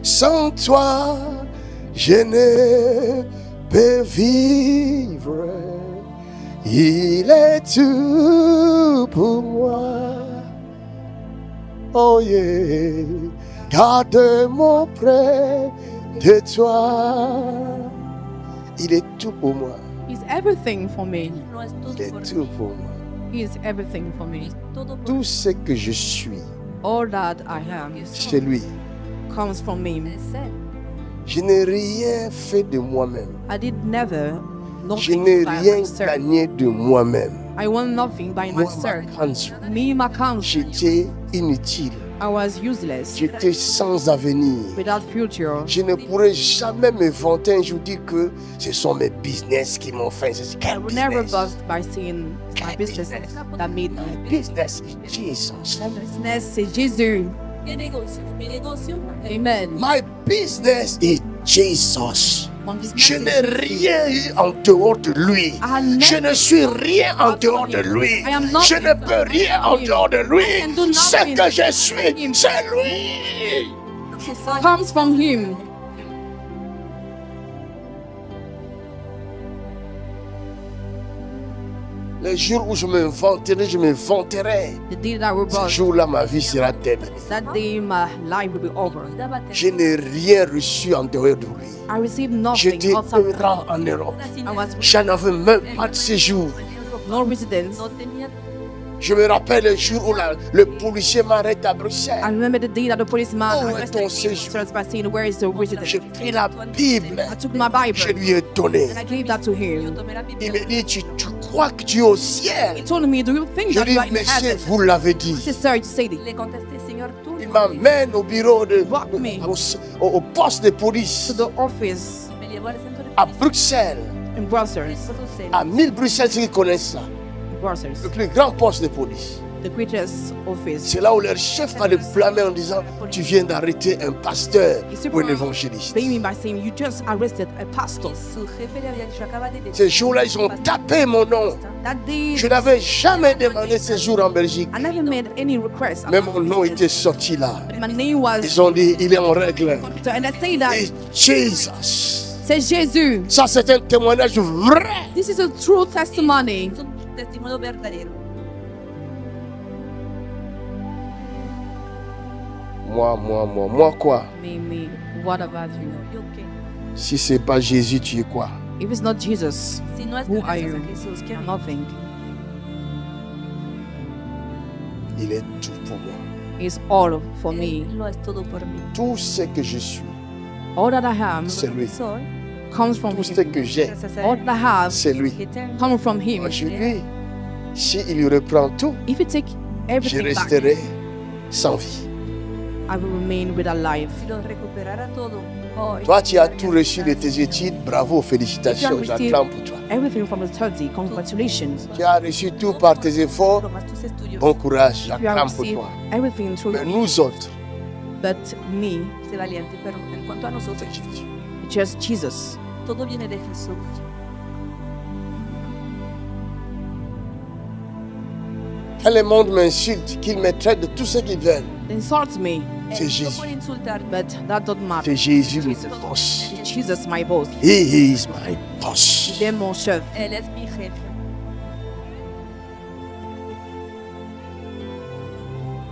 Sans toi, je ne peux vivre. Il est tout pour moi. Oh yeah. Garde-moi près de toi. Il est tout pour moi. He's everything for me. Il est tout pour moi. He is everything for me. Tout ce que je suis, All that I am c'est lui. comes from him. Je n'ai rien fait de moi-même. I did never Je nothing n'ai by rien myself. gagné de moi-même. I want nothing by Moi, myself. ma cancer, Me, my counsel, j'étais inutile. I was useless, J'étais sans avenir. without future. Je ne pourrais jamais me vanter un jour dire que ce sont mes business qui m'ont fait. C'est I quel will never business? boast by saying my business that made me. Business is Jesus. Business, c'est Jésus. Amen. My business is Jesus. Mon business Je is n'ai Jesus. rien eu en dehors de lui. Je ne suis rien en dehors de lui. Je ne peux rien en dehors de lui. Ce que je suis, c'est lui. Comes from him. Les jours où je me vanterai. The day that we Ce boast, jour-là, ma vie sera terminée. that day my life will be over. Je n'ai rien reçu en dehors de lui. I received nothing J'étais outside. errant en Europe. I was Je n'avais même pas de séjour. no residence. Je me rappelle le jour où le policier m'arrête à I Bruxelles. remember the day that the policeman Oh, arrested ton me séjour. starts by saying, "Where is the residence?" J'ai pris la Bible. I took my Bible Je lui ai donné. and I gave that to him. Il me dit, tu crois que tu es au ciel? He told me, "Do you think Je that lui you ai are dit, in monsieur, heaven?" vous l'avez I dit. said, "Sir, you said it." Il m'amène au bureau Walk me. au poste de police To the office à Bruxelles. in Brussels. À 1000 Bruxelles, ceux qui connaissent ça. Brussels, Le plus grand poste de police. the greatest office. C'est là où leur chef va le blâmer en disant, tu viens d'arrêter un pasteur ou un évangéliste. Blame me by saying, "You just arrested a pastor." Ces jours-là, ils ont tapé mon nom. That day, Je n'avais jamais demandé séjour en Belgique. I never made any request. Mais mon nom était sorti là. My name was. Ils ont dit, il est en règle. And I say that Et Jesus. c'est Jésus. Ça, c'est un témoignage vrai. This is a true testimony. Moi quoi? Me. What about you? Si c'est pas Jésus, tu es quoi? If it's not Jesus, who are you? Nothing. Il est tout pour moi. It's all for me. Tout ce que je suis, All that I have c'est lui. comes from Tout ce him. que j'ai, All that I have c'est lui. comes from him. Aujourd'hui, s'il lui reprend tout, If you take je everything back, resterai sans vie. I will remain with a life. Toi, tu as tout reçu de tes études. Bravo, félicitations, j'acclame pour toi. Everything from the study, congratulations. Tu as reçu tout par tes efforts. Bon courage, You have j'acclame pour received toi. everything through Mais nous autres, but me, c'est Jésus. just Jesus. Todo viene de Jesús. Quand le monde m'insulte, qu'ils me traitent de tout ce qu'ils veulent, They insult me, c'est No Jésus. por insultarme. but that don't matter. C'est Jésus mon boss. It's Jesus, my boss. He is my boss. Il est mon chef. Él es mi jefe.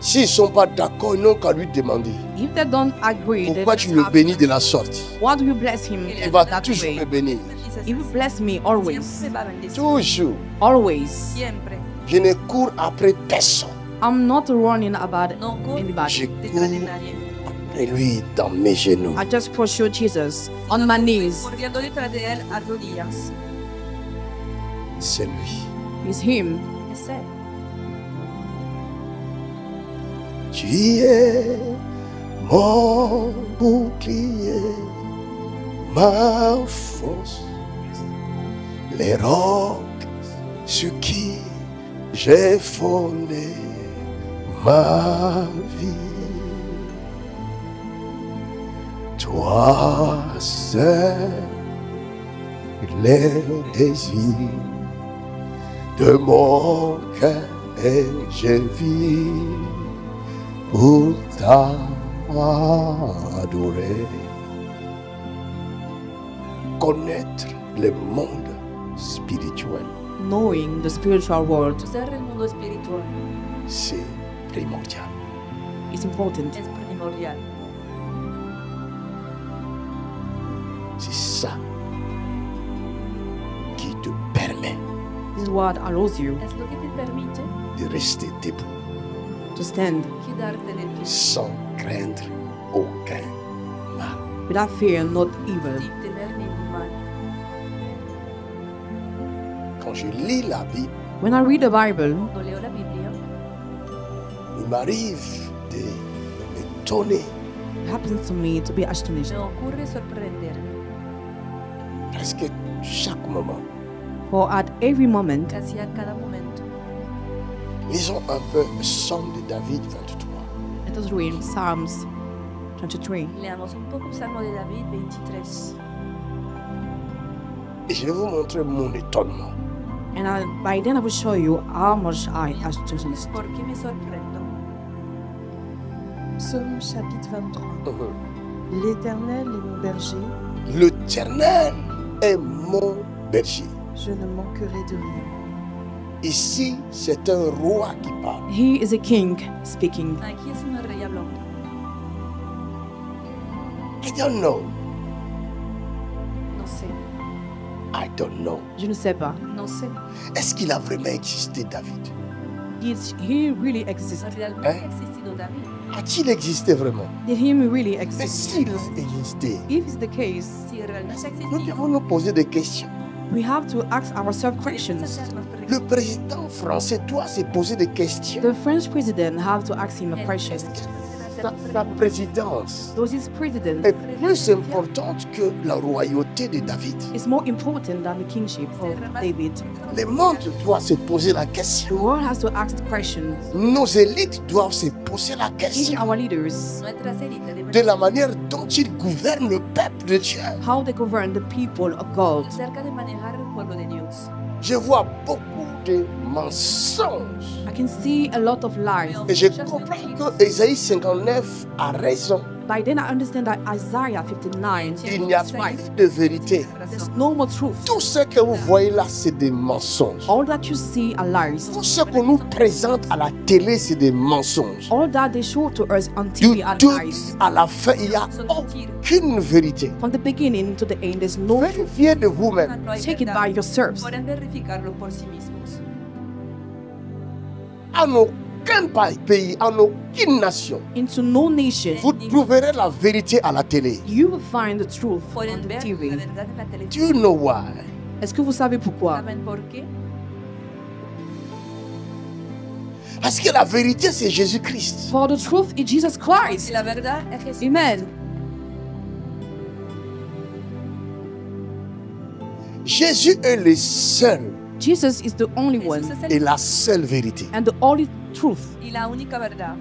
S'ils ne sont pas d'accord, ils n'ont qu'à lui demander. If they don't agree, they Pourquoi just tu le have- bénis de la sorte? why do you bless him Il va that toujours way? me bénir. If you bless me always, Siempre me va a bendecir. Toujours. always. Siempre. Je ne cours après personne. I'm not running about No corro anybody. Je detrás de cours nadie. après lui dans mes genoux. I just pursue Jesus on my knees. Corriendo detrás de él a rodillas. C'est lui. It's him. Es él. Tu es mon bouclier, ma force, les rocs sur qui j'ai fondé ma vie. Toi seul, les désirs de mon cœur et je vis pour t'adorer. adorer. Connaître le monde spirituel, Knowing the spiritual world Conocer el mundo espiritual c'est primordial. is important. es primordial. C'est ça qui te permet This is what allows you Es lo que te permite de rester debout to stand quedarte de pie sans craindre aucun mal. without fear, not evil. sin temer ningún mal. Quand je lis la Bible, When I read the Bible, Cuando leo la Biblia, il m'arrive de m'étonner it happens to me to be astonished. me ocurre sorprenderme. presque chaque moment. For at every moment, Casi a cada momento. Lisons un peu Psaume de David 23. let us read Psalms 23. Leamos un poco Salmo de David 23. Et je vais vous montrer mon étonnement. And by then I will show you how much I astonished. ¿Por qué me sorprendo? Psaume chapitre 23. L'Éternel est mon berger, L'Éternel est mon berger. je ne manquerai de rien. Ici, c'est un roi qui parle. He is a king speaking. Aquí es un rey hablando. I don't know. No sé, I don't know. Je ne sais pas. no sé. Est-ce qu'il a vraiment existé, David? Did he really exist? ¿Realmente ha existido David? A-t-il existé vraiment? Did he really Mais exist? s'il a existé, If it's the case, Si realmente ha nous existido, devons nous poser des questions. we have to ask ourselves debemos questions. hacernos Le preguntas. président français doit se poser des questions. The French president have to ask him a El question. presidente debe Sa hacernos preguntas. présidence Because his president est plus importante que la royauté de David. is more important than the kingship of David. Le monde doit se poser la The question. world has to ask the question. Nos élites doivent se poser la Even question our leaders, Nuestras élites deben de la manière dont ils gouvernent le peuple de Dieu. how they govern the people of God. cerca de manejar el pueblo de Dios. Je vois beaucoup de mensonges. I can see a lot of lies. Et je comprends que Ésaïe 59 a raison. By then I understand that Isaiah 59, Il n'y a plus de vérité. there's no more truth. Tout ce que vous voyez là, c'est des mensonges. All that you see are lies. Tout ce qu'on nous présente à la télé, c'est des mensonges. All that they show to us on Du TV are tout lies. à la fin, il n'y a aucune vérité. From the beginning to the end, there's no truth. Vérifiez de vous-même. No hay Take it verdad. by yourselves. Pueden verificarlo por sí mismos. En aucun pays, en aucune nation, Into no nation, vous trouverez la vérité à la télé. you will find the truth on Pueden the ver la TV. verdad en la Do televisión. you know why? Est-ce que vous savez pourquoi? ¿Saben por qué? Parce que la vérité, c'est Jésus-Christ. For the truth is Jesus Si Christ. la verdad es Jesús. Amen. Jésus est le seul Jesus is the only one Jesús es et el la seule vérité. and the only truth. y la única verdad.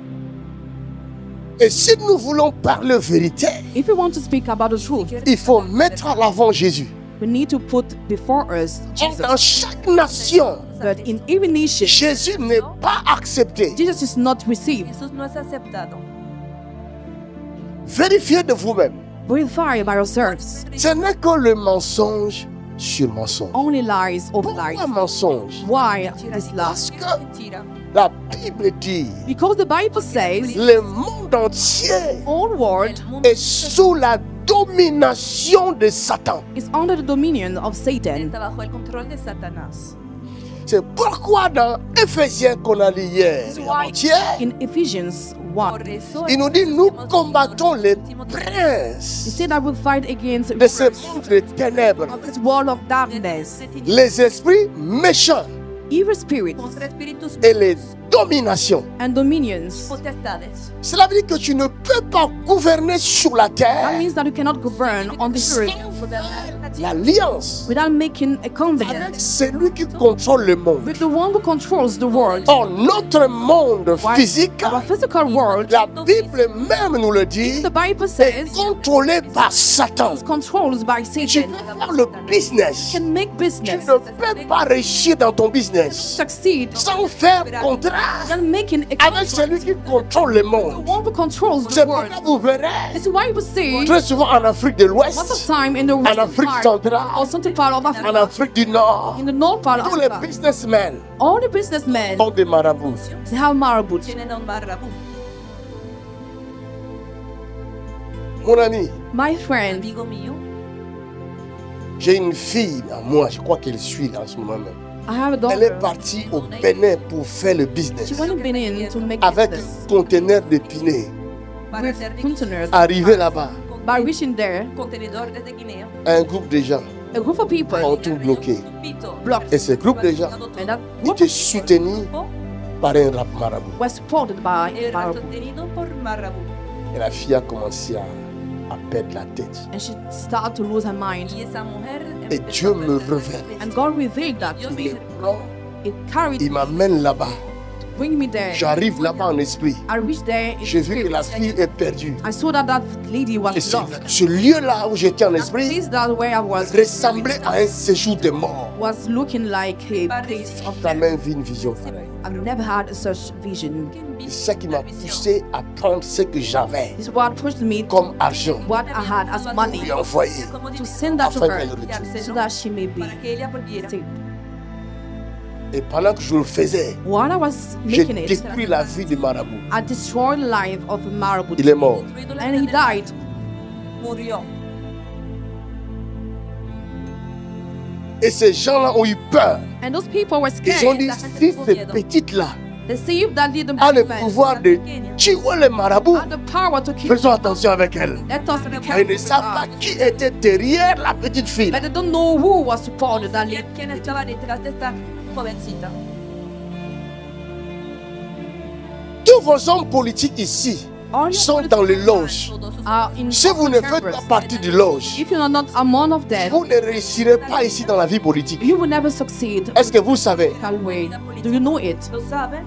Et si nous voulons parler vérité, If we want to speak about the truth, il faut mettre à l'avant Jésus. we need to put before us Dans Jesus. chaque nation, But in every nation, Jésus n'est pas accepté. Jesus is not received. Jesús no es aceptado. Vérifiez de vous-même. Verify by yourselves. Ce n'est que le mensonge sur mensonge. Only lies over Pourquoi lies. mensonge? Why this lie? Parce que Mentira. la Bible dit Because the Bible says le monde entier all world El mundo est sous la domination de Satan. is under the dominion of Satan. está bajo el control de Satanás. C'est pourquoi dans Éphésiens qu'on a lu hier, This is why avant-hier, in Ephesians 1, Por eso il nous dit nous combattons les princes he said, I will fight against de ce monde de ténèbres, this world of darkness, les esprits méchants evil spirits, contra espíritus et les dominations. and dominions. potestades. Cela veut dire que tu ne peux pas gouverner sur la That terre means that you cannot govern on the earth Gobernar en la l'alliance without making a avec covenant celui qui contrôle le monde. with the one who controls the world. Or, notre monde While physique, our physical world, la Bible même nous le dit, the Bible est says, contrôlé par Satan. is controlled by Tu Satan. peux faire le business. Can make Tu business ne peux pas réussir dans ton business succeed sans faire contrat without making a avec celui contract. qui contrôle le The monde. one who controls C'est the pourquoi world. vous verrez It's why we see très souvent en Afrique de most of l'Ouest, time in the en western Afrique part centrale, or central part of en Africa, Afrique du Nord, in the north part of tous les Africa, businessmen all the businessmen, sont des marabouts. they have marabouts. Tienen a un marabú. Mon ami, My friend, Amigo mío, j'ai une fille à moi, je crois qu'elle suit là en ce moment même. I have a Elle est daughter. partie au Bénin pour faire le She business went to Benin to make avec business un conteneur de pinés. para with hacer containers. Arrivé là-bas, By reaching there, contenedor desde Guinea, un groupe de gens a group of people ont tout bloqué. Pito, blocked, Et ce groupe de gens and that group était soutenu par un rap marabout. was supported by era marabouts. sostenido por marabú. Et la fille a commencé à perdre la tête. And she started to lose her mind. Y esa mujer Et empezó Dieu a me perder la révèle. cabeza. And God revealed that to Dios me. me It carried Il m'amène là-bas. bring me there. J'arrive là-bas en esprit. I reached there in J'ai vu que la spirit. fille est perdue. I saw that that lady was Et lost. ce lieu-là où j'étais en That esprit place that where I was ressemblait à un séjour de mort. was looking like a place of T'as death. même vu une vision pareille. I've never had such vision. C'est ça qui m'a poussé à prendre ce que j'avais This is what pushed me to comme argent what I had as money et envoyer. to send that to Afin her qu'elle retourne. so that she may be Para que ella volviera. saved. Et pendant que je le faisais, While I was j'ai making it, détruit la vie de Marabout. I destroyed the life of a marabou. Il est mort. And he died. Murió. Et ces gens-là ont eu peur. And those people were Ils ont scared. dit, si cette petite-là They see that little a le man pouvoir de tuer les marabouts, had the power to kill. faisons attention avec elle. Let us be Ils ne careful. savent pas qui était derrière la petite fille. But they don't know who was supported that ¿Quién little. estaba detrás de esta jovencita? Tous vos hommes politiques ici All your sont dans les loges. Todos sus are in Si vous ne faites pas chambers. partie du loge, If you are not among of them, vous ne réussirez pas ici dans la vie politique. you will never succeed. Est-ce que vous savez? Way. Do you know it? lo saben.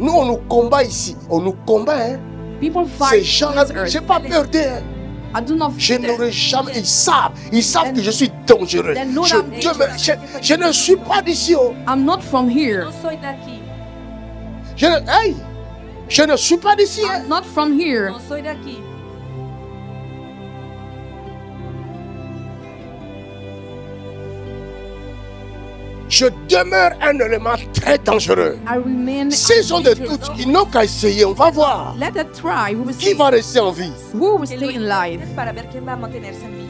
Nous, on nous combat ici. On nous combat. Hein? People Ces fight gens-là, on this earth. je n'ai pas peur d'eux. Hein? I do not Je fear them. n'aurais jamais. Ils savent que je suis dangereux. Then know Je, that- je ne suis pas d'ici. Oh. I'm not from here. No soy de aquí. Hey, je ne suis pas d'ici. Hein? I'm not from here. No soy de aquí. Je demeure un élément très dangereux. I remain. S'ils ont des doutes, ils n'ont qu'à essayer. On va voir. Let us try. We will Qui see va rester en vie? who will Que stay lo in life. intenten para ver quién va a mantenerse en vida.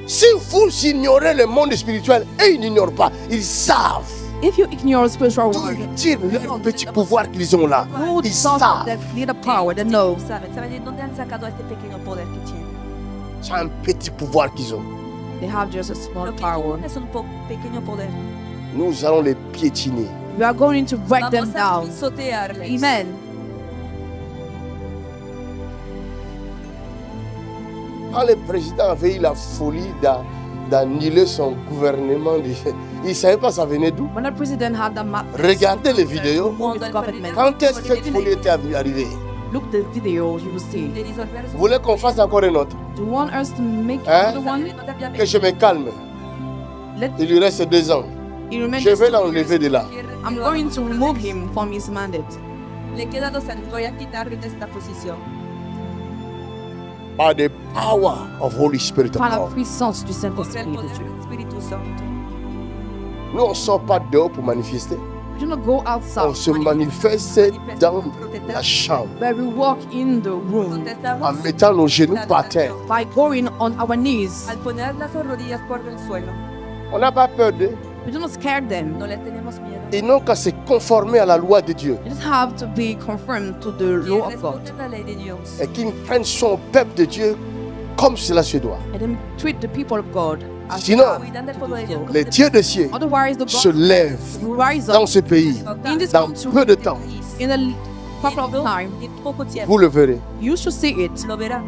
Si vous ignorez le monde spirituel, et ils n'ignorent pas, ils savent. If you ignore spiritual D'où world, ils tirent le petit pouvoir qu'ils ont là. who Ils saw savent. that little power, they know. Saben de dónde han sacado a este pequeño poder que tienen. C'est un petit pouvoir qu'ils ont. They have just a small Lo que power. tienen es un pequeño poder. Nous allons les piétiner. We are going to break them Vamos a down. pisotearles. Amen. Quand le président avait eu la folie d'annuler son gouvernement, il ne savait pas ça venait d'où. When the president had the map, Regardez les vidéos. move his government. Quand est-ce que cette folie était arrivée? Look the video, you will see. De disolver Vous su voulez qu'on fasse encore une autre? Do you want us to make Hein? another one? Que je me calme. Let Il lui reste 2 ans. he remain Je just vais 2 years. l'enlever de là. I'm going to remove him from his mandate. Le queda 2 años. Voy a quitarle de esta posición. By the power of Holy Spirit of Par la God. puissance du Por el Saint-Esprit de poder Dieu. del Espíritu Santo. Nous, on ne sort pas dehors pour manifester. We do not go On outside, se manifeste dans la chambre but we walk in the room Protestamos en mettant nos genoux par terre. by going on our knees. al poner las rodillas por el suelo. On n'a pas peur d'eux. We do not scare them. No les tenemos miedo. Ils n'ont qu'à se conformer à la loi de Dieu You just have to be conformed to the Que law of God respeten la ley de Dios. et qu'ils prennent son peuple de Dieu comme cela se doit. and then treat the people of God as Sinon, Cuidan del pueblo de Dios. les dieux des cieux otherwise the se God lèvent will rise dans up ce pays in this dans country peu de temps. in a couple of time. En poco tiempo. Vous le verrez. You should see it. Lo verán.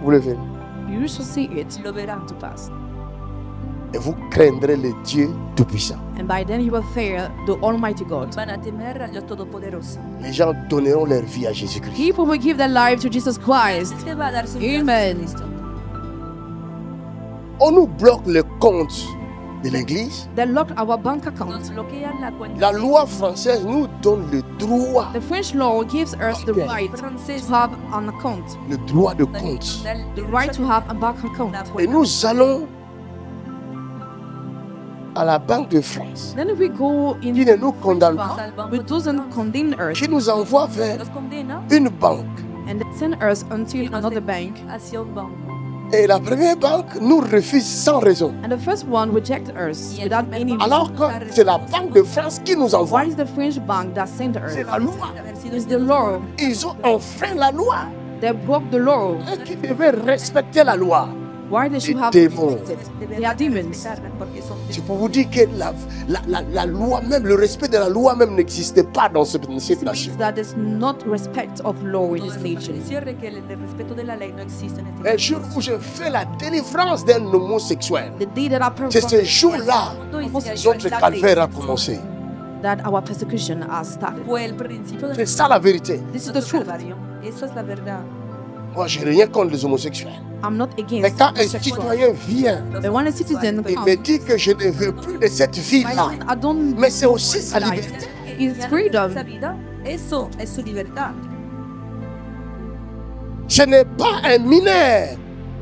Vous le verrez. You shall see it Lo verá. come to pass. Et vous craindrez le Dieu Tout-Puissant. And by then you will fear the Almighty God. Van a temer al Dios Todopoderoso. Les gens donneront leur vie à Jésus-Christ. People will give their life to Jesus Christ. Te va a dar su vida a Amen. Jesucristo. On nous bloque le compte de l'Église. They locked our bank account. Nos bloquean la cuenta. La loi française nous donne le droit, The French law gives us the Okay. right to Francés have an account, le droit de compte. the right to have a bank account. Et nous allons à la Banque de France, Then we go in qui ne nous condamne pas, which doesn't condemn us qui nous envoie vers Nos condena une banque. and they send us y until nos another envía bank. hacia un banco. Et la première banque nous refuse sans raison. And the first one reject us Y el without primer any banco Alors que c'est la Banque de France qui nous envoie. Why is the French bank that sent us? C'est la loi. haber sido It's the law. Ils ont enfreint la loi. They broke the law. Eux qui devaient respecter la loi. Why they should Les have démons. respected? They Deberían are demons. respetarla porque son C'est pour vous dire que la loi même, le respect de la loi même n'existait pas dans cette It nation. means that there's not respect of law in todo this eso nation. para decirle que el respeto de la ley no existe en este Un jour où je fais la délivrance d'un homosexuel, The day that I c'est ce performed jour-là mundo y Vamos si hay notre igualdad, calvaire a commencé. that our persecution has started. fue el principio de C'est ça la vérité. This is the nuestro truth. calvario. Eso es la verdad. Moi, je n'ai rien contre les homosexuels. I'm not Mais against quand un homosexuals. citoyen vient But when a citizen et comes, me dit que je ne veux plus de cette vie-là, I don't mais c'est aussi sa life. liberté. It's Ya no freedom. esa vida, eso es su libertad. Ce n'est pas un mineur,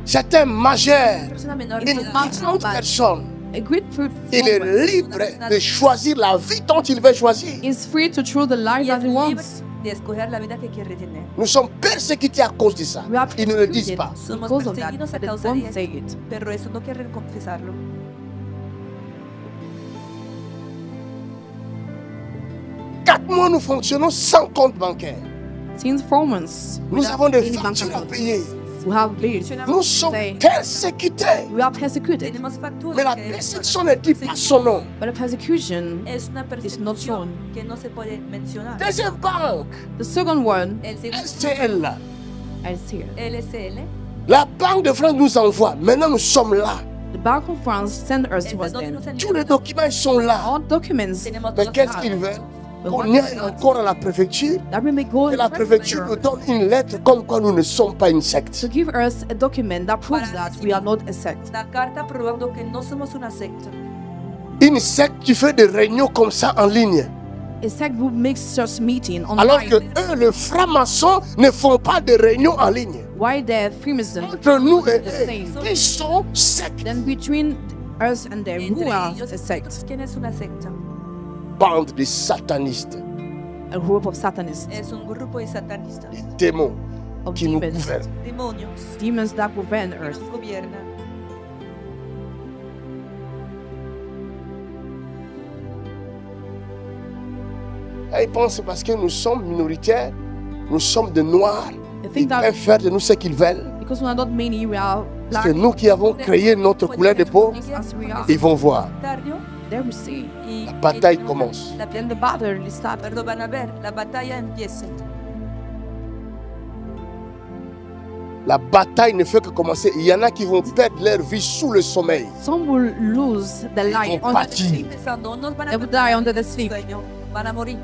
c'est un majeur. Persona menor It's de a edad. man. Une personne. A great Il est libre de choisir la vie dont il veut choisir. is free to choose the life Y that es he libre wants. de escoger la vida que quiere tener. Nous sommes persécutés à cause de ça. We are Ils ne le disent persecuted pas. Somos because of that, perseguidos a but they causa de won't say esto, it. pero eso no quieren confesarlo. Quatre mois, nous fonctionnons sans compte bancaire. Since 4 months, Nous without avons des any bank factures à account. payer. We have bills. Nous sommes Say, persécutés. we are persecuted. Tenemos facturas Mais la que persécution ne dit pas son nom. But the persecution, es una not persecución shown. que no se puede mencionar. Deuxième banque, the second one, El segundo, STL. I see it. LSL, La Banque de France nous envoie. Maintenant, nous sommes là. The Bank of France sent us to el us donde then. nos Tous les envían, documents ils sont là. All documents tenemos Mais todos qu'est-ce los qu'ils datos. veulent? But Qu'on what y aille encore à la préfecture. that we may go Et la préfecture nous donne une lettre comme quoi nous ne sommes pas une secte. to give us a document that proves that we are not a sect. Una carta probando que no somos una secta. Une secte qui fait des réunions comme ça en ligne. A sect group makes such meeting Alors online. que eux, les francs-maçons, ne font pas de réunions en ligne. Why the Freemason Entre nous et the eux, same? ils sont sectes. Then between us and them, who Entre are ellos a y sect? nosotros, ¿quién es una secta? Bande de satanistes, A group of Satanists, Es un grupo de satanistas, des démons of qui nous demons, gouvernent. demonios demons that govern que earth. nos gobiernan. Et ils pensent que parce que nous sommes minoritaires, nous sommes de noirs, I ils think that peuvent faire de nous ce qu'ils veulent. because we are not many, we are black C'est nous qui avons créé notre couleur de peau. as we are. Ils vont voir. Dario, There we see. y La bataille y- commence. La, Then the battle is started. perdón, van a ver, la batalla empieza. La bataille ne fait que commencer. Il y en a qui vont perdre leur vie sous le sommeil. Some will lose the life vont under the partir. sleep. Empezando, unos van a They will perder die under the el sleep. sueño, van a morir,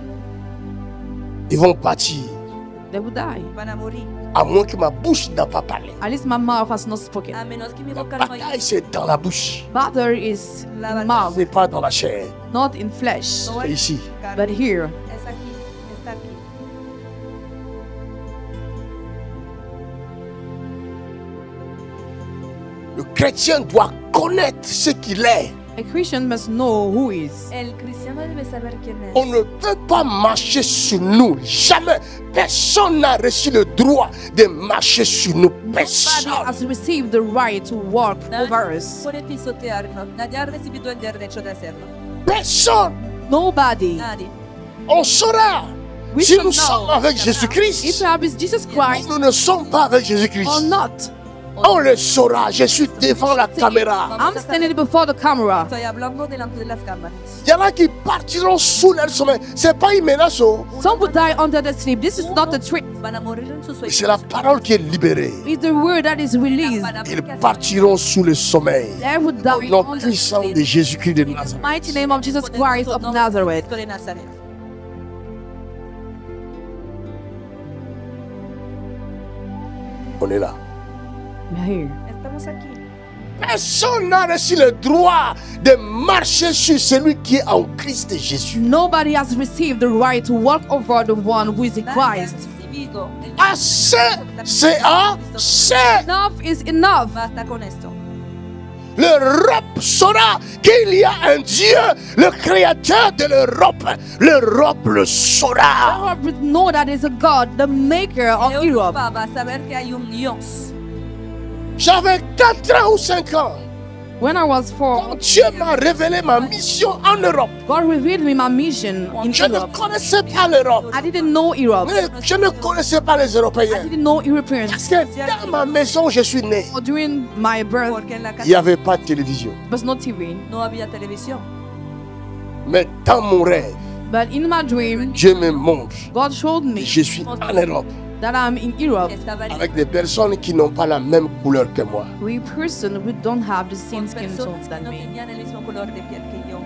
Ils vont partir. They will die. van a morir. À moins que ma bouche n'a pas parlé. At least my mouth has not spoken. A menos que mi La boca no bataille, haya. c'est dans la bouche. Battle is La in batalla. mouth, C'est pas dans la chair. not in flesh. No C'est hay ici. carne. But here, Es aquí, está aquí. Le chrétien doit connaître ce qu'il est. a Christian must know who he is. El cristiano debe saber quién es. On ne peut pas marcher sur nous. Jamais. Personne n'a reçu le droit de marcher sur nous. Nobody Personne. has received the right to walk over Nadie us. puede pisotearnos. Nadie ha recibido el derecho de hacerlo. Personne. Nobody. Nadie. On saura. We Si shall nous sommes know avec if Jésus-Christ, we are with Jesus Christ nous ne sommes pas avec Jésus-Christ. or not. On le saura. Je suis devant la caméra. I'm standing before the camera. Estoy hablando delante de las cámaras. Il y en a qui partiront sous leur sommeil. Ce n'est pas une menace. Some will die under the sleep. This is not the trick. Van a morir en su sueño. C'est la parole qui est libérée. It's the word that is released. Ils partiront sous le sommeil. They would Au die nom under the puissant sleep. de Jésus-Christ de In the Nazareth. mighty name of Jesus Christ of Nazareth. De Nazaret. On est là. We are here. Estamos aquí. Personne n'a reçu le droit de marcher sur celui qui est en Christ Jésus. Nobody has received the right to walk over the one who is in Nadie ha Christ. recibido el Assez, c'est assez. Enough is enough. Basta con esto. L'Europe saura qu'il y a un Dieu, le créateur de l'Europe. L'Europe le saura. Europe would know that is a God, the maker of Europe. Europa va a saber que hay un Dios. J'avais 4 ans ou 5 ans. When I was Quand 4, Dieu m'a révélé ma mission en Europe. God revealed me my mission in Je ne Europe. connaissais pas l'Europe. I didn't know Europe. Je ne connaissais pas les I Européens. didn't know Europeans. Parce que dans ma maison où je suis né, Or during my birth, Porque en la il n'y casa avait pas de télévision. there was no TV. no había televisión. Mais dans mon rêve, But in my dream, Dieu me montre God showed que me je suis en Europe that I'm in Europe Estaba en avec des personnes qui n'ont pas la même couleur que moi. with person who don't have the same con skin personas tone que than no me. tenían el mismo color de piel que yo.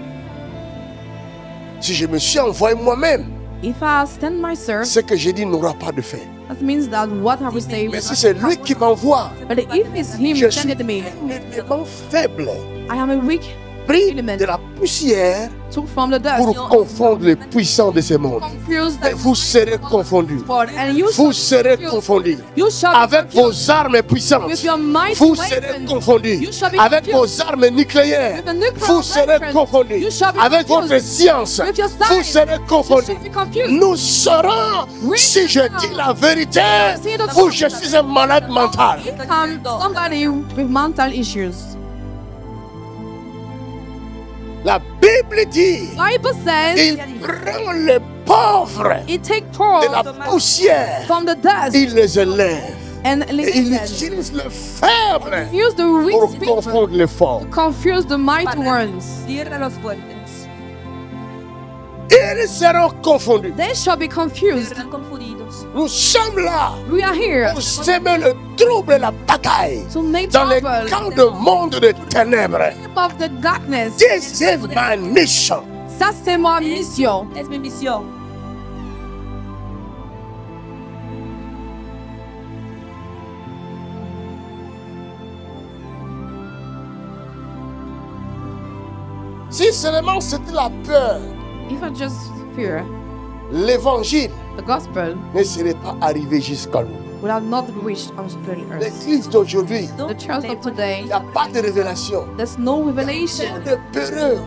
Si je me suis envoyé moi-même, If I stand myself, ce que j'ai dit n'aura pas de fait. that means that what I will say Mais will si c'est lui qui m'envoie, But if it's him je who suis sent me, un élément faible, I am a weak pris element de la poussière took from the dust. pour confondre les puissants de ce monde. Confuse Et the vous serez confondus. Lord, and you Vous shall serez be confondus. You shall be Avec confused vos armes puissantes. with your mighty Vous serez weapons. confondus. You shall be Avec confused vos armes nucléaires. with the nuclear Vous serez weapons. confondus. You shall be Avec confused votre science. with your Vous science. serez You confondus. shall be confused. Nous saurons We si je shall dis la vérité see the ou truth. je suis un malade mental. Come somebody with mental issues. La Bible dit Bible says il prend les pauvres it take de poor la poussière, from the dust il les élève. and Et il lifted. utilise le faible Use the pour weak people confondre les forts. to confuse the mighty Para ones. decir a los fuertes. Ils seront confondus. They shall be confused. Serán confundidos. Nous sommes là We are here pour semer le trouble et la bataille to make dans les trouble camps de monde de ténèbres. of the darkness. This is my mission. Ça, c'est ma mission. Es mi misión. Si seulement c'était la peur, If I just fear, l'évangile the gospel ne serait pas arrivé jusqu'à nous. will have not reached on spirit earth. L'église d'aujourd'hui, The church of today, il n'y a pas de révélation. there's no Il y a revelation. de peureux.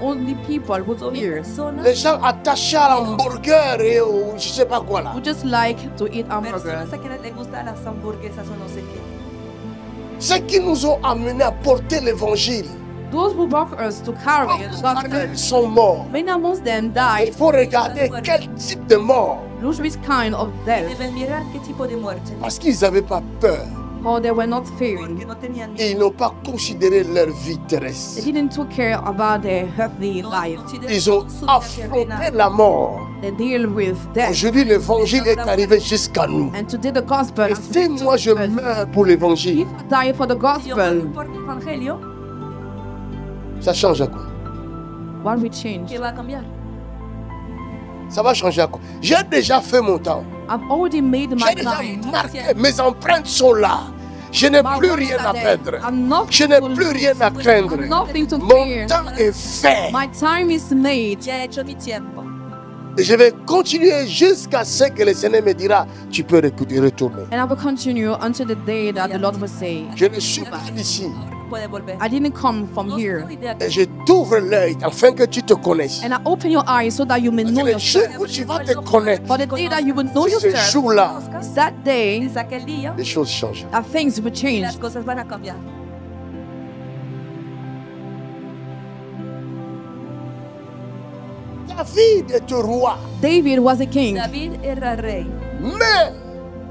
Only people who Son fear, personas, Les gens attachés à l'hamburger et au je sais pas quoi là. who just like to eat hamburger. personas a quienes les gustan las hamburguesas o no sé qué. Ceux qui nous ont amenés à porter l'évangile, Those who brought us to carry the gospel, ils sont morts. many amongst them Il died. faut regarder quel type de mort. Lose which kind of death, Deben mirar qué tipo de muerte. Parce qu'ils n'avaient pas peur. or they were not Porque fearing. no tenían Et miedo. ils n'ont pas considéré leur vie They terrestre. didn't take care about their earthly life. Ils ont affronté la mort. They deal with death. Aujourd'hui, l'évangile est arrivé jusqu'à nous. And today the gospel Et has si moi je meurs pour l'évangile, If I die for the Si yo muero gospel, por el evangelio, ça change à quoi? what will change? ¿qué va a cambiar? Ça va changer à quoi? J'ai déjà fait mon temps. I've already made my J'ai déjà time. marqué. Mes empreintes sont là. Je n'ai My plus works rien are à there. perdre. I'm not Je n'ai to plus lose. rien à craindre. I'm nothing to Mon fear. temps est fait. My time is made. Ya he hecho mi tiempo. Et je vais continuer jusqu'à ce que le Seigneur me dira, tu peux retourner. And I will continue until the day that the Lord will say, Je ne suis pas d'ici. Puede volver. I didn't come from No here. soy de aquí. Et je t'ouvre l'œil afin que tu te connaisses. And I open your eyes so that you may know Le jour yourself. où tu vas te connaître, For the day that you will know ce yourself, jour-là, that day, Desde aquel día, les choses changent. that things will change. las cosas van a cambiar. David est roi. David was a king, David era rey. Mais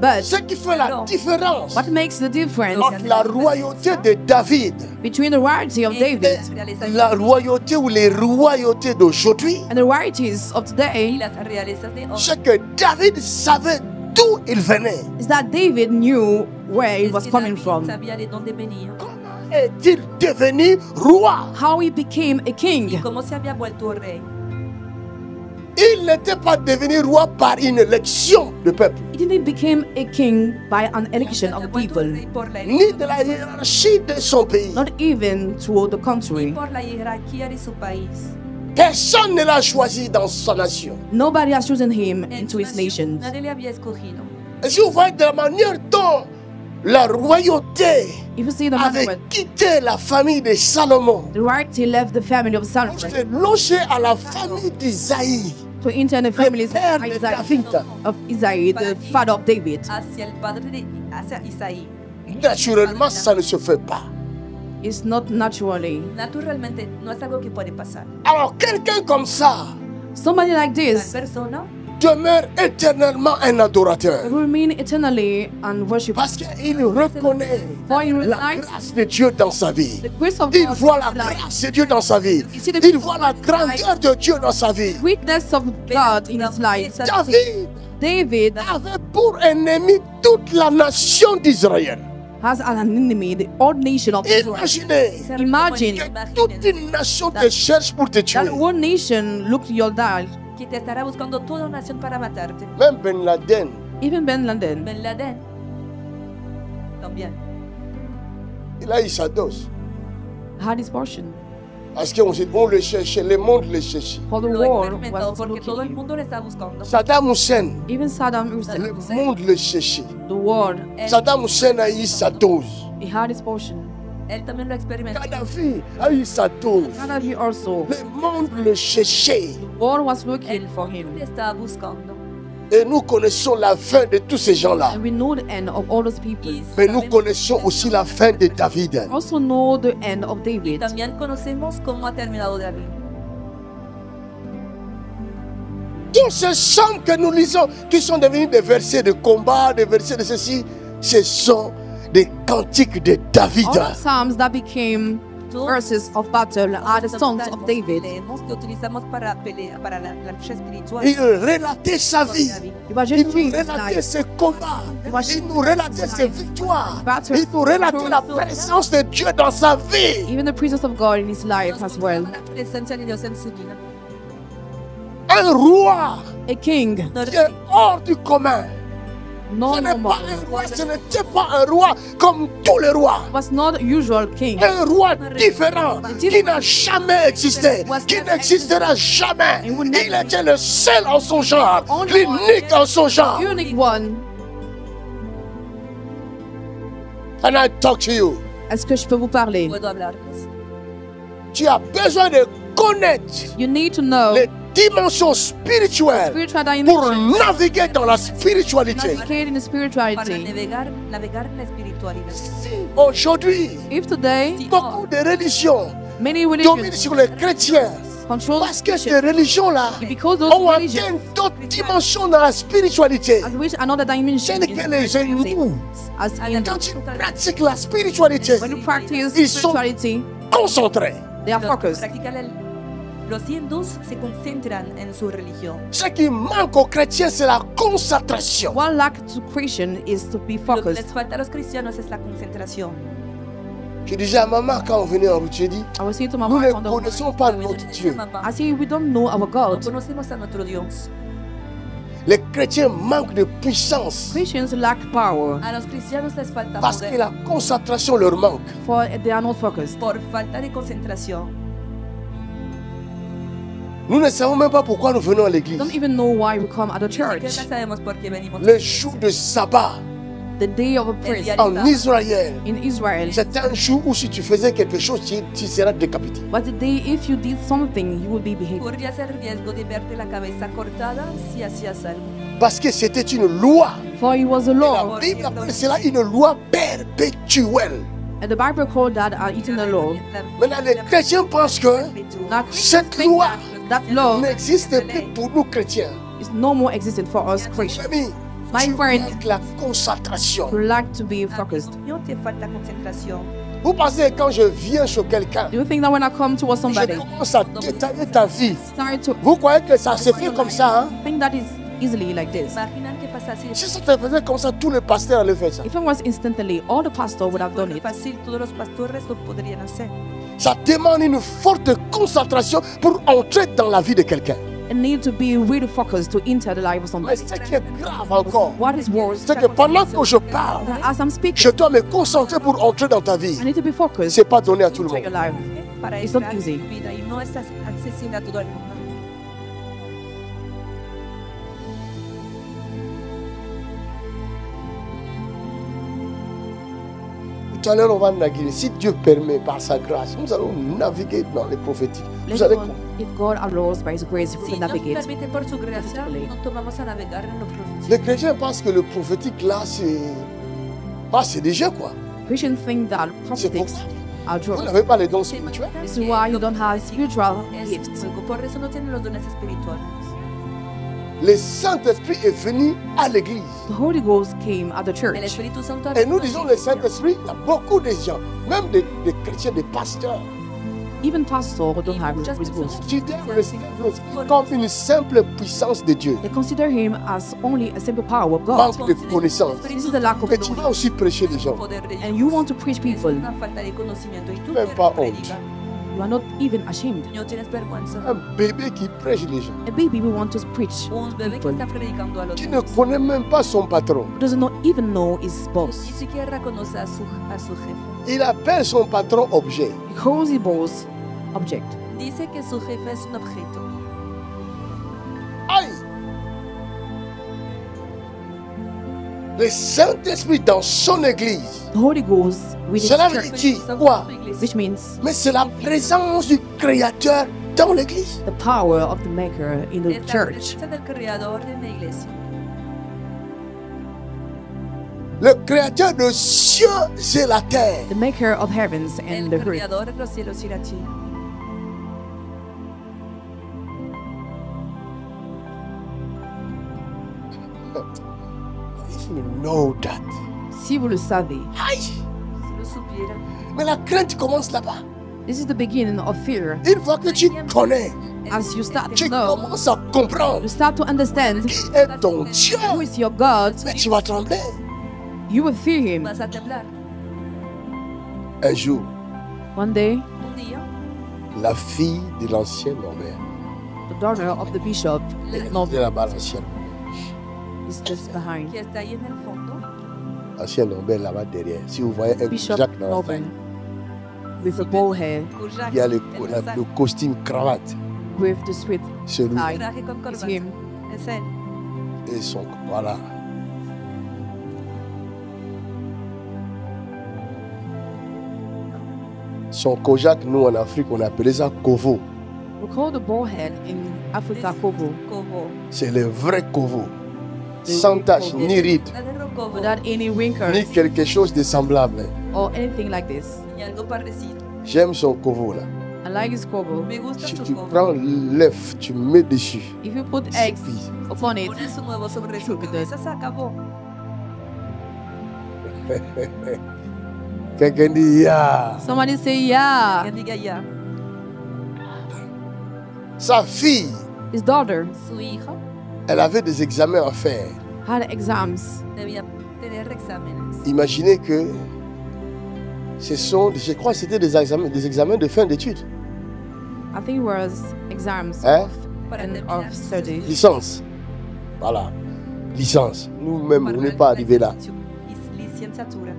But Ce qui fait la différence what makes the difference entre la royauté de David, between the royalty of David la royauté ou les royautés d'aujourd'hui, and the royalties of y today las realezas de hoy c'est que David savait d'où il venait. is that David knew where it es was que coming David from. sabía de dónde venía Comment est-il devenu roi? How he became a y king. cómo se había vuelto rey. Il n'était pas devenu roi par une élection de peuple, He didn't become a king by an election of Se the había vuelto people, rey por la ni de la hiérarchie de son pays. not even through the ni country. por la jerarquía de su país. Personne ne l'a choisi dans sa nation. Nobody has chosen him En into su his nación, nations. nadie le había escogido. Et si vous voyez de la manière dont la royauté If you see the avait man, quitté la famille de Salomon the royalty left the family of pour Solomon se loger à la famille d'Isaïe, to enter the families père de of David, Isaiah, the father of David. Hacia el padre de hacia Isaí. naturellement, ça ne se fait pas. It's not naturally. Naturalmente no es algo que puede pasar. Alors, quelqu'un comme ça Somebody like La this persona demeure éternellement un adorateur. will remain eternally and worship. Parce qu'il reconnaît For he la realized grâce de Dieu dans sa vie. the grace of Il God voit in la his life, grâce de Dieu dans sa vie. see the Il voit la grandeur de Dieu dans sa vie. greatness of God in his life. David David avait pour ennemi toute la nation d'Israël. has an enemy, the old nation of Israel. Imaginez Imagine que toute une nation te cherche pour te tuer. that one nation looked your dad, que te estará buscando toda una nación para matarte. Même Ben Laden, even Ben Laden. Ben Laden también. il a eu sa dose. Had his portion. Parce qu'on le cherchait, le monde le cherchait. For the Lo war experimentó was porque todo el looking. mundo le está buscando. Saddam Hussein, Even Saddam le Hussein, monde le cherchait. the war, Saddam Hussein a eu sa dose. he had his portion. Él también lo experimentó. Kadhafi a eu sa dose. Gaddafi also. Le monde le cherchait. The war was looking El for mundo him. le estaba buscando. Et nous connaissons la fin de tous ces gens-là. And we know the end of all those people. Y Mais nous sabemos- connaissons aussi la fin de David. Also know the end of David. También conocemos cómo ha terminado David. Tous ces psaumes que nous lisons, qui sont devenus des versets de combat, des versets de ceci, ce sont des cantiques de David. All the psalms that became Todos verses of battle are the los songs of salmos David. leemos que utilizamos para pelea, para la lucha espiritual. Il relatait sa vie. He was Il just nous reading relatait like ses combats. Il nous relatait ses victoires. Battle. Il nous relatait la présence de Dieu dans sa vie. even the presence of God in his life as well. La presencia de Dios en su vida. Un roi A king, qui est hors du commun. no Ce n'est normal. pas un roi, ce n'était pas un roi comme tous les rois. Was not usual king. Un roi différent qui n'a jamais existé, qui n'existera jamais. Il était le seul en son genre, l'unique en son genre. Unique one. Can I talk to you? Est-ce que je peux vous parler? Puedo hablarles. Tu as besoin de connaître You need to know les dimensions spirituelles spiritual pour dimension. naviguer dans la spiritualité. Navigate in the Para spirituality. navegar en la espiritualidad. Aujourd'hui, If today beaucoup de religions many dominent religions sur les chrétiens control parce que ces religions-là because those ont religions atteint d'autres dimensions dans la spiritualité. at which another dimension C'est que les hindous, as in quand tu pratiques la spiritualité, when you practice Ils sont- spirituality, concentrés. they are Los, focused. los hindús se concentran en su religión. Ce qui manque aux chrétiens, c'est la concentration. What lack to Christian is to be Lo que focused. les falta a los cristianos es la concentración. Je disais à maman quand on venait en route, j'ai dit, I was saying to my nous ne wife on the connaissons pas notre Dieu. Mamá, I say we don't know our no God. conocemos a nuestro Dios. Les chrétiens manquent de puissance Christians lack power A los cristianos les falta parce que poder la concentration leur manque. for they are not focused. por falta de concentración. Nous ne savons même pas pourquoi nous venons à l'église. Don't even know why we come at the Ni siquiera church. sabemos por qué venimos. Le jour de sabbat The day of a praise día en Israël, in Israel. c'est un jour où si tu faisais quelque chose, tu seras décapité. But the day if you did something, you will be beheaded. Corría el riesgo de verte la cabeza cortada si hacías algo. Parce que c'était une loi. For it was a La law, Bible appelle cela une loi perpétuelle. and the Bible called that an eternal law. Maintenant, les chrétiens pensent que Now, cette think loi that law n'existe plus pour nous chrétiens. is no more existent for us Christians. Famille, My Tu friend, manques la concentration. you like to be focused. Io ti falta concentración. Vous pensez que quand je viens chez quelqu'un, Do you think that when I come towards je somebody, commence à détailler ta vie? start to Vous croyez que ça se fait comme ça, hein? think that is easily like this? Imaginan que pasa así. Si ça se faisait comme ça, tous les pasteurs allaient faire ça. If it was instantly, all the pastor would have done Fuera it. fácil, todos los pastores lo podrían hacer. Ça demande une forte concentration pour entrer dans la vie de quelqu'un. It need to be really focused to enter the life of Mais somebody. ce qui est grave encore, What is worse, c'est que pendant que je parle, as I'm je speaking, dois me concentrer pour entrer dans ta vie. I need to be focused C'est pas donné à tout le to your monde. life. Para It's not entrar en easy. tu vida y no es accesible a todo el mundo. Tout à l'heure, on va naviguer. Si Dieu permet, par sa grâce, nous allons naviguer dans les prophétiques. Vous Later allez on, if God allows by His grace, we Si will nos navigate. permite por su gracia, nos vamos a navegar en lo profético. Les chrétiens pensent que le prophétique là, c'est déjà quoi. Christians think that C'est pour prophetics ça. are Vous drugs. n'avez pas les dons spirituels. This is why you don't have spiritual Es gifts. algo, por eso no tienen los dones espirituales. Le Saint-Esprit est venu à l'église. The Holy Ghost came at the El church. Espíritu Santo Et nous habitó en disons la le Saint-Esprit, il y a beaucoup de gens, même des chrétiens, des pasteurs, Even pastors don't have Muchas His personas Ghost. considèrent le Saint-Esprit comme une simple puissance de Dieu. They consider Him as only a simple power of God. Manque de connaissance. This is the lack of Mais tu vas knowledge. aussi prêcher les gens. poder de And Dios. you want to preach Es people. una falta de conocimiento y tú Même quieres pas predicar. You are not even ashamed. No tienes vergüenza. Un bébé qui prêche les gens. A baby will want to preach Un bebé que people. está predicando a los Qui ne demás. connaît même pas son patron. who does not even know his Ni boss. siquiera conoce a su jefe. Il appelle son patron objet. He calls his boss object. Dice que su jefe es un objeto. Aïe! Le Saint-Esprit dans son église. The Holy Ghost with his Cela veut church, dire quoi? which means Mais c'est la présence du Créateur dans l'église. the power of the Maker in the Es la church. presencia del creador en la iglesia. Le Créateur de cieux et la terre. The Maker of heavens and the El earth. creador de los cielos y la tierra. If you know that. Si vous le savez, Aïe! Si lo supiera. Mais la crainte commence là-bas. this is the beginning of fear. Une fois que tu connais, As you start tu to know, commences à comprendre you start to understand qui est ton Dieu. who is your God, Mais tu vas trembler. you will fear Him. Vas a temblar. Un jour, One day, Un día, la fille de l'ancien Norbert, the daughter of the bishop de là-bas, l'ancien is just behind. que está ahí en el fondo, Ancien Norbert là-bas derrière. Si vous voyez un Bishop Jacques dans la Norbert famille, with the bald hair, cuya il y a le el costume cravate. with the sweet C'est lui tie. traje con It's corbata. him. Es él. et son. Voilà. Son Kojak, nous en Afrique, on appelait ça Kovo. We call the bald head in Africa kovo, Kovo. C'est le vrai Kovo. Sans tache, ni ride, Verdadero Kovo. without any ni wrinkles quelque chose de semblable. or anything like this. Y algo parecido. J'aime son Kovo là. I like his kovo. Me gusta Tu, su tu Kovo. prends l'œuf, tu mets dessus. If you put C'est eggs pire. upon it, Pones un huevo sobre su Good. cabeza, se acabó. Quelqu'un dit ya. somebody say, yeah. Que diga ya. Sa fille, His daughter Su hijo elle avait des examens à faire. had exams. debía tener exámenes. Imaginez que ce sont, je crois que c'était des examens de fin d'études. I think it was exams Hein? Para and terminar of sus studies. Licence. Voilà. Licence. Nous-mêmes, para on n'est la pas arrivé là. licenciatura.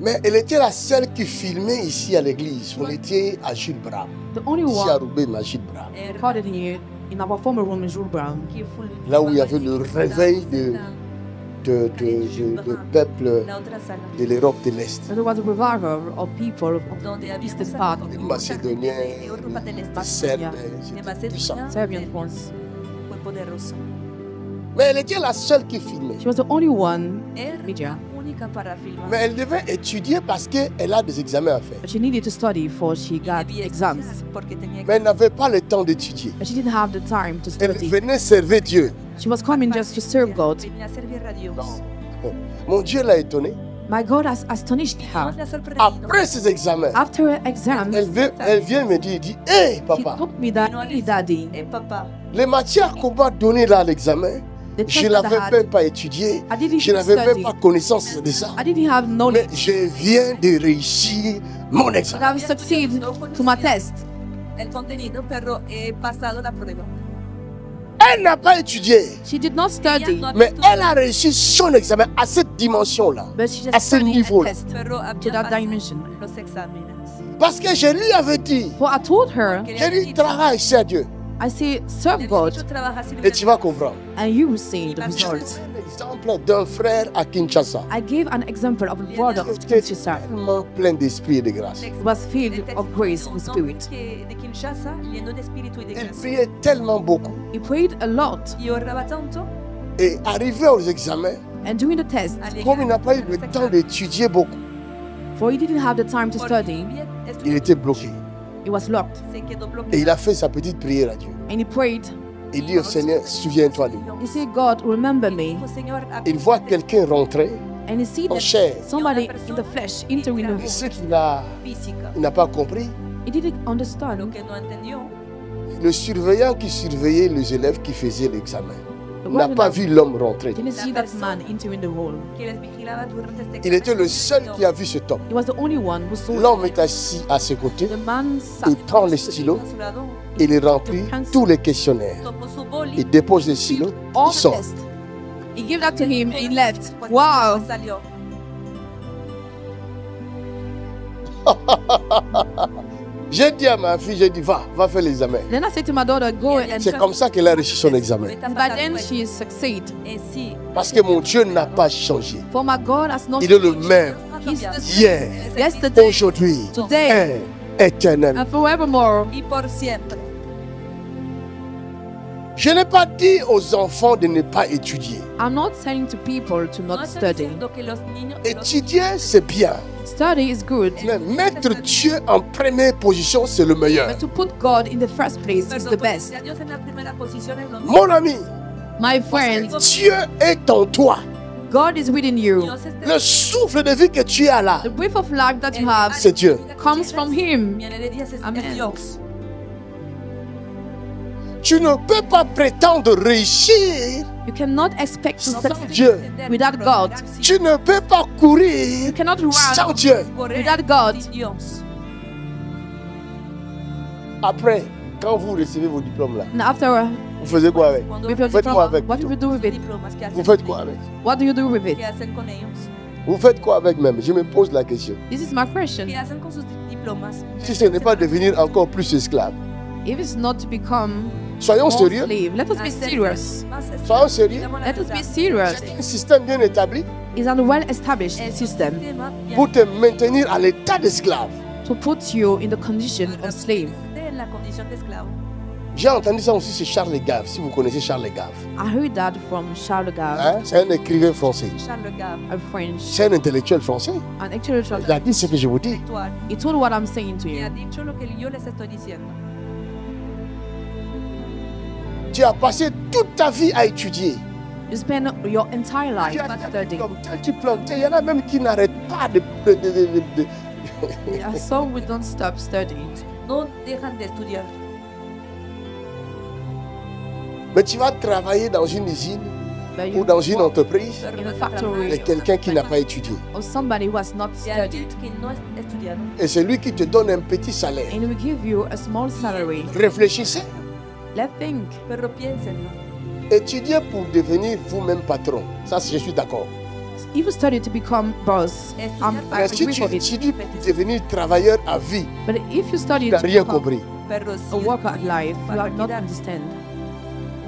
Mais elle était la seule qui filmait ici à l'église. On était à Jules Bram. The only Ici à one Roubaix, mais à Jules Bram. Era recorded here in our former room in Jules Brown, que fue- Là où il y avait le réveil de peuple La otra sala, de l'Europe de l'Est. there was a revival of people of donde había Eastern part, Les Macédoniens, de Europa del Este, les Serbes, de c'était puissant. Macedonia, Serbian ones. fue poderoso. Mais elle était la seule qui filmait. She was the only one Era media la Mais elle devait étudier parce qu'elle a des examens à faire. But she needed to study before she got exams. Mais elle n'avait pas le temps d'étudier. But she didn't have the time to Elle study. venait servir Dieu. She was coming just to serve God. Mon Dieu l'a étonné. My God has astonished her. Après ses examens, After her exams, elle vient me dire, hey she papa, told me that, hey daddy, les matières qu'on m'a données là à l'examen, the je test that I n'avais had, même pas étudié, I didn't je n'avais même study. pas connaissance de ça. I didn't have Mais knowledge. je viens de réussir mon But examen. I've succeeded to my test. El contenido, pero he pasado la prueba. Elle n'a pas étudié, She did not study, mais elle a réussi son examen à cette dimension-là. but she À just ce studied niveau. a test. Pero había To that pasado dimension. los exámenes. Parce que je lui avais dit, For I told her, j'ai dit, travaille, c'est à Dieu. I say, serve God, Et tu vas comprendre. and you will see the Je results. donne un exemple d'un frère à Kinshasa. I gave an example of a brother Il of était Kinshasa tellement plein d'esprit et de grâce. who was filled of grace and spirit. De Kinshasa, lleno de espíritu y de Il gracia. priait tellement beaucoup. He prayed a lot, Y oraba tanto, Et arrivé aux examens, and during the test, comme il n'a pas eu le temps d'étudier beaucoup, for he didn't have the time to study, il était bloqué. he was locked. se quedó bloqueado. Et il a fait sa petite prière à Dieu. And he prayed. Il dit au Seigneur, souviens-toi de moi. He said, God, remember me. Dijo, Señor, Il voit quelqu'un rentrer And he see en that chair. somebody in the flesh entering the Et room. ce qu'il física. n'a pas compris, He didn't Lo understand. que no entendió, le surveillant qui surveillait les élèves qui faisaient l'examen The n'a warden pas vu l'homme rentrer. didn't see that man entering the room. que les vigilaba durante este Il était le examen, seul no. qui a vu cet homme. He was the only one who saw L'homme est assis à ses côtés. the man sat. Il prend le stylo, A su lado, il remplit tous les questionnaires. tomó su boli, Il dépose le stylo, All il the sort. test. He gave that to him. He left. cuando Wow. salió. J'ai dit à ma fille, j'ai dit, va faire l'examen. Then I said to my daughter, go and C'est comme ça qu'elle a réussi son examen. But then she succeed. Et si, Parce que mon Dieu n'a pas changé. For my God has not Il est le même He's the hier, yesterday, aujourd'hui, today, et éternel. and forevermore. y por siempre. Je n'ai pas dit aux enfants de ne pas étudier. I'm not saying to people to No not estoy study. diciendo que los niños, Étudier, c'est bien. Study is good, Mais mettre Dieu en première position, c'est le meilleur. but to put God in the first place is perdón, the poner best. a Dios en la primera posición es lo mejor. Mon ami, My friend, Dieu est en toi. God is within you. Dios está Le souffle de vie que tu as là, The breath of life that you have c'est Dieu. comes from Him. Mi alegría es Amen. Dios. Tu ne peux pas prétendre réussir. You cannot expect to Sans succeed Dieu. without God. Tu ne peux pas You courir cannot sans run Dieu. without God. Sin Dios. Après, quand vous recevez vos diplômes là, And after vous faisiez quoi avec? Cuando with your Faites quoi diploma, avec what do you do with it? diplomas, ¿qué Vous hacen faites con quoi ellos? avec? What do you do with it? ¿Qué hacen con ellos? Vous faites quoi avec même? Je me pose la question. This is my question. ¿Qué hacen con sus diplomas? Si ce n'est pas devenir encore plus esclave. If it's not to become Soyons more sérieux. slave, let us be Hacer serious. más esclavos. Soyons sérieux. Digamos la Let us be verdad. serious. Un système bien établi It's a well-established Es un system sistema bien pour te maintenir à l'état d'esclave. to put you in the condition of slave. en la condición de esclavo. J'ai entendu ça aussi, c'est Charles Gave, si vous connaissez Charles Gave. I heard that from Charles Gave, Hein? C'est un écrivain français. Charles Gave, a French, C'est un intellectuel français. and actually Il a dit ce que je vous dis. intelectual, he told what I'm saying to me ha you. dicho lo que yo les estoy diciendo. Tu as passé toute ta vie à étudier. You spend your entire life Tu as studying. comme tel, tu plantais. Il y en a même qui n'arrêtent pas de There are some who don't stop studying. No dejan de estudiar. Mais tu vas travailler dans une usine But ou you dans une entreprise Pero in no a se factory de quelqu'un qui n'a pas étudié. or somebody who has not de alguien studied, que no ha estudiado. Et c'est lui qui te donne un petit salaire. and will give you a small salary. Réfléchissez. Let's think. Pero piénsenlo. Étudiez pour devenir vous-même patron. Ça, je suis d'accord. If you study to become boss, I Mais si agree tu with it. étudies pour devenir travailleur à vie, But if you study tu n'as to rien become compris. Pero a si worker at life, you para have not quedar understand.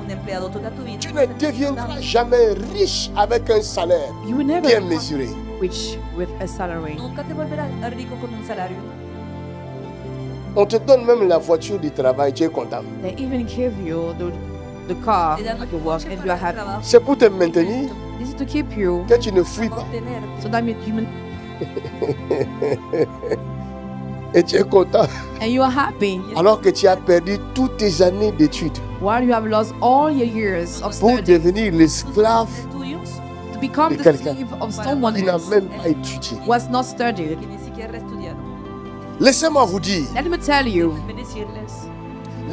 un empleado toda tu vida, Tu ne deviendras jamais riche avec un salaire You will never bien become mesuré. rich with a salary. nunca te volverás rico con un salario. On te donne même la voiture du travail, tu es content. They even give you the car Te dan at your work, coche and you para are el happy. trabajo. C'est pour te maintenir. This is to keep you que tu ne fuis pas. so that you Et tu es content and you are happy alors que tu as perdu toutes tes années d'études while you have lost all your years of pour study devenir l'esclave to become de the quelqu'un slave of someone qui n'a else même pas étudié. who has not studied. Laissez-moi vous dire, Let me tell you,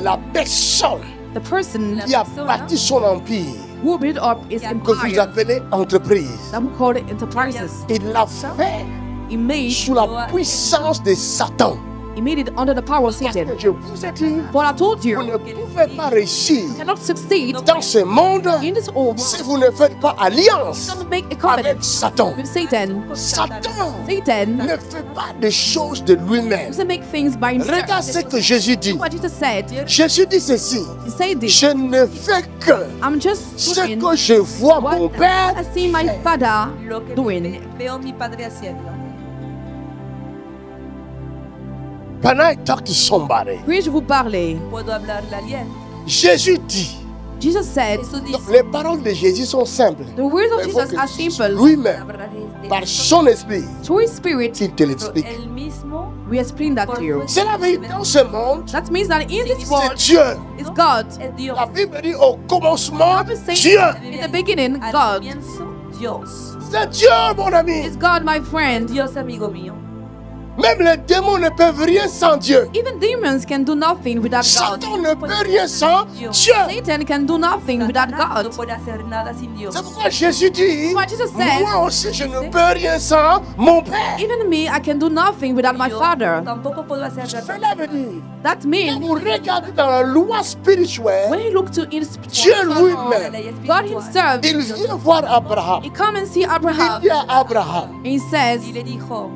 la personne the person qui a bâti son empire, who built up his que vous empire, appelez entreprise, that we call it enterprises, il l'a fait he made sous la puissance de Satan. He made it under the power of Parce Satan. que je vous ai dit, But I told vous you, ne pouvez pas réussir you cannot succeed dans ce monde in this world si vous ne faites pas alliance don't make a avec covenant Satan. with Satan. Satan Satan ne fait pas des choses de lui-même. doesn't make things by himself. Regarde ce que Jésus dit. What Jesus said, Jésus dit ceci. he said this, Je ne fais que I'm just ce doing que je vois what mon Père. I see my father doing. Veo mi padre haciendo. Can I talk to somebody? Puis-je vous parler? Puedo hablarle a alguien. Jésus dit. Jesus said, Jesús Donc, dice, les paroles de Jésus sont simples. the words of Mais il faut Jesus que are simple. lui-même, hablaré de par Jesús, son esprit, Through his spirit, il te pero l'explique. él mismo, we explain that to you. C'est la vérité dans ce monde. That means that in this C'est world, Dieu. it's God. es Dios. La Bible dit au commencement, Bible says Dieu. in the beginning, Al God. comienzo, Dios. C'est Dieu, mon ami. It's God, my friend. Dios, amigo mío. Même les démons ne peuvent rien sans Dieu. Even demons can do nothing without God. Satan ne peut rien sans Dieu. Satan can do nothing without Satanás no God. puede hacer nada sin Dios. C'est pourquoi Jésus dit, That's why Jesus said, moi aussi je ne peux rien sans mon Père. even me, I can do nothing without my Yo Father. tampoco puedo hacer nada. Cela veut dire, That quand means vous regardez dans la loi spirituelle, when you look to Dieu La lui-même, ley God espiritual. Himself, il vient voir Abraham. He come and see Il Abraham, dit à Abraham, and He says, Y le dijo,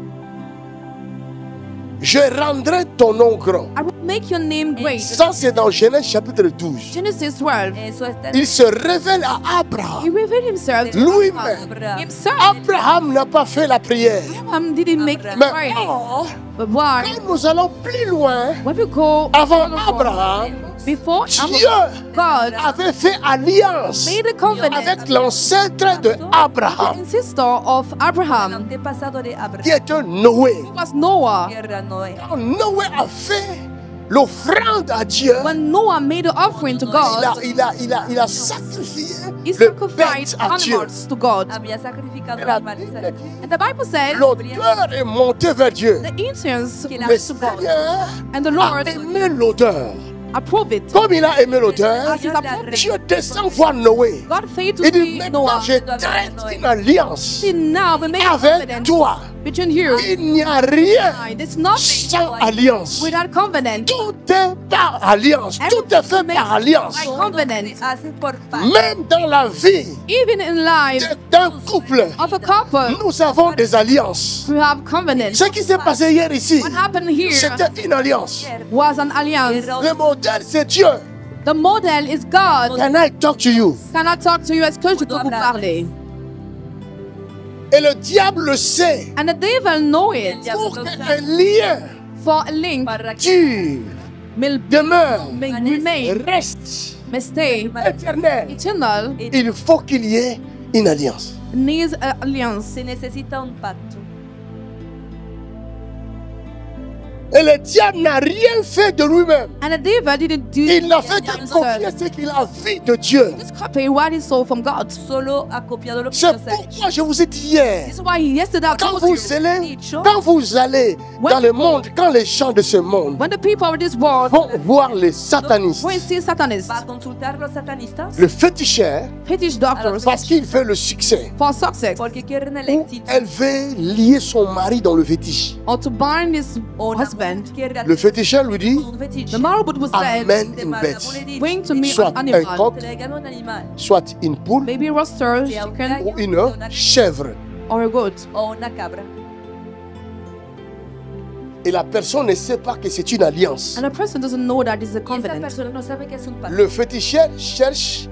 je rendrai ton nom grand. I will make your name great. Ça, c'est dans Genèse chapitre 12. Genesis 12. eso está Il se révèle à He Abraham. revealed Himself to Lui-même. Abraham. Himself. Abraham n'a pas fait la prière. Abraham didn't make the Mais prayer. or, But why? quand nous allons plus loin, When we go avant Abraham, before Dieu God avait fait alliance made a covenant avec l'ancêtre de with Abraham, the sister of El Abraham, antepasado de qui Abraham, était Noé. who was Noah. tierra Noé. Quand Noé a fait l'offrande à Dieu, When Noah made the offering to God, il a sacrifié he le bête sacrificed à Dieu. animals to God. Había sacrificado Et la animales. Bible dit, And the Bible says l'odeur est montée vers Dieu. the incense Que Le went to God, Seigneur and the a Lord aimé l'odeur. approved it. Comme il a aimé l'odeur, As He's approved it, Dieu descend voir Noé. God said to Il dit, see maintenant Noah, je traite une alliance see now we make a avec covenant toi. between you. Il n'y a rien There's nothing sans alliance. without covenant. Tout est par alliance. Tout est fait par alliance. By covenant. Se hace por paz. Même dans la vie Even in life d'un couple, of a couple, nous avons des alliances. we have covenant. Ce qui s'est passé hier ici, What happened here c'était une alliance. was an alliance. Le modèle, c'est Dieu. The model is God. Can I talk to you? Can I talk to you? Est-ce que je peux vous parler? Et le diable le sait. And the devil know it. Pour qu'un lien For a link Para que dur, may demeure, remain, reste may stay éternel, eternal, il faut qu'il y ait une alliance. needs an alliance. se necesita un pacto. Et le diable n'a rien fait de lui-même. And the devil didn't do Il n'a fait que himself. copier ce qu'il a vu de Dieu. Just copy what he saw from God. Solo ha copiado lo que C'est Dios ha hecho. pourquoi je vous ai dit hier, This is why yesterday I quand told you, vous allez dans le monde, quand les gens de ce monde when the people of this world vont voir les satanistes, when see Satanists, Va a consultar los satanistas le féticheur, fetish doctors, parce qu'il veut le succès, for success, porque quieren el ou éxito. elle veut lier son mari dans le fétiche. or to bind his O una husband, mujer quiere Le féticheur lui dit, un fetiche. the marabut would say, amène Te une manda bête, por el bring to me soit an un animal, coq, Traigan un animal soit une poule, maybe a rooster, sea un chicken, gallo ou une chèvre. or a goat. o una cabra. Et la personne ne sait pas que c'est une alliance. And the person doesn't know that it's a Y esa covenant. persona no sabe que es un pacto. Le féticheur cherche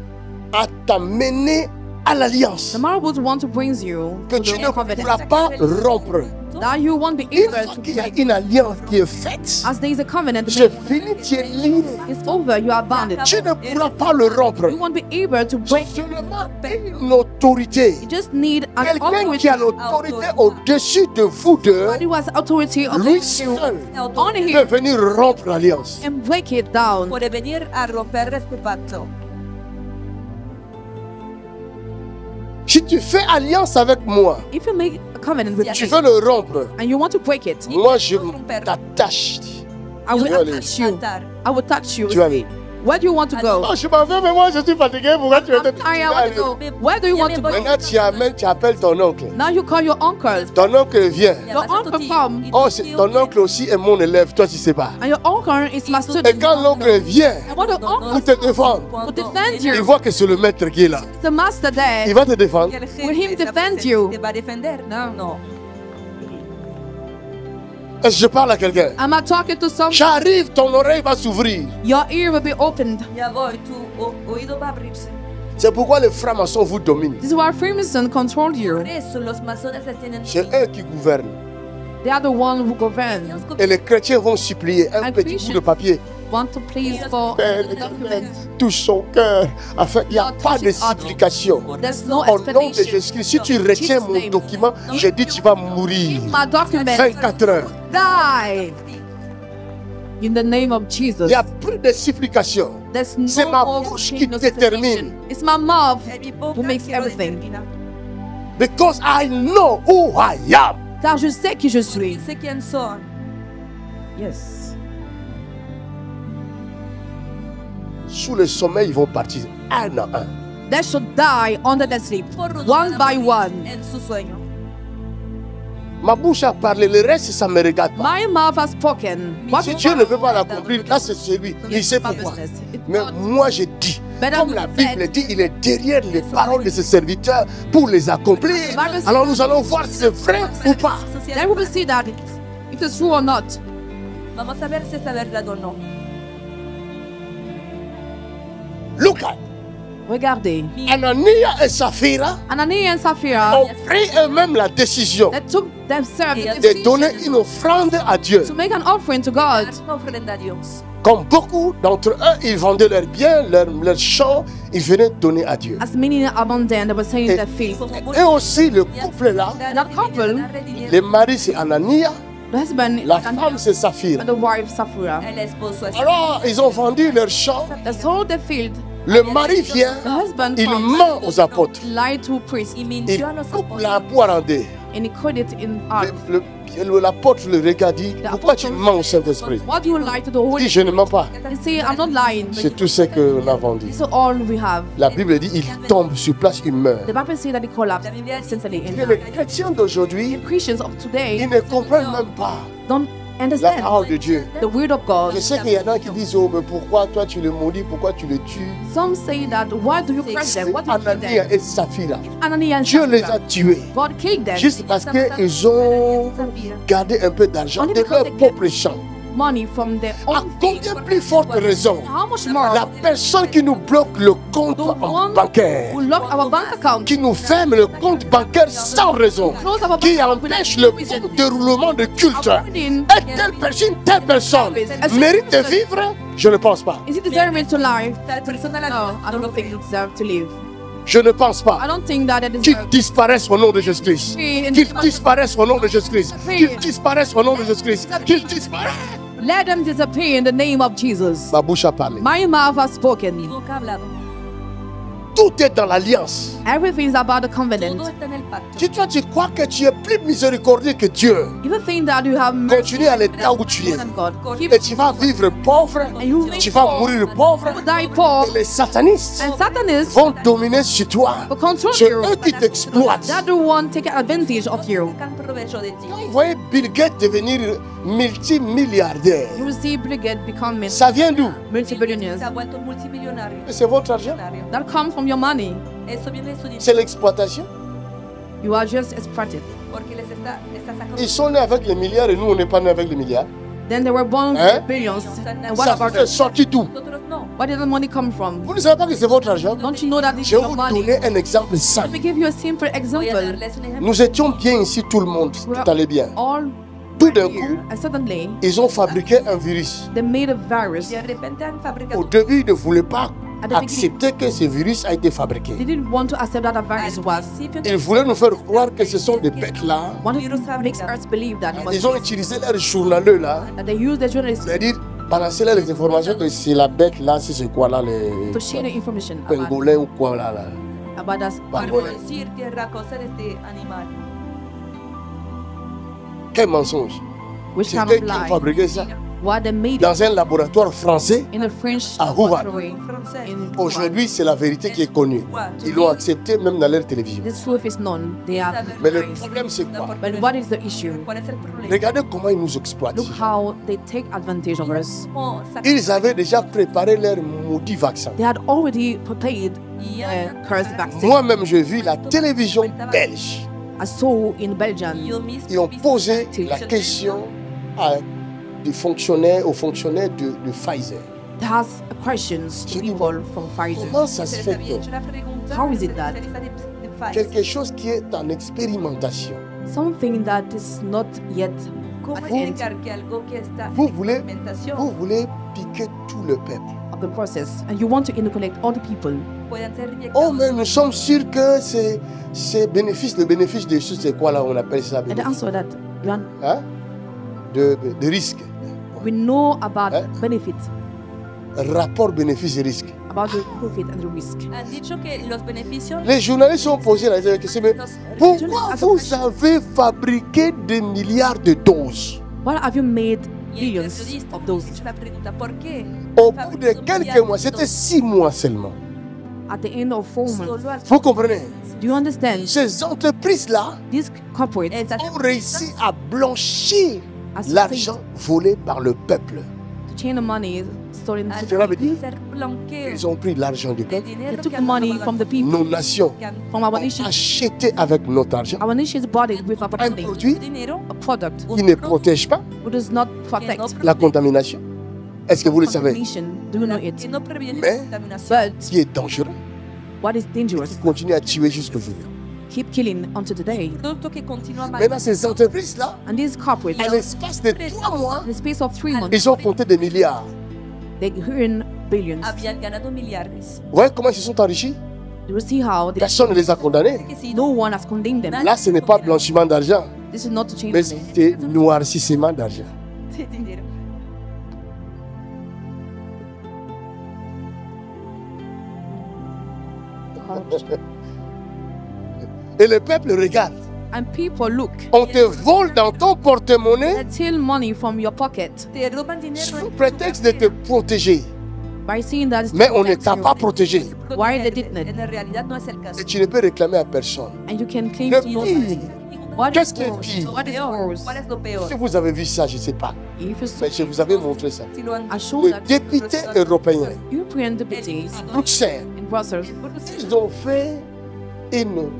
à t'amener à l'alliance The marbles want to bring you que to tu the ne covenant. pourras pas rompre. That you won't be Une able fois to qu'il y a break. une alliance qui est faite, As there is a covenant, c'est fini, tu es lié. it's over. You are bound. Tu ne pourras pas le rompre. You won't be able to break. Seulement une autorité. You just need an Quelqu'un authority. qui a l'autorité au-dessus de vous deux, Somebody who has authority over lui you seul only peut he venir rompre l'alliance. can break it down. Puede venir a romper este pacto. Si tu fais alliance avec moi, If you make a covenant with tu me veux le rompre, and you want to break it, moi je t'attache. I will Tu vas aller. attach you. Atar. I will touch you. Tu vas aller. Where do you want to go? Oh, je m'en vais, mais moi je suis fatigué. Pourquoi tu veux te I want to go. Where do you want to go? Maintenant tu appelles ton oncle. Now you call your uncle. Ton oncle vient. Your uncle come. Oh, ton oncle aussi est mon élève, toi tu sais pas. And your uncle is my Et student. quand l'oncle vient, And what the uncle il te défend. will defend Il you. voit que c'est le maître qui est là. The master Il there. va te défendre. Will him defend you? ¿Te va a defender? No. Est-ce que je parle à quelqu'un? Am I talking to someone? J'arrive, ton oreille va s'ouvrir. Your ear will be opened. Ya voy, tu oído va a abrirse. C'est pourquoi les francs-maçons vous dominent. This is why Freemason control you. Por eso los masones les tienen. C'est eux qui gouvernent. They are the one who govern. Et les chrétiens vont supplier un petit bout de papier. Want to please for Père, the document. touche son cœur. Afin qu'il n'y a pas de supplication. There's no Au nom de explanation. Jésus-Christ, si tu retiens mon document, j'ai dit tu vas mourir. My document 24 heures. die. In the name of Il Jesus. n'y a plus de supplication. There's C'est no ma more bouche qui no détermine. supplication. It's my mouth Es mi boca who makes que lo everything. determina. Because I know who I am. Car je sais qui je suis. Sé quién son. Yes. Sous le sommeil, ils vont partir un à un. They should die under the sleep, Por one by one. En su sueño. Ma bouche a parlé, le reste, ça ne me regarde pas. My mouth has spoken. What Si Dieu ne veut pas l'accomplir, là c'est celui. Il sait pourquoi. Mais moi je dis, comme la Bible dit, il est derrière les paroles de ses serviteurs pour les accomplir. Alors nous allons voir si c'est vrai ou pas. Then we will see that if it's true or not. Vamos a ver si es verdad o no. Look at Regardez. Anania et Saphira Ananias and Sapphira, ont pris eux-mêmes la décision they took themselves de donner une offrande à Dieu. to make an offering to God. Dar una ofrenda a Dios. Comme beaucoup d'entre eux, ils vendaient leurs biens, leurs champs, ils venaient donner à Dieu. As many among them that were saying their faith. Et aussi le couple là, That couple, le mari c'est Anania, the husband la and femme c'est Saphira. the wife Sapphira, El esposo es. Alors ils ont vendu leurs champs. they sold the field. Le mari vient, The husband il comes, ment aux apôtres. lied to priests, Y Il mintió a los coupe la apóstoles. poire en deux. and he cut it in half. L'apôtre le regarde dit, pourquoi tu mens au Saint-Esprit? What do you lie to the Il Holy dit, je ne mens pas. He say, I'm not lying. C'est tout ce qu'on a vendu. This is all we have. La Bible dit, il tombe sur place, il meurt. The Bible says that he collapsed instantly. Et les chrétiens d'aujourd'hui, The Christians of today ils ne comprennent même pas don't la understand parole de Dieu. the word of God. Je sais qu'il y en a qui disent, oh, mais pourquoi toi tu le maudis, pourquoi tu le tues? Some say that, why do you curse them? What do you kill Anania them? et Saphira, Ananias and Dieu les a Sapphira. tués. God killed them. Juste parce qu'ils ont gardé un peu d'argent de leur propre champ. Money from their À own combien plus forte raison How much more? la personne qui nous bloque le compte The one bancaire, who lock our bank account, qui nous ferme le compte bancaire sans raison, close our qui bank account empêche without le reason, bon déroulement de culte, avoiding- est telle personne mérite de vivre? Je ne pense pas. Is it deserving to live? Tal persona la No, I no lo don't think creo. it deserves to live. Je ne pense I pas. don't think that it Qu'ils deserves. disparaissent au nom de Jésus-Christ. In Qu'ils the name of- disparaissent au nom de Jésus-Christ. Qu'ils disparaissent au nom de Jésus-Christ. Qu'ils disparaissent. Let them disappear in the name of Jesus. Ma bouche a parlé. My mouth has Mi spoken. boca ha hablado. Tout est dans l'alliance. Everything is about the Todo covenant. está en el pacto. Si toi tu crois que tu es plus miséricordieux que Dieu, If you think that you have mercy continue à l'état où tu es. than God, keep Et tu vas vivre pauvre, tu vas mourir pauvre. die poor, Et les satanistes and Satanists vont dominer sur toi. will control C'est you. eux qui t'exploitent. That the one take advantage of you. Sacan provecho de ti. Vous voyez Bill Gates devenir multimilliardaire. You will see Bill Gates become Ça vient d'où? multi-billionaires. Se ha vuelto multimillonario. C'est votre argent. Millonario. That comes from your money. Eso viene de su dinero. C'est l'exploitation. You are just exploited. Porque les está sacando. Ils sont nés avec les milliards et nous, on n'est pas nés avec les milliards. Then they were born Hein? billions. And what Ça about fait sortir d'où? Nosotros no. where did the money come from? Vous ne savez pas que c'est votre argent? Don't you know that this is Je vais your vous money? donner un exemple Let simple. me give you a simple Voy a example. darles un ejemplo. Nous étions bien ici, tout le monde. We're Tout allait bien. all Tout d'un here, coup, and suddenly ils ont fabriqué un virus. they made a virus. De repente han Au fabricado. début, ils ne voulaient pas At the accepter que ce virus a été fabriqué. They didn't want to accept that a virus Al was. principio Ils voulaient nous faire croire que ce sont des bêtes là. Wanted to make us believe that it was. Ils ont utilisé leurs journaleux là. That they used the journalists C'est-à-dire, balancer les informations que c'est la bête là, c'est quoi là, les to share the information about, pangolins ou quoi là. about us. Para Pangolins. decir tierra cosa de este animal. Quel mensonge. Which C'est kind eux of qui ont lie? fabriqué ça. What they made it Dans un laboratoire français. in a French À Wuhan. laboratory Français. in Wuhan. Aujourd'hui, c'est la vérité qui est connue. Ils l'ont accepté même dans leur télévision. This truth is known. They are Mais le lies. problème, c'est quoi? But what is the issue? ¿Cuál es el problema? Regardez comment ils nous exploitent. Look how they take advantage of us. Cómo sacan- Ils avaient déjà préparé leur maudit vaccin. They had already prepared Y a cursed vaccine. Moi-même, j'ai vu la télévision belge. I saw in Belgium. yo mismo Ils ont vi posé la la question aux fonctionnaires de Pfizer. They asked questions to people from Pfizer. Comment ça se Se les fait había que hecho la pregunta How is al it that? especialista de Pfizer. quelque chose qui est en expérimentation, Something that is not yet ¿Cómo at the end explicar que algo que está Vous en voulez- experimentación vous voulez piquer tout le peuple. of the process, and you want to inoculate all the people? puedan ser Oh, inyectados? mais nous sommes sûrs que c'est bénéfice. Le bénéfice des choses, c'est quoi là? On appelle ça And the bénéfice. answer that Johan, Hein? De risque. we know about Eh? benefits, Rapport bénéfice-risque. about the profit and the risk. Han dicho que los beneficios Les journalistes ont posé la question, mais los pourquoi vous avez fabriqué des milliards de doses? What have you made y el billions periodista of le those? hizo la pregunta, ¿por qué? Au bout de quelques mois, c'était 6 mois seulement. At the end of 4 months? Solo al Vous comprenez? Do you understand? Ces entreprises-là These corporates estas ont réussi à blanchir are l'argent volé par le peuple. to change the money stolen. al Cela veut dire hacer blanqueo Ils ont pris l'argent du de peuple. dinero They took que the han money robado from the people, Nos nations que han from our ont nations. acheté avec notre argent Our nations bought it with our un money, produit dinero a product qui ne protège pas who does not que no protect la contamination. Est-ce que vous le savez? contamination. Do you know it? que no previene Mais- contaminación. But Qui est dangereux, what is qui dangerous? continue à tuer jusqu'aujourd'hui. Keep killing until today. Producto que continúa Maintenant, ces entreprises-là, And these corporates, en l'espace de 3 mois, in the space of 3 months, ils ont compté des milliards. they earn billions. habían ganado millardes. Vous voyez comment ils se sont enrichis? You will see how Personne ne les a condamnés. Que si no one has condemned them. Là, ce n'est pas blanchiment d'argent, This is not to change mais money. c'est noircissement d'argent. de dinero. Et le peuple regarde. And people look. On te vole dans ton porte-monnaie They steal money from your pocket Te roban dinero sous prétexte de te protéger. by saying that it's to Mais on ne protect t'a you. pas protégé. Why they did not? En realidad no es el caso. Et tu ne peux réclamer à personne. And you can claim Le to no pire, What is qu'est-ce qui est worse? pire? What is worse? ¿Cuál es lo peor? Si vous avez vu ça, je ne sais pas. If you saw Mais je vous avais montré ça. Si lo han I show Le that député européen, European deputies Bruxelles, in Brussels, ils ont fait une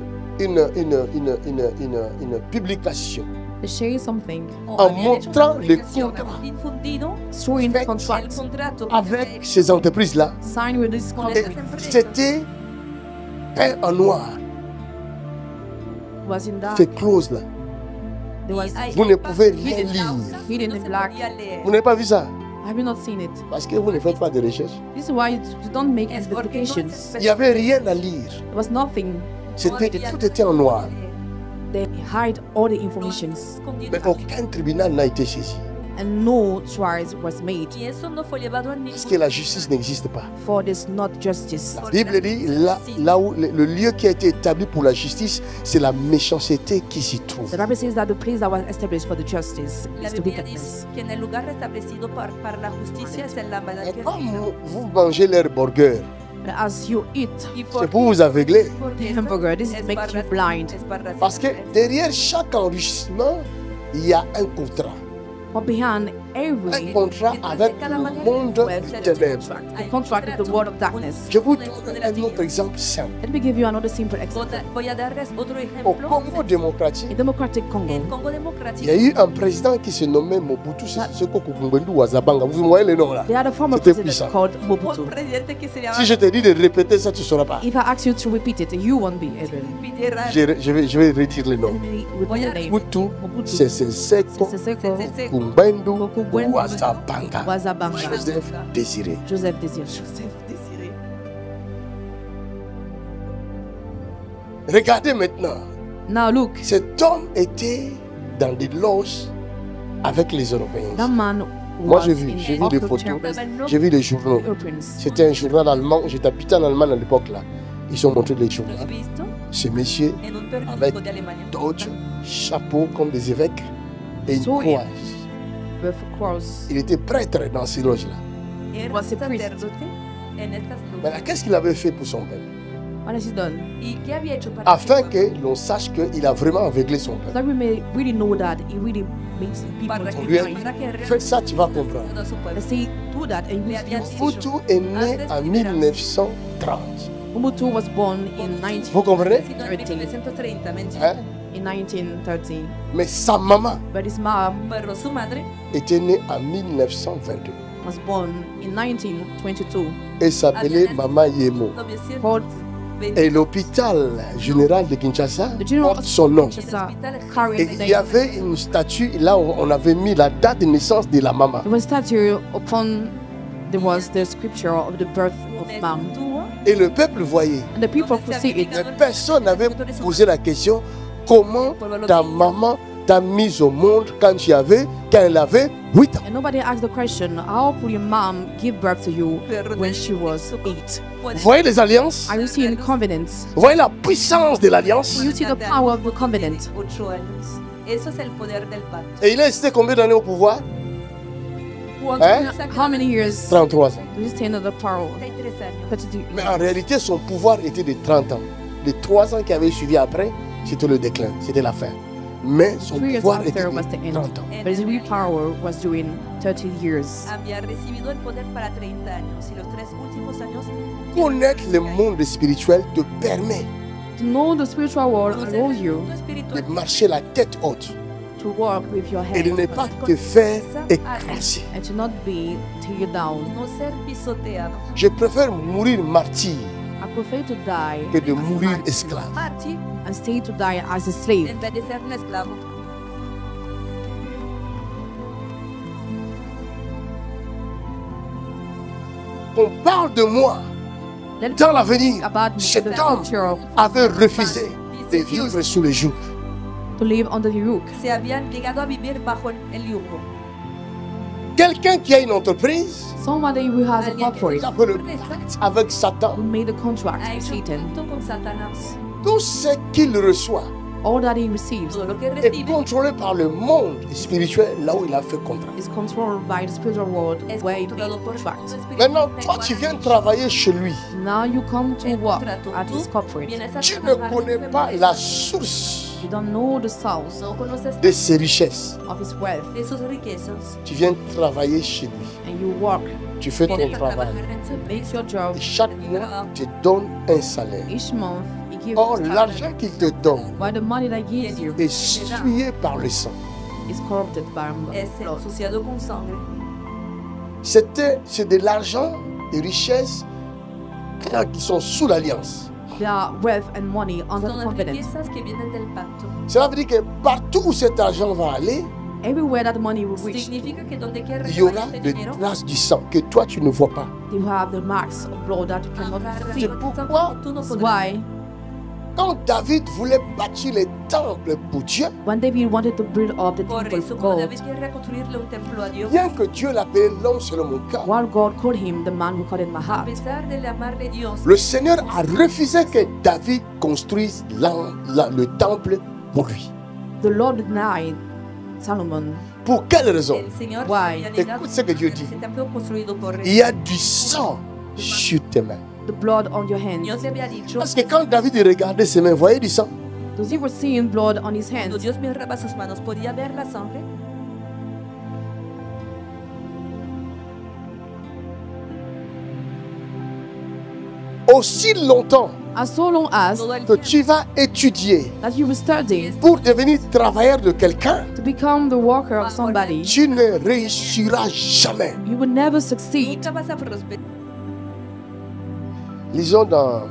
publication they share something, en montrant les contrats infundido showing Fait- el contracts contrato avec ces entreprises-là. signed with this con company estas empresas. C'était peint en noir, was in that ces clauses-là. there was Y hay Vous ne partes pouvez rien hidden lire. clauses que Hidden no in se black. podía leer. Vous n'avez pas vu ça? have you not seen it? Parce que vous ne faites pas de recherche. This is why you don't make Es porque no investigations. se Il n'y avait rien à lire. There was nothing. Tout était en noir. They hide all the informations Escondido. Mais aucun tribunal n'a été saisi. and no trials was made. Y eso no fue llevado a ningún Parce que la justice n'existe pas. For this not justice. La Bible dit, là où le lieu qui a été établi pour la justice, c'est la méchanceté qui s'y trouve. The Bible says that the place that was established for the justice La is the Biblia wickedness. dice que en el lugar establecido para la justicia es la maldad Et que quand vous mangez leur burger, But as you eat y c'est pour vous aveugler. the hamburger, this es makes you para- blind. es Parce que derrière chaque enrichissement, il y a un contrat. But behind every contrat avec le monde des ténèbres. a contract with the world of darkness. Je vous donne un autre exemple simple. Let me give you another simple example. Voy a darles otro Au ejemplo. Congo démocratique, In Democratic En Congo, Congo il y a Democrático eu un président qui se nommait Mobutu Sese Seko Ngbendu Wazabanga. Vous voyez le nom là? they had a former C'était president puissant. called un Mobutu. presidente que se llama Si je te dis de répéter ça, tu ne sauras pas. If I ask you to repeat it, you won't be able. Pierre Je vais redire le nom. Let me repeat the name. Mobutu Mobutu Sese Seko Seko Ngbendu Ngbendu Wazabanga. Wazabanga. Joseph Désiré. Joseph Désiré. Regardez maintenant. Now look, Cet homme était dans des loges avec les Européens. that man Moi, was j'ai vu in des upper photos, chambers j'ai vu des journaux. with Europeans. C'était un journal allemand, j'étais habitant en Allemagne à l'époque là. Ils ont montré les journaux. Lo he visto Ce monsieur, en un periódico avec de Alemania. Dodge, chapeau comme des évêques et une So, croix. With a cross. Il était prêtre dans ces loges-là. Era Was a priest. sacerdote en estas Mais là, lugares. qu'est-ce qu'il avait fait pour son peuple? What has he done? ¿Y qué había hecho para Afin su pueblo? que l'on sache qu'il a vraiment aveuglé son So peuple. that we may really know that he really makes people Para to que, Bien. blind. para que Fais ça, tu vas comprendre. a su pueblo. Let's say do that and Le you había will see. dicho. Mobutu est né en 1930. Mobutu was born in Vous comprenez? Nacido en 1930, men- Hein? in 1930, Mais sa maman but his mom pero su madre était née en 1922. was born in 1922. Elle s'appelait Mama Yemo. 1920. Called Et l'hôpital général de Kinshasa the General porte son nom. Kinshasa, Et carrying the il y name. avait une statue, là où on avait mis la date de naissance de la maman. There was a statue upon there was the scripture of the birth of man, Tuvo Et le peuple voyait. and the people could see it. Mais personne n'avait posé la question comment ta maman t'a mise au monde quand elle avait 8 ans. And nobody asked the question, how could your mom give birth to you when she was 8? Vous voyez les alliances? Are you seeing covenants? Vous voyez la puissance de l'alliance? Do you see the power of the covenant? 8 años. Eso es el poder del pacto. Et il est resté combien d'années au pouvoir? How many years 33 ans. do you stay under the power? 33 años. 32. Mais en réalité, son pouvoir était de 30 ans. Les 3 ans qui avaient suivi après, c'était le déclin, c'était la fin. Mais son 3 years pouvoir était after was the de end. 30 ans. But his real power was during 30 years. Había recibido el poder para 30 años y los 3 últimos años Connaître le monde spirituel te permet To know the spiritual world conocer around el you, mundo de espiritual marcher la tête haute to walk with your et de head ne pas te faire écraser. and to not be tear down. no ser pisoteado. Je préfère mourir martyr I prefer to die que de mourir esclave. Marchi and stay to die as a slave. en vez de ser un esclavo. On parle de moi Let dans l'avenir. about me in Cet the homme future avait refusé de vivre sous le joug. to live under the yoke. Se habían llegado a vivir bajo el yugo. Quelqu'un qui a une entreprise, Somebody who has a Alguien que corporate il a fait le pacte avec who Satan. made a contract Ha with hecho un Satan. pacto con Satanás. Tout ce qu'il reçoit All that he receives Todo lo que est recibe contrôlé par le monde spirituel là où il a fait contrat. is controlled by the spiritual world es where he made controlado a por el mundo contract. espiritual. Maintenant, el toi, cual tu viens ha travailler chez lui. Now you come to el work contrato. at his Tú corporate. vienes a Tu ne trabajar en connais su pas empresa. la source You don't know the source No conoces de ses richesses. of his wealth, de sus riquezas. Tu viens travailler chez lui. and you work, Tu fais ton Vienes a travail. trabajar en su make empresa. your job. Et chaque mois, tu te donnes un salaire. Each month, he gives Or, you l'argent qu'il te donne while the money that he gives you est souillé par le sang. is corrupted by Es blood. ensuciado con sangre. C'est de l'argent, des richesses qui sont sous l'alliance. There are wealth and money under Son the las covenant. riquezas que vienen del pacto. Cela veut dire que partout où cet argent va aller, Everywhere that money will reach, Significa que donde quiera il que y vaya aura este des dinero, traces du sang que toi tu ne vois pas. you have the marks of blood that you cannot habrá see. rastros de pourquoi- sangre que tú no That's podrás why Quand David voulait bâtir les temples pour Dieu, when David wanted to build up the Por temple eso, of cuando God, David quiere construirle un templo a Dios, bien que Dieu l'appelait l'homme selon mon cœur, while God called him the man who called in my a heart, pesar de llamarle Dios, le Seigneur a refusé que David construise le temple pour lui. the Lord denied Solomon. Pour quelle raison? el Señor se Why? había negado Écoute ce que Dieu dit. ese templo construido por él. Il y a du sang sur tes mains. The blood on your hands. Dios le había dicho, Parce que quand David regardait ses mains, voyait du sang. Because he was seeing blood on his cuando hands. Dios miraba sus manos, podía ver la sangre. aussi longtemps as so long as que tu vas étudier that you will study pour devenir travailleur de quelqu'un, to become the worker of somebody, tu ne réussiras jamais. you will never succeed. Nunca vas a prosperar. Lisons dans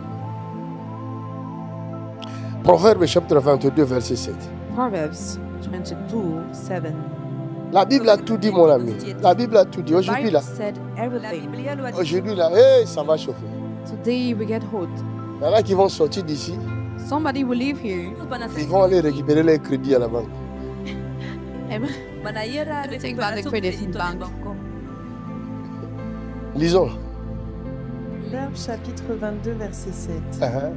Proverbes chapitre 22, verset 7. Proverbs 22:7. La Bible a tout dit, mon ami. La Bible a tout dit. The Aujourd'hui, Bible là, said La everything. Biblia lo ha dicho. aujourd'hui, là, hey, ça va chauffer. Today we get hot. Il y en a qui vont sortir d'ici. Somebody will live here. Van a Ils hacer- vont aller récupérer les crédits à la banque. and van a ir a Take recuperar back the su credit in crédito del bank. banco. Lisons. Proverbe chapitre 22, verset 7. Uh-huh.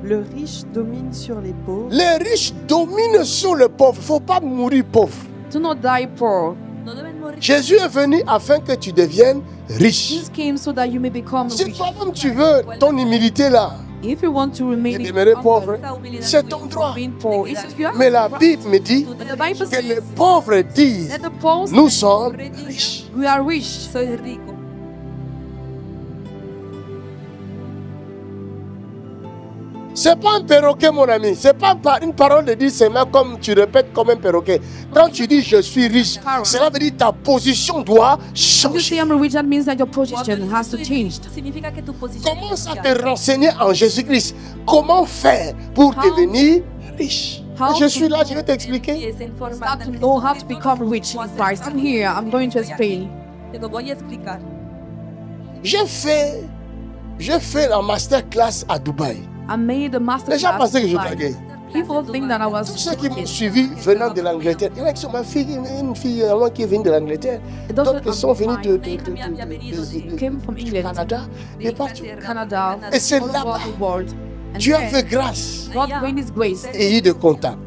Le riche domine sur les pauvres, Les riches dominent sur les pauvres. Il ne faut pas mourir pauvre. do not die poor. No deben morir. Jésus est venu afin que tu deviennes riche. Jesus came so that you may become Si rich. toi-même tu veux ton humilité là, If you want to remain et demeurer humble, pauvre, Esa humildad c'est tuya. ton droit. being poor, it's your Mais la Bible me dit But the Bible que les says pauvres disent, that the poor nous say, sommes riches. we are rich. Soy rico. C'est pas un perroquet, mon ami. C'est pas une parole de dire seulement comme tu répètes comme un perroquet. Quand tu dis je suis riche, cela veut dire ta position doit If you changer. say I'm rich, that means that your position has to change. Significa que tu posición Commence à cambia. te renseigner en Jésus-Christ. Comment faire pour devenir riche? How Je suis là, je vais Y t'expliquer. es en forma Start de to know how to Jesucristo, become rich in cómo hacer Christ. I'm here. I'm going to explain. Te lo voy a explicar. J'ai fait la masterclass à Dubaï. I made a master Les gens class. pensaient que je in Dubai. draguais. People think that I was Tous ceux qui m'ont suivi venant de l'Angleterre, il y en a qui sont ma fille, une fille à moi qui est venue de l'Angleterre. D'autres qui sont venus de came from England, Canada et partout. Canada, Et c'est all là-bas. over the world. And Dieu a then fait grâce God gave His grace, et eu de contacts,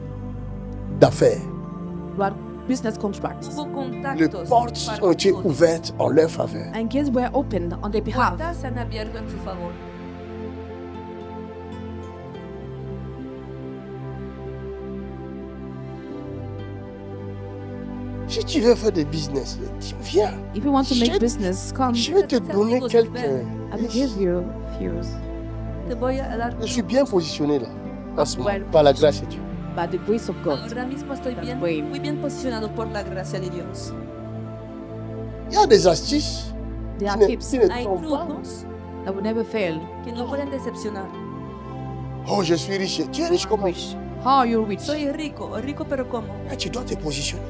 d'affaires. but business contracts, Hubo Les contactos portes para ont été nosotros. ouvertes en leur faveur. and gates were opened on their behalf. Puertas se han abierto en su favor. Si tu veux faire des business, viens. If you want to make Je- business, come. Je vais te donner quelques. I will give you few, Te voy a dar. Je suis bien positionné là, en ce moment, par la grâce de Dieu. by the grace of God. Ahora mismo estoy bien, Way. muy bien posicionado por la gracia de Dios. Il y a des astuces There are qui ne, tips qui ne Hay trompent pas. trucos that will never fail. que no pueden decepcionar. Oh, je suis riche. Tu es riche comment? Rich. How are you rich? Soy rico, rico pero ¿cómo? Mais tu dois te positionner.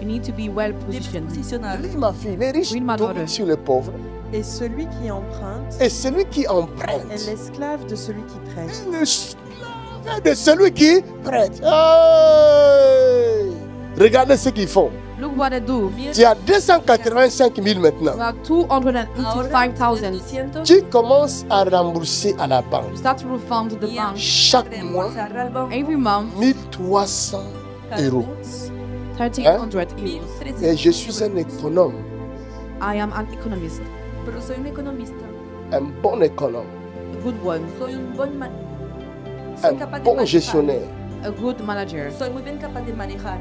You need to be well Debes positioned. posicionar. Lis ma fille, les riches Oui, ma tombent daughter. sur les pauvres. et celui qui emprunte Et celui qui est emprunte l'esclave de celui qui prête. est l'esclave de celui qui prête. Hey! Regardez ce qu'ils font. Look what they do. Tu as 285 000 We maintenant. have Ahora 285,000. 200 Tu commences à rembourser à la banque You start to refund the y a bank chaque mois reembolsar al banco every month 1300 cada euros. mes 1,300 euros. 1.300 Et je suis un économe, I am an economist, Pero soy un economista. un bon économe, a good one, Soy un buen man. Soy un capaz de bon manejar. gestionnaire. a good manager. Soy muy bien capaz de manejar.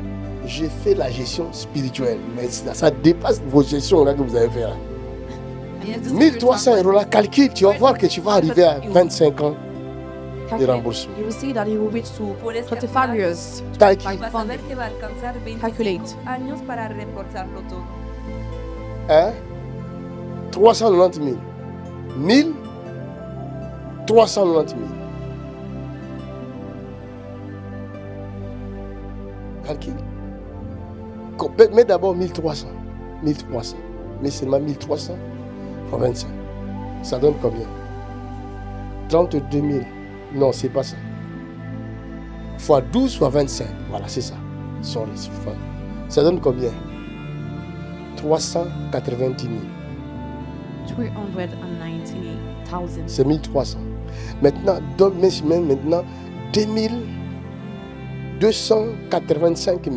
J'ai fait la gestion spirituelle, mais ça dépasse vos gestions là que vous avez fait là. Y esto es 1300 euros là, calcule, tu vas voir que tu vas arriver à 25 ans de Calculate. remboursement. You will see that you will reach to 25 years. Calcule. Vas a ver que va a alcanzar 25 Calculate. años para reembolsarlo todo. Hein? 390 000. 1000 390 000. Calcule. Mets d'abord 1300. 1300. Mais seulement 1300 fois 25. Ça donne combien? 32 000. Non, c'est pas ça. Fois 12 fois 25. Voilà, c'est ça. Sorry, ça donne combien? 390 000. 390,000. C'est 1300. Maintenant, maintenant 2285 000.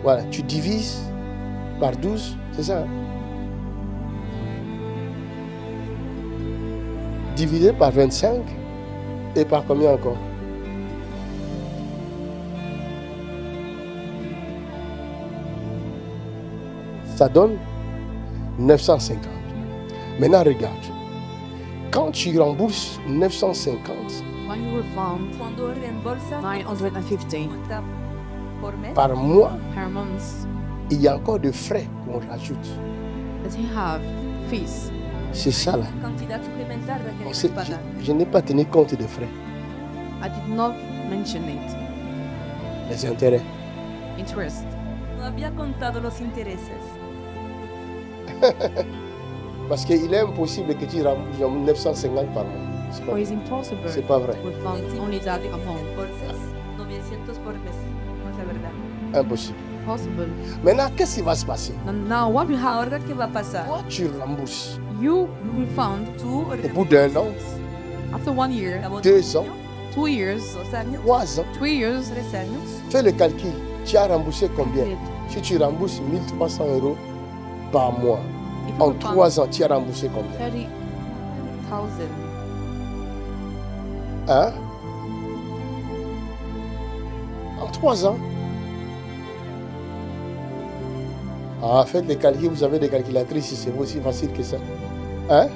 Voilà, tu divises par 12, c'est ça. Hein? Divisé par 25 et par combien encore? Ça donne 950. Maintenant, regarde. quand tu rembourses 950 When you refund Cuando reembolsas 950 por mes, par mois, per month, il y a encore des frais qu'on rajoute. that you have fees. C'est ça là. cantidad suplementaria que On debes sait- pagar. je n'ai pas tenu compte des frais, I did not mention it. les intérêts. Interest. No había contado los intereses. Parce qu'il est impossible que tu rembourses 950 par mois. C'est Or pas, it's impossible c'est pas vrai. to refund Es only that imposible que amount. reembolses 900 por mes. No es la verdad. Impossible. Possible. Maintenant, qu'est-ce qui va se passer? Now what you have, Ahora, ¿qué va a pasar? Toi, tu rembourses. you refund Tú Au bout d'un an, after 1 year, Acabó 2 ans, 2 years, 2 años, 3 ans. 3 years. 3 años. Fais le calcul. Tu as remboursé combien? If Si tu rembourses 1300 € par mois, you en refund 3 ans, tu as remboursé combien? 30,000, Hein? En 3 ans. Ah, faites les calculs, vous avez des calculatrices, c'est aussi facile que ça. Hein?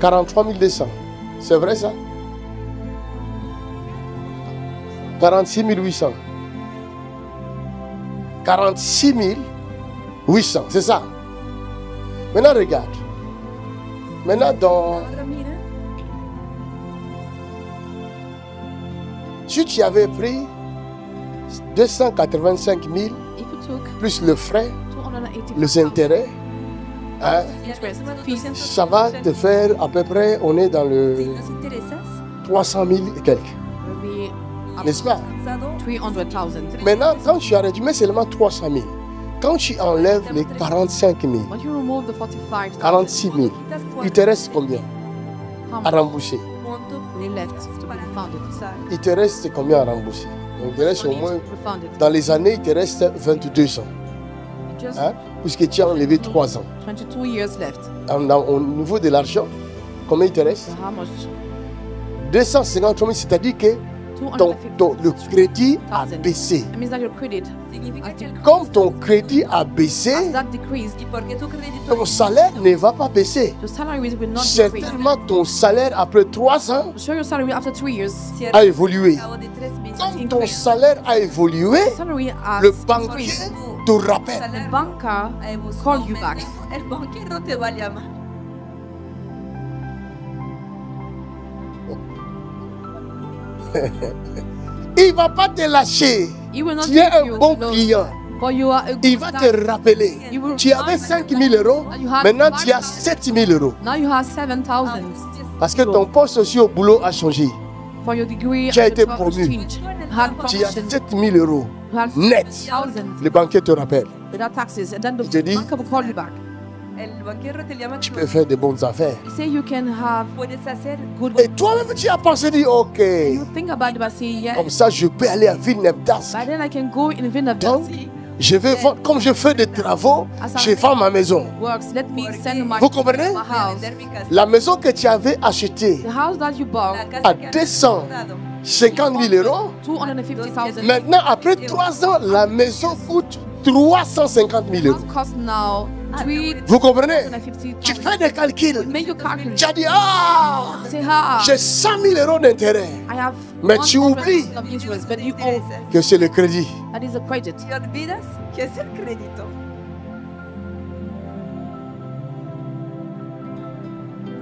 43 200. C'est vrai ça? 46 800. 46 800, c'est ça. Maintenant, regarde. Maintenant, Ahora mira, si tu avais pris 285 000 if you took plus le frais, 280,000 les intérêts, hein, si has Interest, tomado fees. 280, ça va te faire à peu près, on est dans si le nos intereses, 300 000 et quelques. will be N'est-ce pas? alcanzado 300,000. Maintenant, quand tu as réduit seulement 300 000, quand tu enlèves les 45 000, When you remove the 45,000, 46 000, il te reste combien how à much rembourser? ¿cuánto will be left to be para refunded? usar? Il te reste combien à rembourser? Donc, il te reste au Money moins, to be refunded. dans les années, il te reste 22 ans, Just hein, puisque tu as enlevé 3 ans. 22 years left. Au niveau de l'argent, combien il te reste? So how much? 253 000, c'est-à-dire que le 250,000. crédit a baissé. It means that your credit, Significa que el Comme ton crédit a baissé, as that decreased, y porque tu crédito ton salaire ne va pas baisser. your salaries will not decrease. Certainement, ton salaire après 3 ans Show your salary after 3 years. cierto, a évolué. al cabo de 3 meses Comme ton salaire a évolué, Your salary has le banquier increased. te rappelle. The salario banker ha evolucionado, call you back. el banquero te va a llamar. Il ne va pas te lâcher. He will not Tu es give un you bon no, client. but you are a good Il va guy. te rappeler. You will Tu avais 5 000 €, maintenant tu as 7 000 €. Now you have 7,000 Parce que ton poste aussi au boulot a changé. for your degree. Tu as and été the job promu. change. You had Tu as promotion. 7 000 €. You had Net. 7,000 Le banquier te rappelle. without taxes, and then the Il te dit, banker will call you back. El banquero te llama, Tu peux faire de bonnes affaires. He say you can have puedes hacer good. Et toi-même, tu as pensé, dit, ok, You think about it, but say yeah. comme ça, je peux aller à Villeneuve-d'Ascq. By then I can go in Vineyard Donc, je vais vendre, comme je fais des travaux, je vends ma maison. works. Let me send my Vous comprenez? my house. vender mi casa. La maison que tu avais achetée The house that you bought, La casa à que has 250 000 €, 250,000. maintenant, après 3 ans, la maison coûte 350 000 House €. costs now Vous comprenez? Tu 350,000. fais des calculs. Make your calculation. Tu as dit, ah, Say ha. j'ai 100 000 € d'intérêt. I have Mais tu 100,000 oublies of interest, but you owe. que c'est le crédit. That is a credit. te olvidas que es el crédito.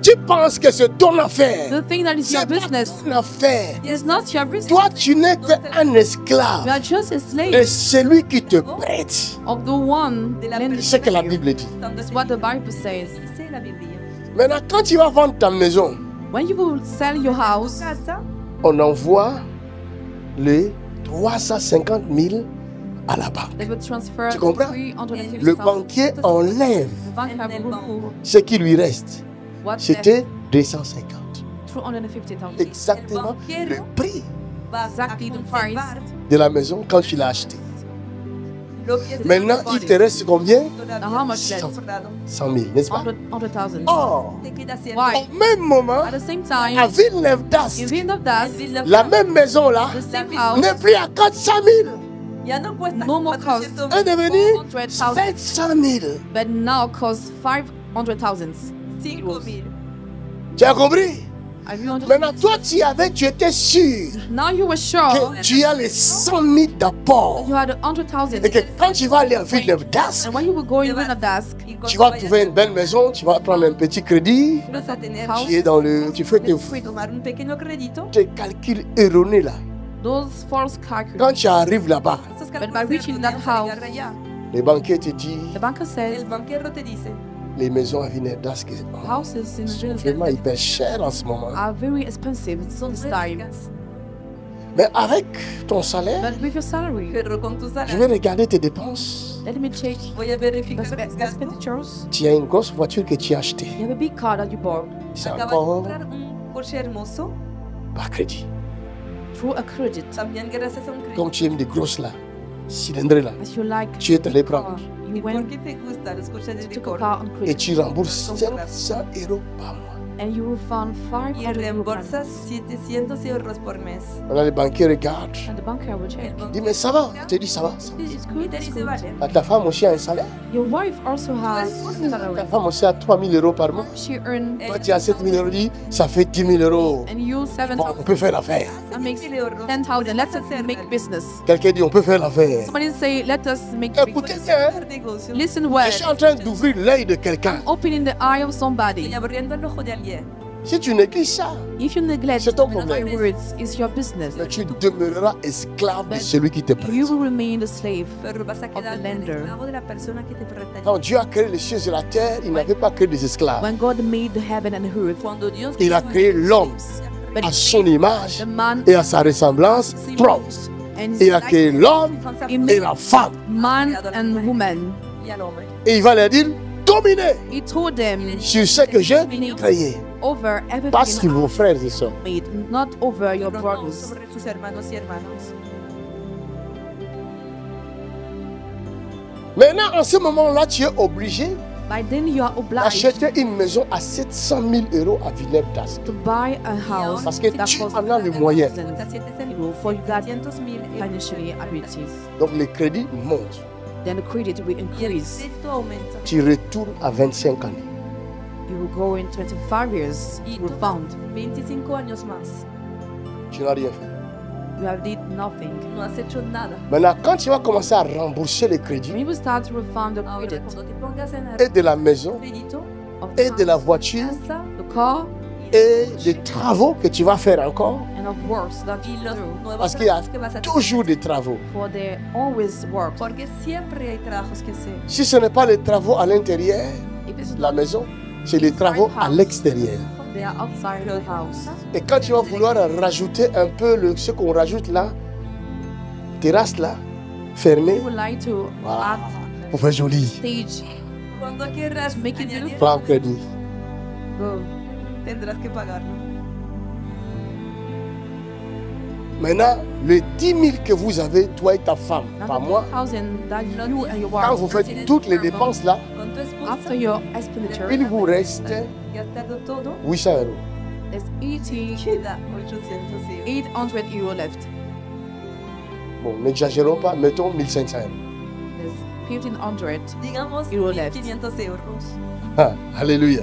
Tu penses que c'est ton affaire. The thing that is your C'est pas business ton affaire. is not your business. Toi, tu n'es qu'un You esclave are just a de slave celui qui te prête. of the one. De la lending C'est ce que la you. Bible dit. That's what the Bible says. Dice la Biblia. Maintenant, quand tu vas vendre ta maison, When you will sell your house, Casa, on envoie les 350 000 à la banque. they will transfer Tu comprends? 350,000. Le banquier enlève The banker will remove ce qui lui reste. what C'était 250. left, 250,000. Exactement le prix va Exactly a the conservar de la maison quand tu l'as acheté. lo que es Maintenant, il te reste combien? todavía Now how much left? guardado. 100 000, n'est-ce pas? 100,000. Or, Te queda cien. Why? au même moment, At the same à time, in Villeneuve-d'Ascq, the end of that, la même maison là the same n'est house plus à 400 000. Ya no cuesta No more cost. 400,000. est devenu 400,000, 700 000. but now costs 500,000. 5,000. Tu as compris? Have you understood? Maintenant, toi, tu étais sûr Now you were sure que tu as les 100 000 d'apport. you had 100,000. Et que quand tu vas aller en ville de Dask, And when you were going in a desk, tu vas trouver une belle maison, tu vas prendre un petit crédit, Vas a tener tu es dans le, tu fais tomar un pequeño crédito. tes calculs erronés là. those false calculations. Quand tu arrives là-bas, Esos by cálculos reaching erróneos that al house, llegar allá, les banquiers te disent, the banker says el banquero te dice, les maisons à Wiener Dask houses in sont Vilnius vraiment hyper chères en ce moment. are very expensive son this time. ricas, Mais avec ton salaire, But with your salary, pero con tu je vais salario regarder tes dépenses. let me check voy a verificar tus gastos. expenditures. Tu as une grosse voiture que tu as achetée. You have a big car that you bought C'est Acabas de encore comprar un Porsche hermoso, par crédit. through a credit. también gracias a un crédito. Comme tu aimes des grosses là, cylindrées là, As you like tu es allé car, prendre. you ¿Y por went qué te gusta los coches de to a licor? car on Et credit tu rembourses 700 € par mois. and you will find Y 500 reembolsas 700 euros por mes. Maintenant, les banquiers regardent. and the banker will check. Dis, mais ça va. Tu dis, ça va. It's Y good, te it's dice, good. vale, Ah, ta femme aussi a un salaire. Your wife also has Ta salary. femme aussi a 3 000 € par mois. She earns Toi, tu as 7 000 €, dit, ça fait 10 000 €. and you Bon, 7,000. on peut faire l'affaire. That makes 10,000 euros. 10,000. Let us make business. Quelqu'un dit, on peut faire l'affaire. Somebody say, let us make Écoutez business. bien, hein. Hacer negocio. Listen Je well. suis en train d'ouvrir l'œil de quelqu'un. Opening the eye of somebody. Estoy abriendo el ojo de alguien. Si tu négliges ça, If you neglect c'est ton my problème. words, it's your business. Mais tu demeureras esclave de celui qui te You prête. will remain the slave. Pero vas a quedar the lender. esclavo de la persona que te presta. Quand Dieu a créé les cieux et la terre, il n'avait pas créé des esclaves. When God made the heaven and the earth, Cuando Dios Il a créé l'homme but à son image the man et à sa ressemblance propre. and Il a créé l'homme He et made la femme. man and woman. y al hombre. Et il va leur dire, dominez He told them sur ce que j'ai créé. over Pas sur everything vos frères et sœurs. made, not over your Pero no brothers. sobre sus hermanos y hermanas. Maintenant, en ce moment-là, tu es obligé By then you are obliged d'acheter une maison à 700 000 € à Villers-Dask. to buy a house Parce que that tu costs en as les moyens. 1,000 Te sientes en euro for you got 200,000 euros. financially abilities. Donc les crédits montent. Then the credit will Y el increase. crédito aumenta. Tu retournes à 25 années. You will go in 25 years. Y You tú will found 25 años más. Tu n'as rien fait. you have did nothing. No has hecho nada. Maintenant, quand tu vas commencer à rembourser les crédits When you will start to refund the Ahora, credit cuando te pongas en et de la maison crédito, of et de la house, voiture casa the car, et des travaux que tu vas faire encore, and of works that y you los do. nuevos parce qu'il y a trabajos que vas a tener. toujours des travaux. For there always work. Porque siempre hay trabajos que hacer. Si ce n'est pas les travaux à l'intérieur If it's de la not, maison, c'est les travaux à l'extérieur. they are outside the house. Et quand tu vas vouloir rajouter un peu ce qu'on rajoute là, terrasse là, fermée, You would like to voilà, add pour faire joli, stage. Cuando quieras Make it añadir, prends crédit. Go. tendrás que pagarlo. Maintenant, les 10 000 que vous avez, toi et ta femme, Now par the mois, 1,000 that you and your quand wife, vous faites toutes les dépenses là, Con tu esposa, after your expenditure, il vous reste gastado todo, 800 €. there's 80, queda 800 euros. 800 euro left. Bon, n'exagérons pas, mettons 1 500 €. There's 1,500. Digamos Euro left. 1.500 euros. Ah, alléluia.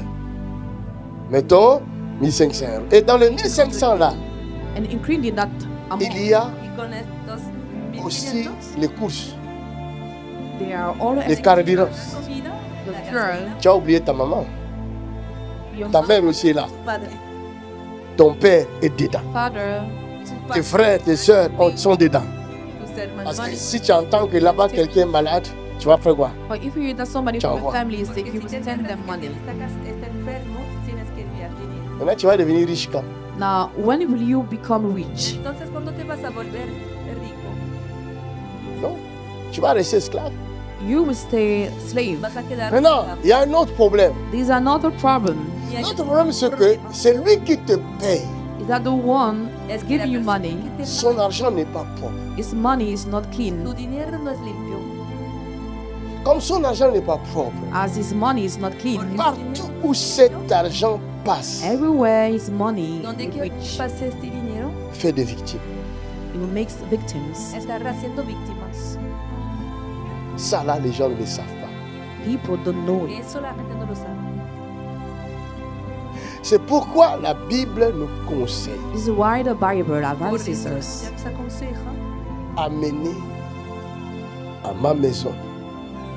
Mettons 1 500 €. Et dans les 1 500 là, And including that amount, il y a Y con estos aussi 1.500, les courses, they are all les carburants. la comida, the la fuel, Tu as oublié ta maman. your Ta mère aussi est là. padre, Ton père est dedans. father, su Tes padre, frères, tes soeurs sont dedans. tus hermanos. Parce que si tu entends que là-bas quelqu'un est malade, tu vas faire quoi? but if you hear that somebody Ciao, from your Juan. family is sick, Porque you si will te send enteras them que money. está enfermo, tienes que enviar dinero. Maintenant, tu vas devenir riche quand? Now, when will you become rich? Entonces, ¿cuándo te vas a volver rico? Non. Tu vas rester esclave. You will stay slave. Vas a quedar Maintenant, esclavo. il y a un autre problème. There's another problem. Y hay L'autre problème, c'est que c'est lui qui te paye. Is that the one es is que la giving you persona money? que te Son paga, argent n'est pas propre. His money is not tu clean. dinero no es limpio. Comme son argent n'est pas propre, As his money is not clean, partout où cet argent passe, everywhere his money Donde will quiera que reach, pase este dinero, fait des victimes. it will make victims. estará haciendo víctimas. Ça, là, les gens ne le savent pas. People don't know it. Eso la gente no lo sabe. C'est pourquoi la Bible nous conseille This is why the Bible advises us amener à ma maison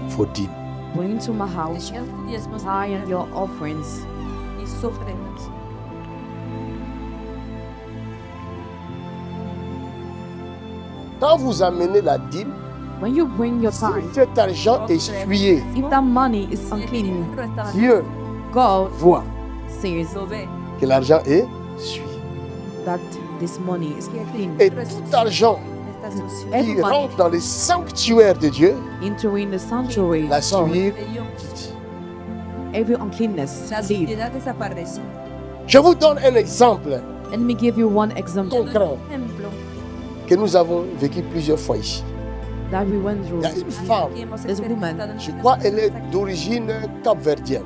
vos dîmes. bring to my house tithe and your offerings. Quand vous amenez la dîme, When you bring your si tithe, cet argent est souillé, if that money is unclean, Dieu God voit says que l'argent est souillé. that this money is clean. Et tout argent qui Every money rentre dans le sanctuaire de Dieu, entering the sanctuary, la of God, souillure. every uncleanness La leave. suciedad desaparece. Je vous donne un exemple Let me give you one example concret Ejemplo, que nous avons vécu plusieurs fois ici. that we went through. Il y a une femme, que hemos This woman, experimentado en je nuestras crois qu'elle est vidas aquí. d'origine capverdienne.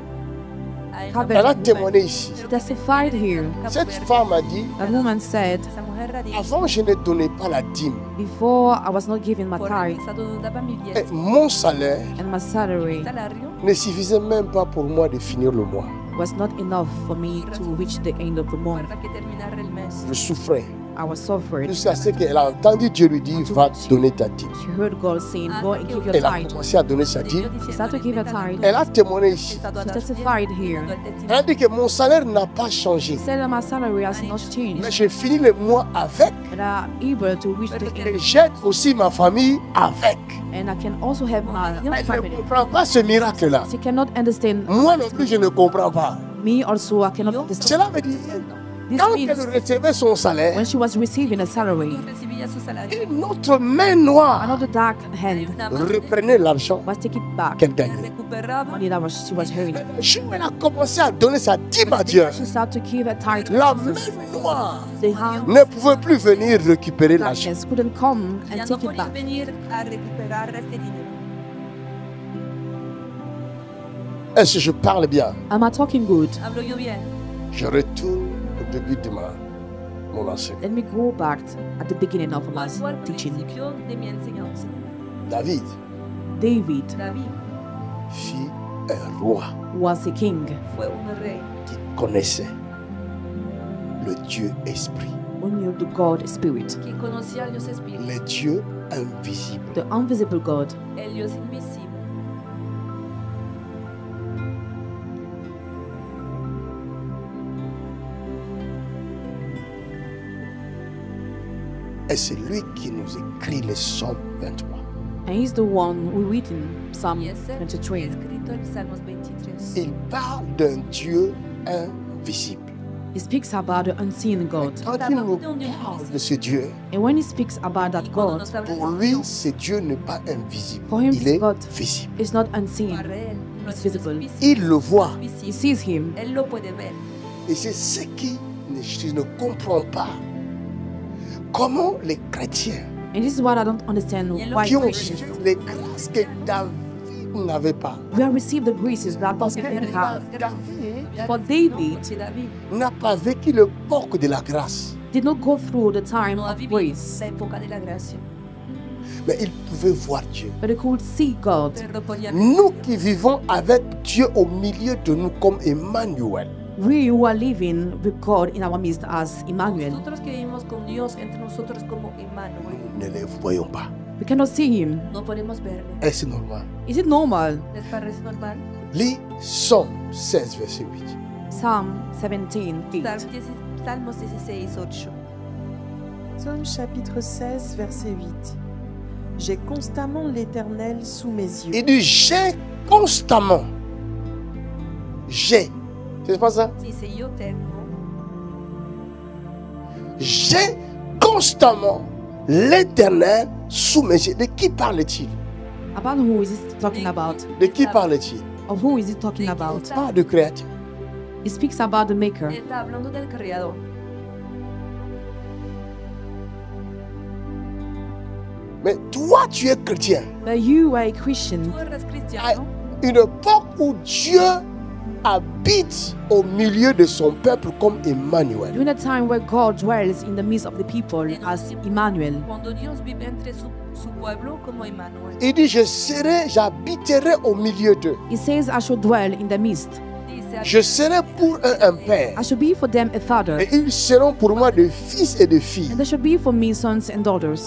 Hay Cape una Elle a Verde. témoigné ici. She testified here. Cette femme a dit, That woman said, Esa mujer radica avant je ne donnais pas la dîme. before I was not giving my por tithe realizado no daba mi Et diezmo. mon salaire and my salary Salario ne suffisait même pas pour moi de finir le mois. was not enough for me to reach the end of the month. recuerda que terminar el mes. Je souffrais. I was suffering. Jusqu'à ce qu'elle a entendu Dieu lui dire, va donner ta dîme. She heard God saying, go and give your Elle a tithe. commencé à donner sa dîme. She started to give her tithe. Elle a témoigné ici. She testified here. Elle a dit que mon salaire n'a pas changé. She said that my salary has not Mais changed. j'ai fini le mois avec. And I'm able to reach the Et end. j'aide aussi ma famille avec. And I can also help my Elle ne family. comprend pas ce miracle-là. She cannot understand Moi non plus, je ne comprends pas. me also. I cannot understand. Cela veut dire, This quand means elle recevait son salaire, when she was receiving a salary, Recibía su salario. une autre main noire another dark hand Una mano reprenait l'argent was taking back qu'elle gagnait. recuperaba. money that she was earning. Le jour où elle a commencé à donner sa dîme à Dieu, She started to give a tithe la to main Jesus. noire The hand ne pouvait plus venir récupérer l'argent. darkness couldn't come Ya and no take it podía back. venir a recuperar este dinero. Est-ce que je parle bien? Am I talking good? Hablo yo bien. Je retourne au début de mon enseignement. Let me go back at the beginning of my Vuelvo al teaching. principio de mi enseñanza. David David David fut un roi was a king qui connaissait le Dieu esprit, who knew the God Spirit, que conocía al Dios Espíritu, le Dieu invisible. the invisible God. el Dios invisible. Et c'est lui qui nous écrit les Psaumes 23. And he's the one who written Psalm Y es él que 23. ha escrito el Salmos 23. Il parle d'un Dieu invisible. He speaks about the unseen God. Quand il nous parle de ce Dieu, And when he speaks about that Y cuando God, nos habla pour de lui, Dios, ce Dieu n'est pas invisible. For him, Il est God visible. is not unseen. para él no It's es visible. invisible, Il le voit. es He visible. sees him. Él lo puede ver. Et c'est ce qui je ne comprends pas. Comment les chrétiens And this is what I don't understand why qui ont Christians, reçu les grâces que David n'avait pas. we have received the graces that Parce que David didn't have. David For David Porque David n'a pas vécu l'époque de la grâce. did not go through the time no ha of vivido grace, la época de la gracia, Mais il pouvait voir Dieu. but he could see God. pero podía Nous qui vivons avec Dieu au milieu de nous comme Emmanuel, We who are living with God in our midst as Emmanuel, Nosotros que vivimos con Dios entre nosotros como Emmanuel, ne les voyons pas. we cannot see him. no podemos verle. Est-ce normal? Is it normal? ¿Les parece normal? Lis Somme 16, verset 8. Psalm 17, 8. Salmos 16, 8. Psaume chapitre 16, verset 8. J'ai constamment l'Éternel sous mes yeux. Il dit j'ai constamment. J'ai. C'est pas ça? Dice, yo tengo, J'ai constamment l'Éternel sous mes yeux. De qui parle-t-il? About who is it talking about? De qui parle-t-il? Of who is it talking about? Pas de créateur. He speaks about the Maker. está hablando del Creador. Mais toi, tu es chrétien. But you are a Christian Tú eres À cristiano une époque où Dieu habite au milieu de son peuple comme Emmanuel. during a time where God dwells in the midst of the people as Emmanuel. cuando Dios vive entre su pueblo como Emmanuel. Il dit, j'habiterai au milieu d'eux. He says, I shall dwell in the midst. Dice, Je serai pour eux un père. I should be for them a father, Et ils seront pour moi des fils et des filles. and they should be for me sons and daughters.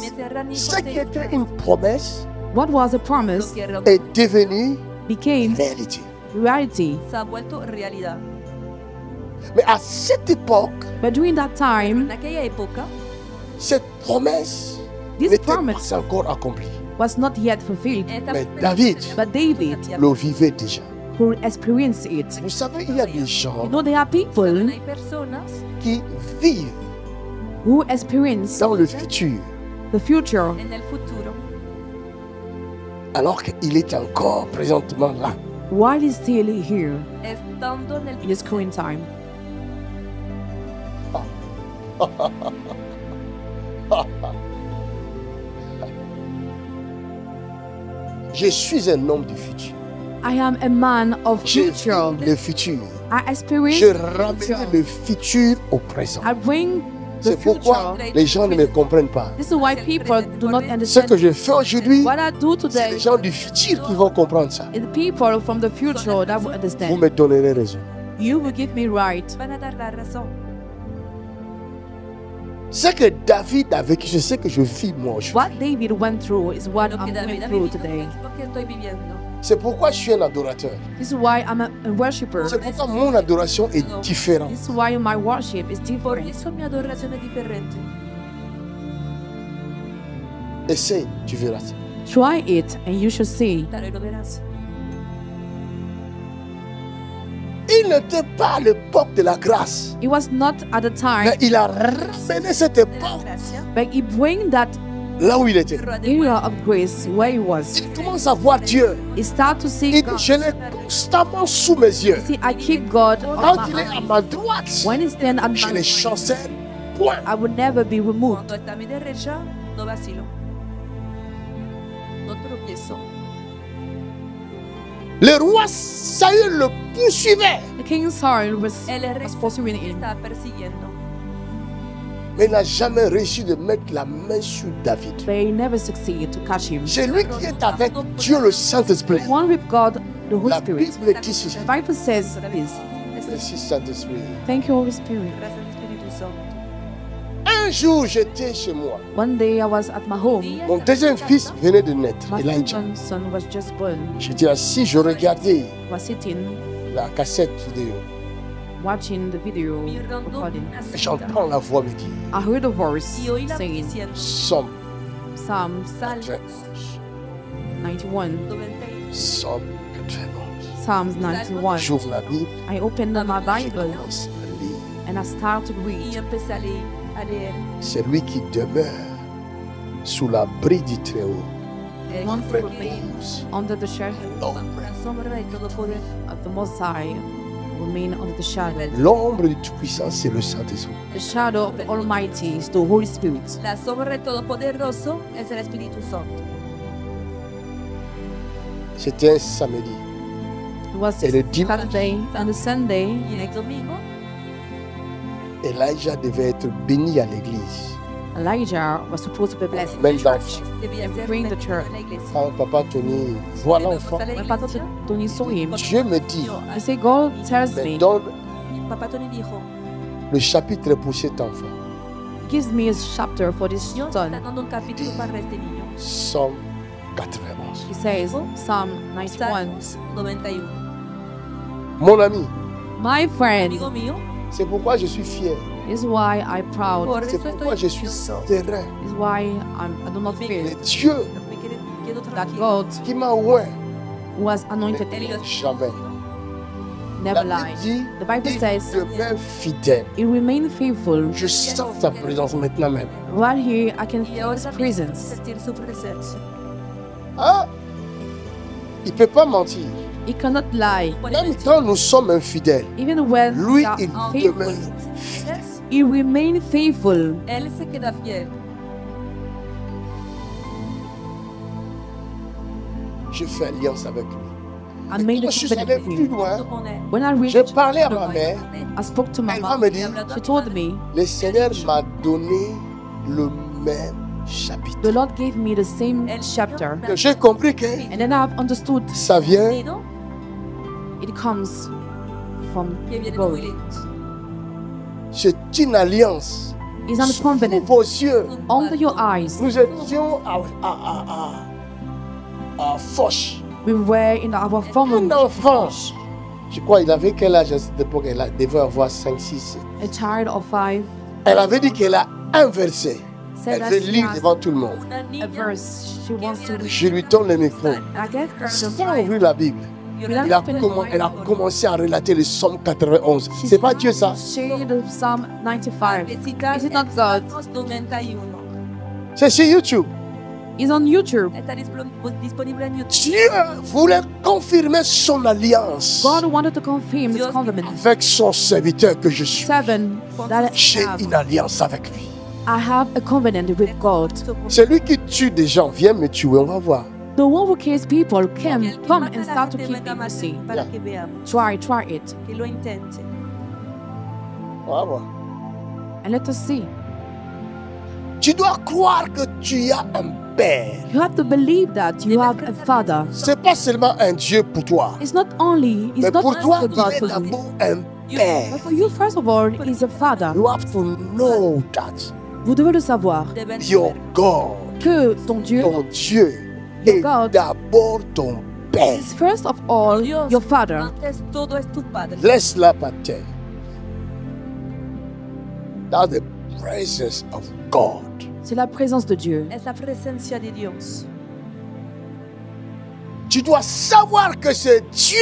Ce qui était une promesse What was a promise est devenu became réalité. reality. Se ha vuelto realidad. Mais à cette époque, But during that time, En aquella época, cette promesse this n'était promise pas encore accomplie. was not yet fulfilled. esta Mais David But David, le vivait déjà. who experienced it, Vous savez, il y a des you gens know, there are people hay personas qui vivent who experience dans le futur the future en el futuro, alors qu'il est encore présentement là. while he's still here estando en el in his current time. Je suis un homme du futur. I am a man of Je future. vis le futur. I experience Je the ramène future. le futur au présent. I bring the C'est pourquoi future. les gens ne me comprennent pas. This is why people do not Ce understand que je fais aujourd'hui, what I do c'est today. les gens du futur qui vont comprendre ça. It's the people from the future that will Vous understand. me donnerez raison. You will give me right. van a dar la razón. Ce que David a vécu, c'est ce que je vis moi aujourd'hui. What David went through is what Lo que I'm David going ha through vivido today. es lo que estoy viviendo. C'est pourquoi je suis un adorateur. This is why I'm a worshiper. C'est pourquoi mon adoration est différente. This is why my worship is Por different. eso mi adoración es diferente. Essaye, tu verras. Try it and you should see. Claro, y lo verás. Il n'était pas à l'époque de la grâce. It was not at the Mais time, il a ramené cette De la époque gracia, but he bring that là où il était. pero de area of grace where he was. Il commence à voir Dieu. He start to see Il dit, God. je l'ai constamment sous mes yeux. See, I keep God on Quand my il est à hand. ma droite, When he stand at je my ne chancelle point. I will never be removed. Cuando está a mi derecha, no vacilo. No tropiezo. Le roi Saül le poursuivait, The king Saul was El rey pursuing me him, está persiguiendo. mais il n'a jamais réussi de mettre la main sur David. but he never succeeded to catch him. C'est lui qui est avec Dieu le Saint-Esprit. One with God, the Holy La Spirit. Bible dit ceci. The Bible says this. Merci Saint-Esprit. Thank you, Holy Spirit. Gracias al Espíritu Santo. Un jour, j'étais chez moi. One day I was at my home. Mon deuxième fils venait de naître, My Elijah. second son was just born. J'étais assis, je regardais I was sitting, la cassette vidéo. watching the video Mirando recording. una Et cinta. j'entends la voix me dire, I heard a voice Y oí la voz saying diciendo, Somme Psalms Salmo 91. 91. Somme 91. Psalms 91. J'ouvre la Bible, I opened my je Bible commence à lire. and I start to Y read. empecé a leer. C'est lui qui demeure sous l'abri du Très-Haut. El One que Repose Under the shadow l'ombre. la sombra del Todopoder. of the Most High, remain under the shadow. L'ombre du Tout-Puissant, c'est le Saint-Esprit. The shadow of the Almighty is the Holy Spirit. La sombra del Todopoderoso es el Espíritu Santo. C'était un samedi. It was Et le dimanche, Saturday and the Sunday. Y el domingo, Elijah devait être béni à l'église. Elijah was supposed to be blessed. Même d'enfants. debía ser Bring the bendito church. en la iglesia. Quand papa Tony voit Cuando l'enfant, sale My la pastor iglesia, Tony saw him. Dieu me dit, He said, God tells mais me, donne Papá Tony dijo, le chapitre pour cet enfant. gives me a chapter for this Dios está son. dando un capítulo para este niño. Somme 91. He says, Psalm 91. Salmos 91. Mon ami, My friend, Amigo mío, c'est pourquoi je suis fier. is why I'm proud. por C'est eso pourquoi estoy je suis orgulloso. serein. Is why I do not Mais fear Dieu Me quedo that tranquilo. God qui m'a oint, who has anointed Él me lo jamais. never La lied. Bible dit, The Bible il says, demeure fidèle. He remained faithful. Je sens sa présence maintenant même. Right here, I can Y feel ahora His también presence. sentir su presencia. Ah, il ne peut pas mentir. He cannot lie. Même quand nous sommes infidèles, Even when lui, we are il faithful, demeure. He remained faithful. Él se queda fiel. Je fais alliance avec lui. I made a Quand je suis covenant allé with plus him. loin, Con él. When I j'ai reached, parlé à ma mère. I spoke to my Elle va mom. me dire, She told me, le Seigneur m'a donné le même chapitre. the Lord gave me the same El chapter. Señor J'ai compris que And then I've understood ça vient me ha it comes from que viene de God. muy lejos. C'est une alliance. It's on a Sous covenant vos yeux. under your eyes. Nous étions à Foch. We were in our Un former enfant. Je crois qu'il avait quel âge à cette époque? Elle devait avoir 5, 6. a child of 5 Elle avait dit qu'elle a un verset. said Elle that veut she lire has devant tout le monde. Una a niña verse she wants to read. Je lui donne le micro. I get her the Sans Bible. ouvrir la Bible. Elle a commencé à relater le psaume 91. She C'est pas Dieu ça? shared the Psalm 95. Necesita Is it not God? Salmos 91. C'est sur YouTube. It's on YouTube. Está disponible en YouTube. Dieu voulait confirmer son alliance God wanted to confirm His Dios covenant. avec son serviteur que je suis. 7 that J'ai I une alliance avec lui. have a covenant with God. Celui qui tue des gens vient me tuer, on va voir. The one who kills people come El que and mata a la start to gente kill venga a people. matar See, para Ya. que veamos, try it, que lo intente. On va voir. and let us see. Tu dois croire que tu as un père. You have to believe that you have a father. C'est pas seulement un Dieu pour toi, It's not only, mais it's not pour toi, just God il est for you. d'abord un père. But for you, first of all, is a father. You have to know that Vous devez le savoir Deben your saber God, que ton Dieu ton Dieu, Your est God d'abord ton père. is first of all Dios, your father. antes todo es tu padre. Laisse-la partir. That's the presence of God. C'est la présence de Dieu. Es la presencia de Dios. Tu dois savoir que c'est Dieu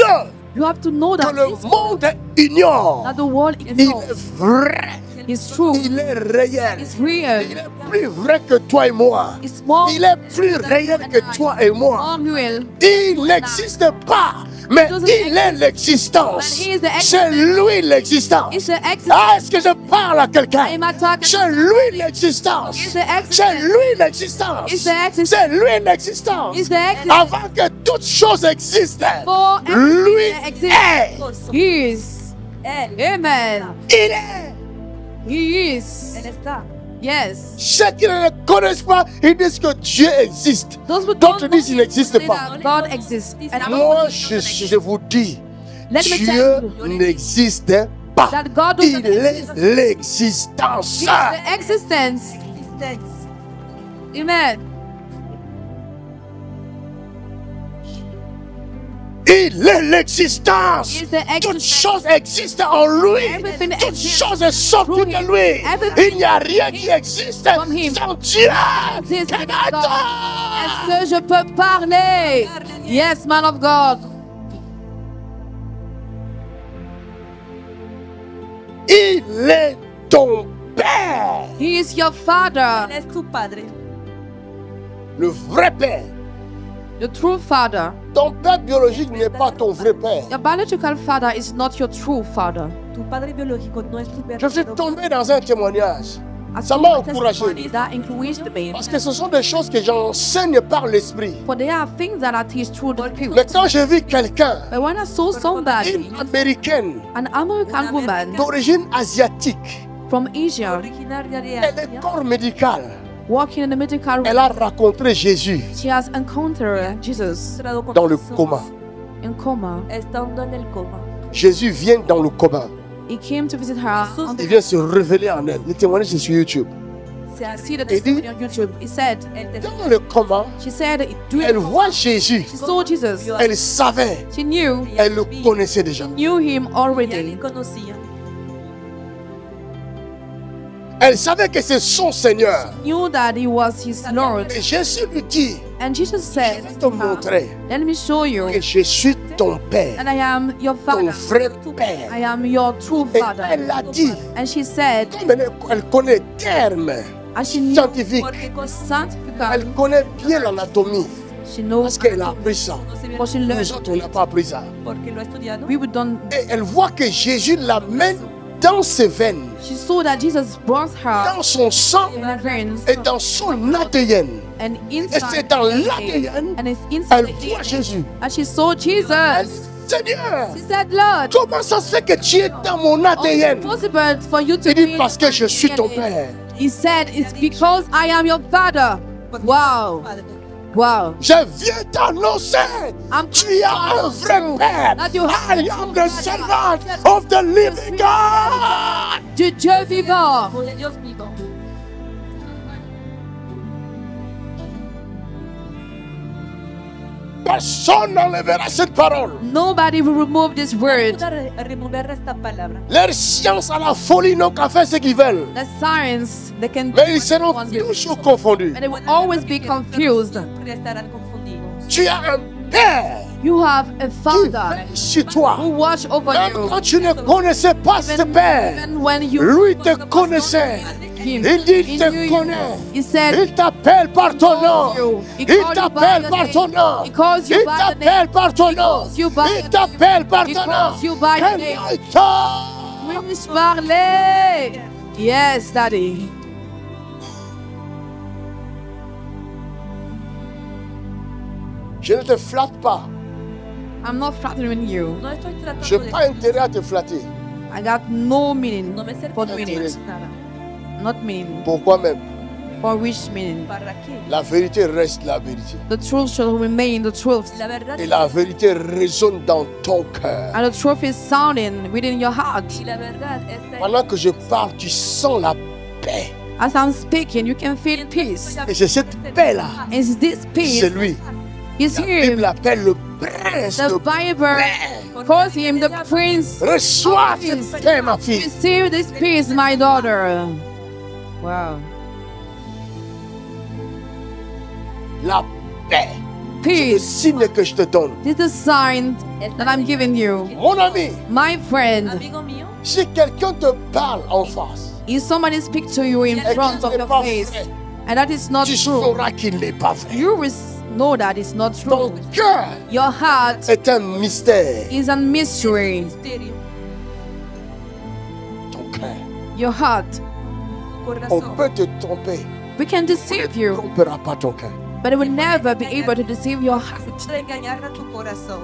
You have to know que that le monde ignore. that the world Il est is vrai, is true, il est réel. is Il real, est plus vrai que toi et moi. is more, Il est plus réel que toi et moi. more real. Il n'existe pas, mais il est l'existence. But he is the C'est lui l'existence. It's the existence. Ah, est-ce que je parle à quelqu'un? I'm not talking. C'est lui l'existence. It's the C'est existence. lui l'existence. It's the existence. C'est lui l'existence. It's the existence. Avant que toute chose existe, For lui everything that exists. est. He is. Él, Amen. Il est. He is. Él está. Yes. Ceux qui ne le connaissent pas, ils disent que Dieu existe. Those who D'autres don't disent qu'il n'existe say pas. that God exists. And Moi, je vous dis, let me Dieu tell you n'existe pas. that God Il doesn't est exist. l'existence. He is the existence. Existencia. Amen. Il est l'existence. He is the Toute existence. chose existe en lui. Everything Toute exists chose est sortie through de him. lui. Everything Il n'y a rien qui existe from him. sans Dieu. Exists with Canada. God. Est-ce que je peux parler? Yes, man of God. Il est ton Père. He is your father, Él es tu padre. Le vrai Père. the true father. Ton père biologique n'est pas ton vrai père. Your biological father is not your true father. Tu padre biológico no es tu Je suis verdadero tombé dans un témoignage. I Ça saw m'a a encouragé. testimony that encouraged me. Parce que ce sont des choses que j'enseigne par l'esprit. For there are things that I teach through the Mais spirit. quand j'ai vu quelqu'un, But when I saw somebody, une américaine an American woman d'origine asiatique, from Asia, originaria de elle est Asia, corps médical. walking in the medical Elle a rencontré Jésus she has encountered Jesus entrado con dans le Jesús, coma. in coma. estando en el coma. Jésus vient dans le coma. He came to visit her. Jesús Il vient se révéler en elle. Le témoignage est sur YouTube. se ha See the Et dit- testimony on YouTube. He said, el testimonio Dans le coma, she said, elle during voit Jésus. she saw Jesus. Elle savait. She knew, Elle le connaissait déjà. knew him ya le already. conocían. Elle savait que c'est son Seigneur. Knew that he was his Lord. Et Jésus lui dit, And Jesus je said, vais te montrer let me show you que je suis ton Père, and I am your ton father. vrai Père. I am your true Et father. elle a dit, And she said, comme elle connaît les termes as she knew scientifiques, Porque con scientifically, elle connaît bien l'anatomie, she knows parce qu'elle a appris ça. conoce bien what she learned. Nous autres, on n'a pas appris ça. porque lo ha estudiado. We would don't. Et elle voit que Jésus l'amène dans ses veines, She saw that Jesus brought her dans son sang in her veins et dans son ADN. and Et inside c'est dans the l'ADN, and it's elle inside the voit Jésus. and she saw Elle Jesus. dit, Seigneur, She said, Lord, comment ça se fait que tu es dans mon how is ADN? it possible for you to Il dit, be parce que je suis ton DNA? Père. He said, it's because I am your father. Wow. Padre. Wow. Je viens t'annoncer, tu as un vrai Père. I am the servant of the living God. Du Dieu vivant. Soy el Dios vivo. Personne n'enlèvera cette parole. Nobody will remove this word. Remover esta palabra. Leur science à la folie n'ont qu'à faire ce qu'ils veulent. The science, they can Mais ils seront toujours confondus. and they will always be confused. Siempre estarán confundidos. Tu as un Père You have a qui Father veille sur toi. who watch over Même you. quand tu ne connaissais pas ce Père, Even when you lui te connaissait. him, Il dit, il he te knew you. connaît. He said, Il t'appelle par ton nom. He Il called you by t'appelle the par name. ton nom. He calls you Il by the name. t'appelle par ton nom. calls you by Il the t'appelle par He ton nom. calls you by the name. Calme-toi. Puisse parler. Yes, Daddy. Je ne te flatte pas. I'm not flattering you. No estoy tratando Je n'ai de... pas intérêt à te flatter. I got no meaning No me sirve for para meaning. nada. Not meaning. Pourquoi même? For which meaning? ¿Para qué? La vérité reste la vérité. The truth shall remain the truth. La verdad Et la vérité résonne dans ton cœur. And the truth is sounding within your heart. y la verdad está Pendant que je parle, tu sens la paix. As I'm speaking, you can feel peace. Et c'est cette paix-là. It's this C'est peace. lui. It's La Bible him. l'appelle le prince The de Bible paix. calls him the Prince. Reçois cette paix, ma fille. Receive this peace, my daughter. Wow. La paix. Le Peace. signe que je te donne. This is the sign that I'm giving you. Mon ami, My friend, amigo mío. si quelqu'un te parle en face, if somebody speaks to you in front of your face, and that is not tu true, sauras qu'il n'est pas vrai. you will know that it's not Ton true. cœur Your heart est un mystère. is a mystery. Misterio. Ton cœur. Your heart. On Corazón. peut te tromper. We can On deceive ne you, trompera pas ton cœur. but it will never be able to deceive your heart. Puede engañar a tu corazón.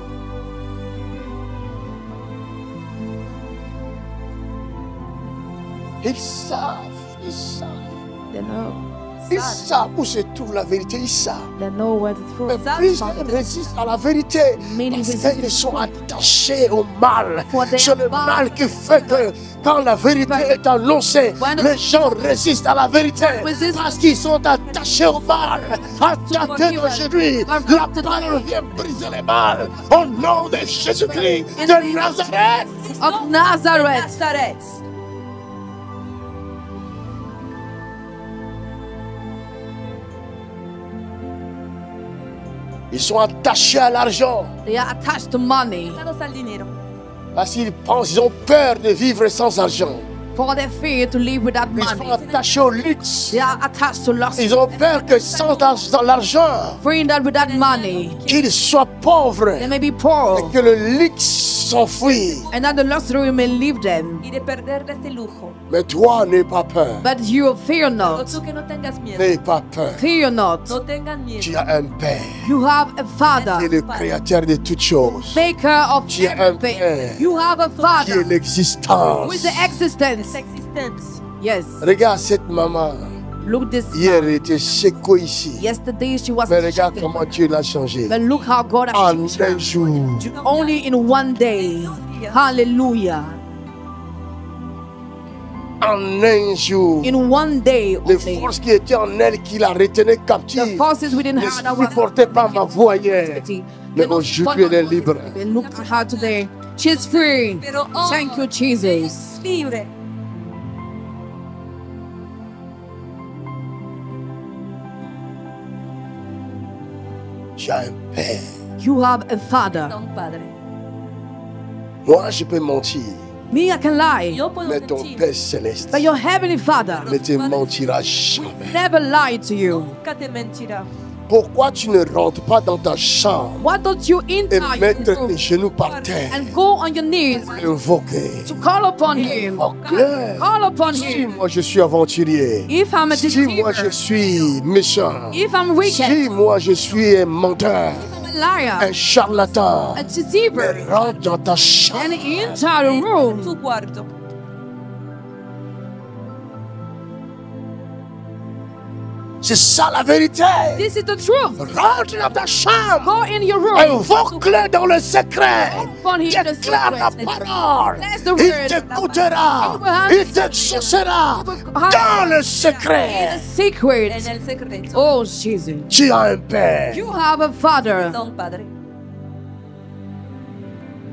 Ils savent, ils savent. They know. Ils savent où se trouve la vérité, ils savent. They know where the Mais truth plusieurs résistent à la vérité parce qu'ils sont attachés au mal. C'est le mal qui fait que quand la vérité est annoncée, les gens résistent à la vérité parce qu'ils sont attachés au mal. Attaqués d'aujourd'hui, la parole vient briser les mal. Au nom de Jésus-Christ de Nazareth. of Nazareth. Nazaret. Ils sont attachés à l'argent They are attached to money Atados al dinero. parce qu'ils pensent, ils ont peur de vivre sans argent. for their fear to live without Ils sont money. attachés au luxe. They are attached to lust. Ils ont peur que sans l'argent, Fearing that without money, qu'ils soient pauvres they may be et poor, que le luxe s'enfuit. and that the luxury may leave them. Y de perder de este lujo. Mais toi, n'aie pas peur. But you fear O not. tú que no tengas miedo. N'aie pas peur. Fear not. No tengas miedo. Tu as un Père. You have a Father, Qui est le créateur de toutes choses. maker of Tu as un everything. Père. You have a Qui est Father l'existence. who is the existence. Esa existencia. Yes. Regarde cette maman. Look this. Hier, elle était séco ici. Yesterday she was. Mais regarde comment Dieu l'a changé. But look how God has En changed her. un jour. Only in one day. Hallelujah. En un jour. In one day Les only. forces qui étaient en elle, qui la retenaient The captive, forces within ne her that was supportaient pas ma voix hier. Mais aujourd'hui, elle est libre. And look at her today. She's free. Pero hoy Thank you, Jesus. libre. Tu as un Père. You have a Father. A un padre. Moi, je peux mentir, Me, I can lie. Yo puedo mais ton mentir. Père céleste But your heavenly Father ne te mentira jamais. never lied to you. Nunca te mentirá. Pourquoi tu ne rentres pas dans ta chambre Why don't you et enter your mettre tes room genoux par terre and go on your knees et invoquer? to call upon Him? Invoque-le. Call upon Si Him. moi je suis aventurier, If I'm a si moi je deceiver, suis méchant, if I'm wicked, si moi je suis un menteur, I'm a liar, un charlatan, a deceiver, rentre dans ta chambre. and enter the room. Tu cuarto. C'est ça la vérité. This is the truth. Rentre dans ta chambre. Go in your room. Invoque-le dans le secret. Upon him the Déclare la secret. parole. Bless the Il word. t'écoutera. He Il t'exaucera dans le secret. Secret. En el secreto. Oh, Jesus. Tu as un père. You have a father. Son padre.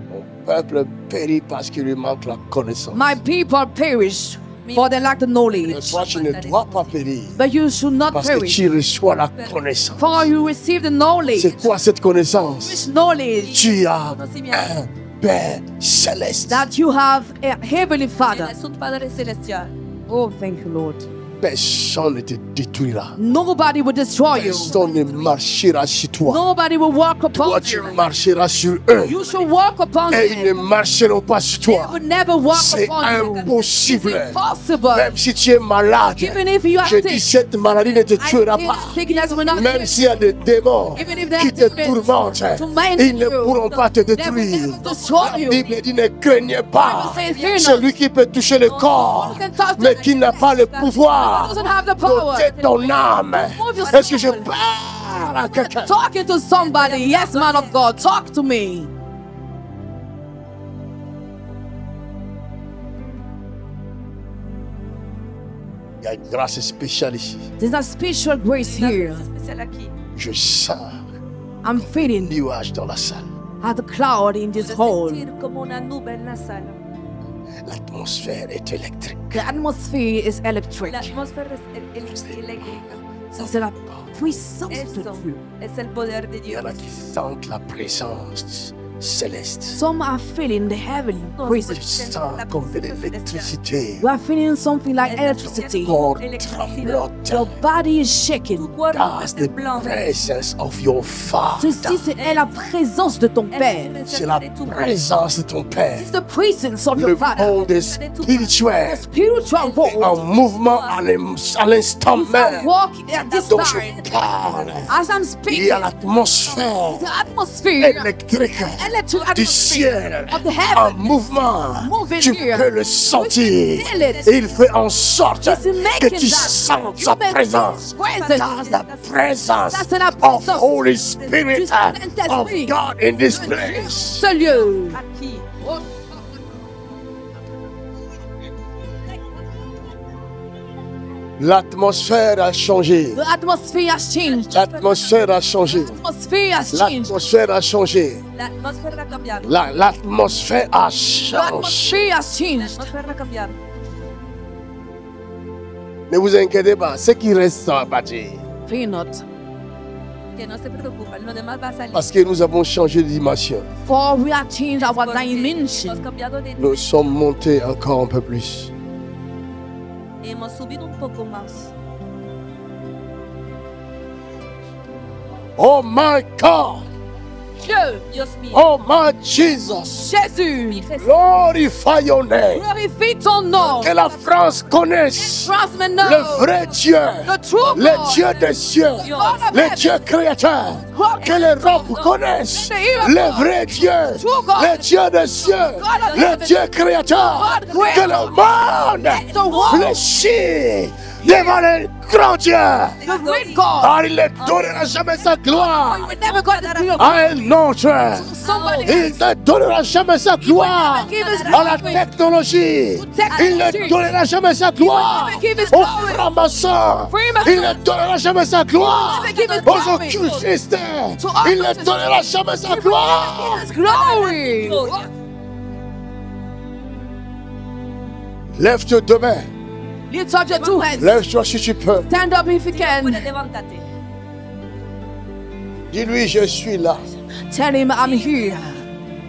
Mon peuple périt parce qu'il lui manque la connaissance. My people perish for they lack the knowledge. Mais toi, tu ne dois pas périr But you should not parce que perish. tu reçois la connaissance. For you receive the knowledge. C'est quoi cette connaissance? Which knowledge? Tu as Conocimiento. un Père céleste. That you have a heavenly Father. Tienes un Padre celestial. Oh, thank you, Lord. Personne ne te détruira. Nobody will destroy you. Personne ne marchera sur toi. Nobody will walk Toi, upon tu you. marcheras sur eux. You should walk upon Et ils ne them. marcheront pas sur They toi. will never walk C'est upon you. impossible. It's impossible. Même si tu es malade, Even if you are je dis sick, cette maladie ne te I tuera say pas. sickness will not Même kill s'il y a des démons Even if they qui have te demons tourmentent, torment ils ne you, pourront pas te They will détruire. never destroy La you. Bible dit ne craignez pas The Bible says, fear not. celui qui peut toucher le corps, You can touch mais the qui n'a pas le pouvoir doesn't have the power. d'ôter ton âme. Move your Est-ce que je soul. parle à quelqu'un? Talking to somebody. Yes, man of God. Talk to me. Il y a une grâce spéciale ici. There's a special grace here. Una gracia especial aquí. Je sens I'm un feeling nuage dans la salle. at the cloud in this Puedo hall. sentir como una nube en la sala. L'atmosphère est électrique. The atmosphere is electric. La atmósfera es eléctrica. C'est la puissance de Esto Dieu. es el poder de Il y Dios. en a qui sentent la présence céleste. Some are feeling the heavenly Tu presence. sens comme de l'électricité. You are feeling something like electricity. Corps Your tremblote. body is shaking. Tu cuerpo That's the temblando. presence of your Father. Ceci, c'est la présence de ton Père. C'est la présence de ton Père. It's the presence of Le your Father. monde est spirituel. Spiritual En world. mouvement à l'instant I même. walk at this Donc time. je parle. As I'm Il y speaking, a l'atmosphère the atmosphere, électrique electric du atmosphere ciel of the en heaven, mouvement. moving Tu here. peux le sentir. feel it. Et il fait en sorte It's que making tu that sens you sa may présence. presence. That's the presence Ça, c'est la of présence Holy Spirit du of Saint-Esprit. God in this place. Ce lieu. Aquí. L'atmosphère a changé. The atmosphere has changed. L'atmosphère a changé. The atmosphere has changed. L'atmosphère a changé. La atmósfera ha cambiado. L'atmosphère a The changé. atmosphere has La changed. atmósfera ha cambiado. Ne vous inquiétez pas, ce qui reste, ça va partir. Fear not. Que no se preocupen, lo demás va a salir. Parce que nous avons changé de dimension. For we have changed our Porque dimension. hemos cambiado de Nous sommes montés encore un peu plus. hemos subido un poco más. Oh my God! Dieu, Dios mío, Oh my Jesus! Jésus, mi Jesús, Glorify your name. glorifie ton nom. Que la France connaisse Trust me le now. vrai Dieu, The true le God. Dieu des cieux, God of le heaven. Dieu créateur. Que l'Europe connaisse le vrai Dieu, le Dieu des cieux, le Dieu créateur. Que le monde fléchisse devant le grand Dieu. The great God. Car il ne donnera jamais sa gloire You will never go to the kingdom. à un autre. Somebody Il ne donnera jamais sa gloire give his à la glory. technologie. Il ne donnera jamais sa gloire give his aux glory. francs-maçons. Freemason. Il ne donnera jamais sa gloire give his aux glory. occultistes. To Il ne occultists. donnera jamais sa gloire. His glory. gloria. Lève tes deux mains. Lift up your two hands. Lève-toi si tu peux. Stand up if you can. Puedes levantarte. Dis-lui, je suis là. Tell him I'm here.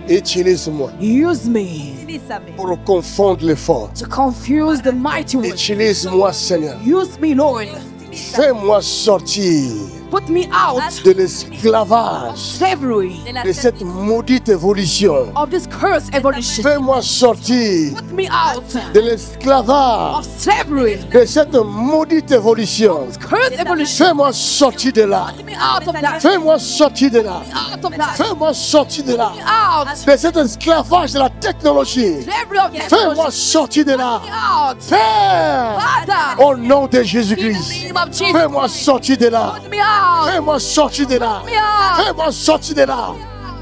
Utilise-moi Use me Utilízame pour confondre les forts. to confuse the mighty one. Utilise-moi, Seigneur. Use me, Lord. Fais-moi sortir Put me out de l'esclavage, slavery, de cette maudite évolution. of this cursed evolution. Fais-moi sortir Put me out de l'esclavage, of slavery, de cette maudite évolution. cursed evolution. Fais-moi sortir de là. Put me out of that. Fais-moi sortir de là. Out of that. Fais-moi sortir de là. Out. De cet esclavage de la technologie. Slavery of Fais-moi technology. sortir de là. Out. Père, Father. au nom de In the Jésus-Christ, name of Jesus. fais-moi sortir de là. Put me out. Fais-moi sortir de là. Put me out. Fais-moi sortir de là.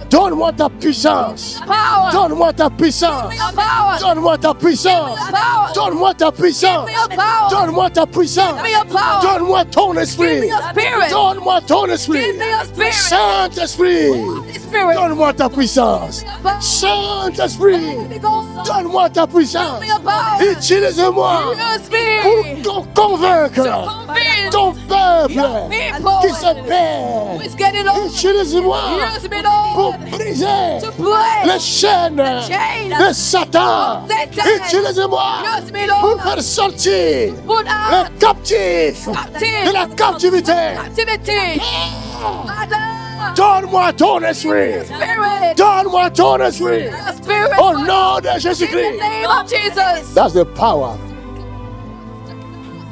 Donne-moi ta puissance. Power. Donne-moi ta puissance. Power. Donne-moi ta puissance. Power. Donne-moi ta puissance. Give me your power. Donne-moi ta puissance. Give me your power. Donne-moi ton Give me esprit. your spirit. Donne-moi ton esprit. Give me your spirit. Saint-Esprit. Holy Spirit. Donne-moi ta puissance. Saint-Esprit. Holy Ghost. Donne-moi ta puissance. Give me your power. Utilise-moi Your spirit. pour convaincre Convince ton peuple your people qui se perd. who is getting old. Utilise-moi Use me, Lord, pour briser to break les chaînes de Satan. Utilise-moi Use me, pour Lord, faire sortir put les out captifs de la captivité. captivity. Father, Donne-moi ton esprit. spirit, Donne-moi ton esprit. your spirit, Au nom de in the Jésus-Christ. name of Jesus. That's the power.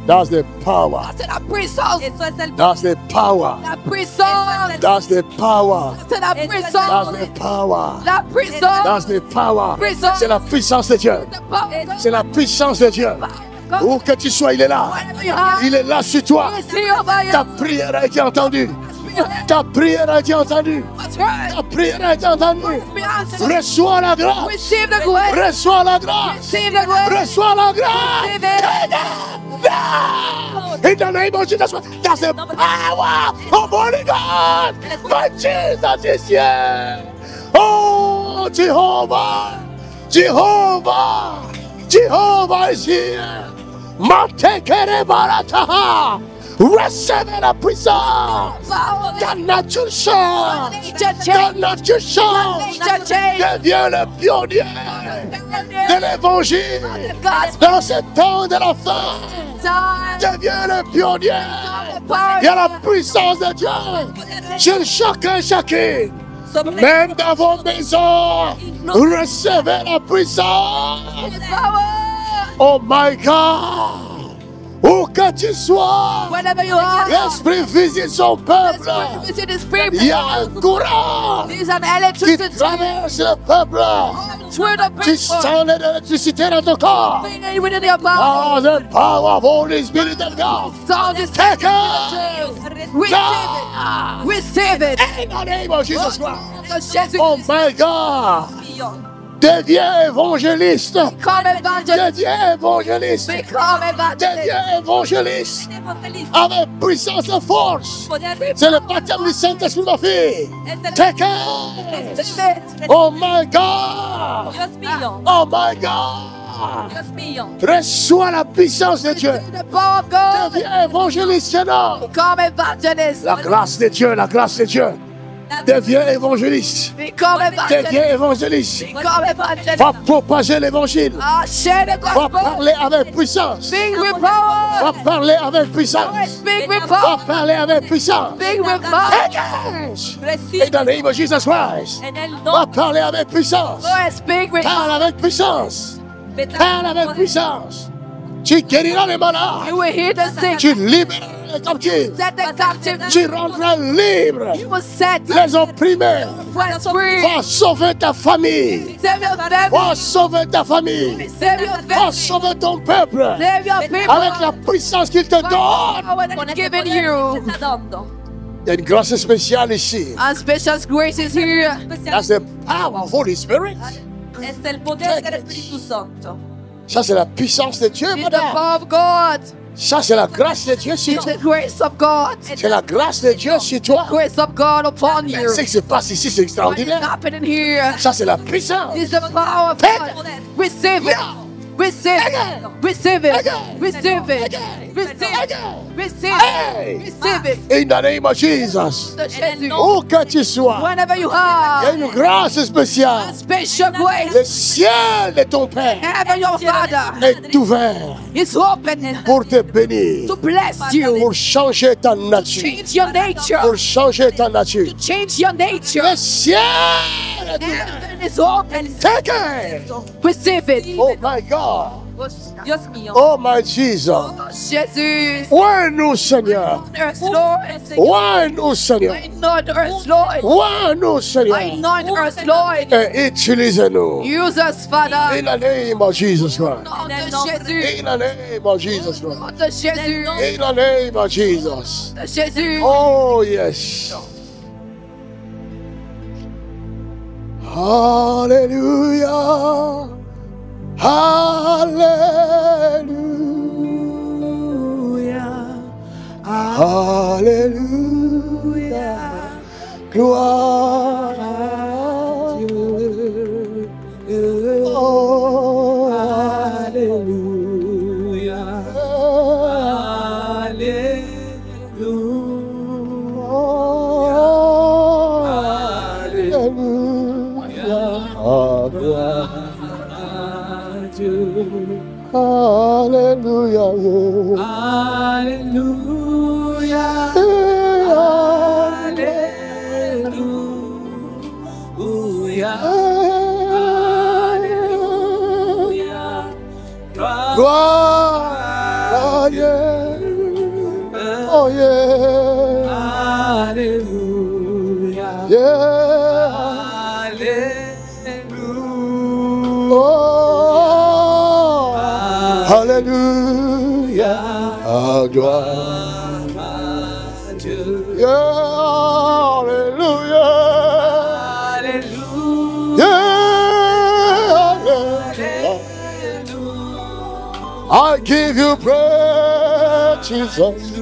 That's the power. C'est la puissance, Eso es el That's the power. la puissance, That's the power. c'est la That's puissance, the power. la puissance, That's the power. Puissance. C'est la puissance de Dieu. the power. C'est la puissance de Dieu. Où que tu sois, il est là. Whatever you have, Il est là sur toi. is here over you. Ta prière a été entendue. Ta prière a été entendue. What's right? Ta prière a été entendue. Be answered. Reçois la grâce. Receive the grace. Reçois la grâce. Receive the grace. Reçois la grâce. Receive it. In the name of Jesus, that's the power of Holy God. My Jesus is here. Oh, Jehovah, Jehovah, Jehovah is here. Matekere barataha. Recevez la puissance. Power. Ta nature change. Nature Ta change. nature change. Nature change. Deviens le pionnier de l'évangile. Dans ce temps de la fin, deviens le pionnier. Il y a la puissance de Dieu sur chacun, chacune. Même dans vos maisons, recevez la puissance. Oh my God. Où que tu sois, Whenever you are, l'Esprit visite son peuple. visit this people. Il y a un courant There's an qui electricity traverse le peuple. through the Tu people. sens l'électricité dans ton corps. Within your power. Oh, the power of Holy Spirit of God. So this Take it. receive it. Receive it. In the name of Jesus Christ. Because Jesus Oh my God. Deviens évangéliste. become evangelist. Deviens évangéliste. Become evangelist. Deviens évangéliste. Avec puissance et force. C'est le baptême du Saint-Esprit, ma fille. Take it. Receive it. Oh my God. Dios mío, Oh my God. Dios mío. Reçois la puissance de Dieu. The power of God. Deviens évangéliste, Seigneur. Become evangelist. La grâce de Dieu, la grâce de Dieu. Deviens évangéliste. Become Deviens evangelist. évangéliste. Become evangelist. Va propager l'évangile. Share the Va gospel. parler avec puissance. Speak with power. Va parler avec puissance. Speak with Va power. parler avec puissance. Speak with power. Engage. In Recibe the name of Jesus Christ. en el Va nombre parler avec puissance. Lord, speak with Parle avec puissance. de Parle avec puissance. Tu guériras les malades. You will hear the sick. Tu libéreras les captifs. Set the captive. Tu rendras libre You will set les opprimés. was free. Va sauver ta famille. Save your family. Va sauver ta famille. Save your Va family. sauver ton peuple. Save your people. Avec la puissance qu'il te donne. Power that is given you. Il y a une grâce spéciale ici. And special grace is here. That's the power of Holy Spirit. Es el poder del Espíritu Santo. Ça, c'est la puissance de Dieu, It's the madame. power of God. Ça, c'est la grâce de Dieu sur It's toi. the grace of God. C'est la grâce de Dieu sur toi. Grace of God upon you. Ce qui se passe ici, c'est What is extraordinaire. happening here? Ça, c'est la puissance. It's the power of God. Receive it. Receive it. Receive it. Receive it. Receive it. In the name of Jesus. De Jésus. Où que tu sois, Whenever you il y a are, une grâce spéciale. a special Le grace. ciel de ton Père Heaven, your Father, est ouvert is open pour te bénir, to bless you, pour changer ta nature, change your nature, pour changer ta nature. change your nature. Le ciel est ouvert. Heaven is open. Take it. Receive it. Oh my God. Dios mío. Oh my Jesus. Jésus. Ouais, nous, Seigneur. Earth, Lord. Ouais, nous, Seigneur. Anoint earth, Lord. Ouais, nous, Seigneur. Anoint earth, Lord. Et utilisez-nous. Use us, Father. In the name of Jesus Christ. Nom de Jésus. In the name of Jesus Christ. Nom de Jésus. In the name of Jesus. De Jésus. Oh, yes. Hallelujah. Hallelujah. Hallelujah. Gloire à Dieu. Oh, Alléluia. Alléluia. Gloire à Dieu. Oh yeah. Alléluia. Yeah. Oh. Alléluia. Ah, gloire à Dieu. Yeah. Alléluia. I give you praise, Jesus.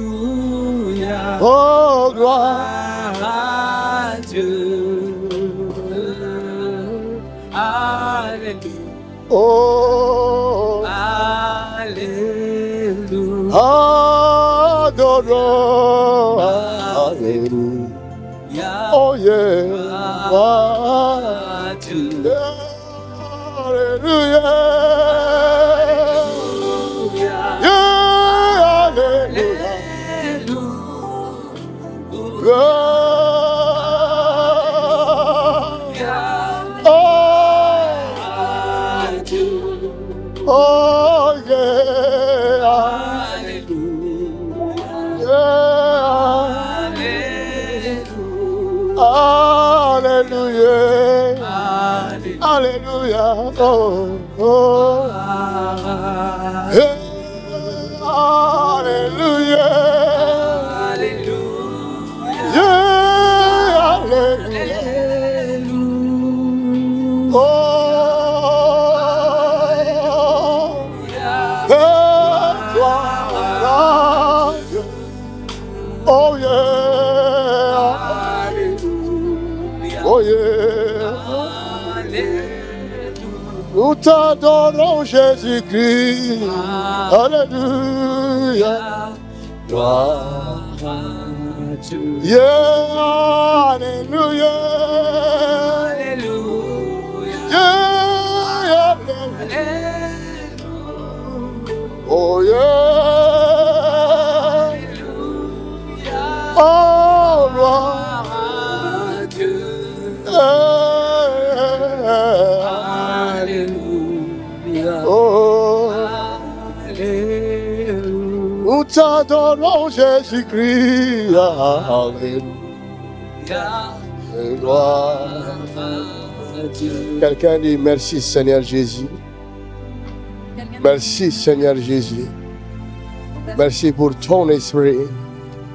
Oh, gloire à Dieu. Alléluia. Oh, Alléluia. adorons. Alléluia. Oh, yeah. À Dieu. Alléluia. Oh yeah, hallelujah, hallelujah, oh, oh, yeah, hallelujah, yeah, hallelujah, oh. Oh yeah, oh yeah, nous t'adorons Jésus-Christ, alléluia, gloire à Dieu, yeah, alléluia, yeah, alléluia, oh yeah. Oh, gloire à Dieu. Alléluia. Oh, Alléluia. Nous t'adorons Jésus-Christ. Alléluia. Gloire à Dieu. Quelqu'un dit merci Seigneur Jésus. Merci Seigneur Jésus. Merci pour ton esprit.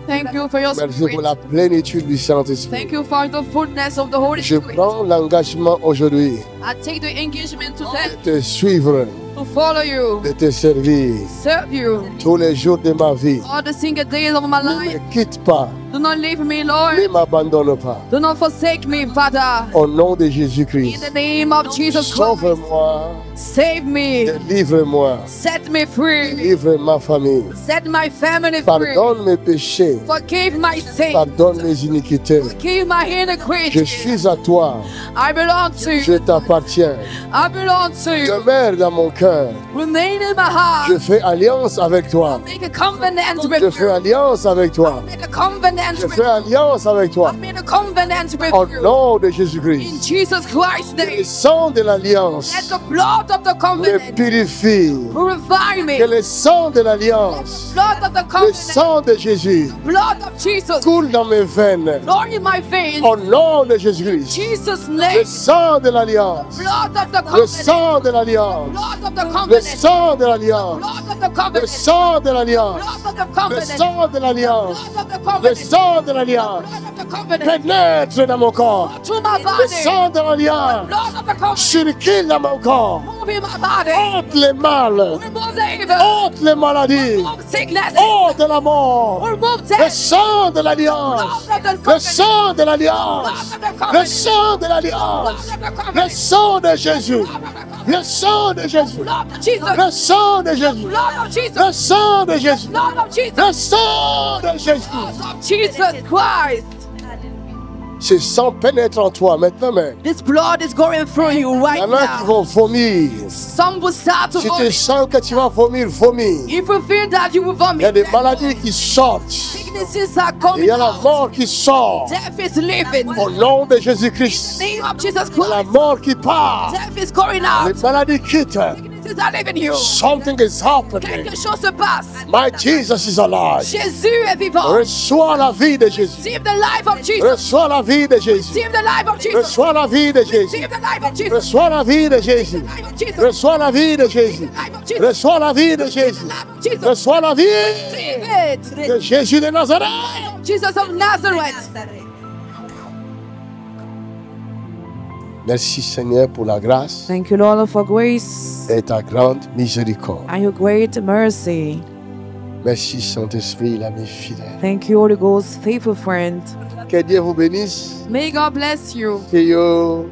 Thank you for your Merci pour spirit. la plénitude du Saint-Esprit. Thank you for the fullness of the Holy Je Spirit. prends l'engagement aujourd'hui I take the engagement de today te suivre to to follow you, de te servir serve you tous les jours de ma vie. all the single days of my Ne life. me quitte pas, Do not leave me, ne Lord. m'abandonne pas. Do not forsake me, Father. Au nom de In Jésus-Christ, the name of Jesus Christ, sauve-moi, save me, délivre-moi, set me free, délivre ma famille. set my family free, Pardonne mes péchés, forgive my sins, pardonne mes iniquités. forgive my Je iniquities. suis à toi, I belong to je you. t'appartiens. I belong to you. Demeure dans mon cœur. Remain in my heart. Je fais alliance avec toi. Make a covenant Je with fais you. alliance avec toi. Make a covenant Je with fais you. alliance avec toi. Make a covenant with Au you. nom de In Jésus-Christ. Jesus Christ's Que le name. sang de l'alliance Let the blood of the me covenant purifie. purify me. Que le sang de l'alliance, Blood of the le covenant. sang de Jésus, Blood of Jesus. coule dans mes veines. Lord in my veins. Au nom de Jésus-Christ. Jesus' Le name. sang de l'alliance. Blood of the Le covenant. sang de l'alliance. Blood of the Le covenant. sang de l'alliance. Blood of the Le covenant. sang de l'alliance. Blood of the Le covenant. sang de l'alliance. Blood of the Le covenant. sang de l'alliance. Blood of the covenant. Pénètre dans mon corps. To my Le body. sang de l'alliance. Blood of the covenant. Circule dans mon corps. Move in my body. Ôte les mal. Remove the evil. Ôte les maladies. Remove sickness. Ôte la mort. Remove Le death. sang de l'alliance. Blood of the Le covenant. sang de l'alliance. Blood of the Le covenant. sang de l'alliance. Blood of the Le covenant. sang de Jésus. Blood of the covenant. Le sang de Jésus. Blood of Jesus. Le sang de Jésus. Blood of Jesus. Le sang de Jésus. Blood of Jesus. Le sang de Jésus. Blood of Jesus Christ. Ce sang pénètre en toi maintenant même. This blood is going through you Il y right en a qui now. vont vomir. Some will start to Si tu vomit. sens que tu vas vomir, vomis. If you feel that you will Il y a vomit, des maladies qui sortent. sicknesses are Il coming y a la out. mort qui sort. Death is leaving. Au nom de Jésus-Christ. Name of Jesus Il y a la Christ. mort qui part. Death is going Les out. maladies quittent. Sicknesses are leaving you. Something is happening. Quelque chose se passe. My Jesus is alive. Jésus est vivant. Reçois la vie de Jésus. Receive the life of Jesus. Reçois la vie de Jésus. Receive the life of Jesus. Reçois la vie de Jésus. Receive the life of Jesus. Reçois la vie de Jésus. Life of Jesus. Reçois la vie de Jésus. Life of Jesus. Reçois la vie de Jésus. Life of Jesus. Reçois la vie Receive it. de Jésus de Nazareth. Jesus of Nazareth. Merci Seigneur pour la grâce Thank you, Lord, for grace et ta grande miséricorde. and your great mercy. Merci Saint-Esprit, l'ami fidèle. Thank you, Holy Ghost, faithful friend. Que Dieu vous bénisse. May God bless you. Que Dieu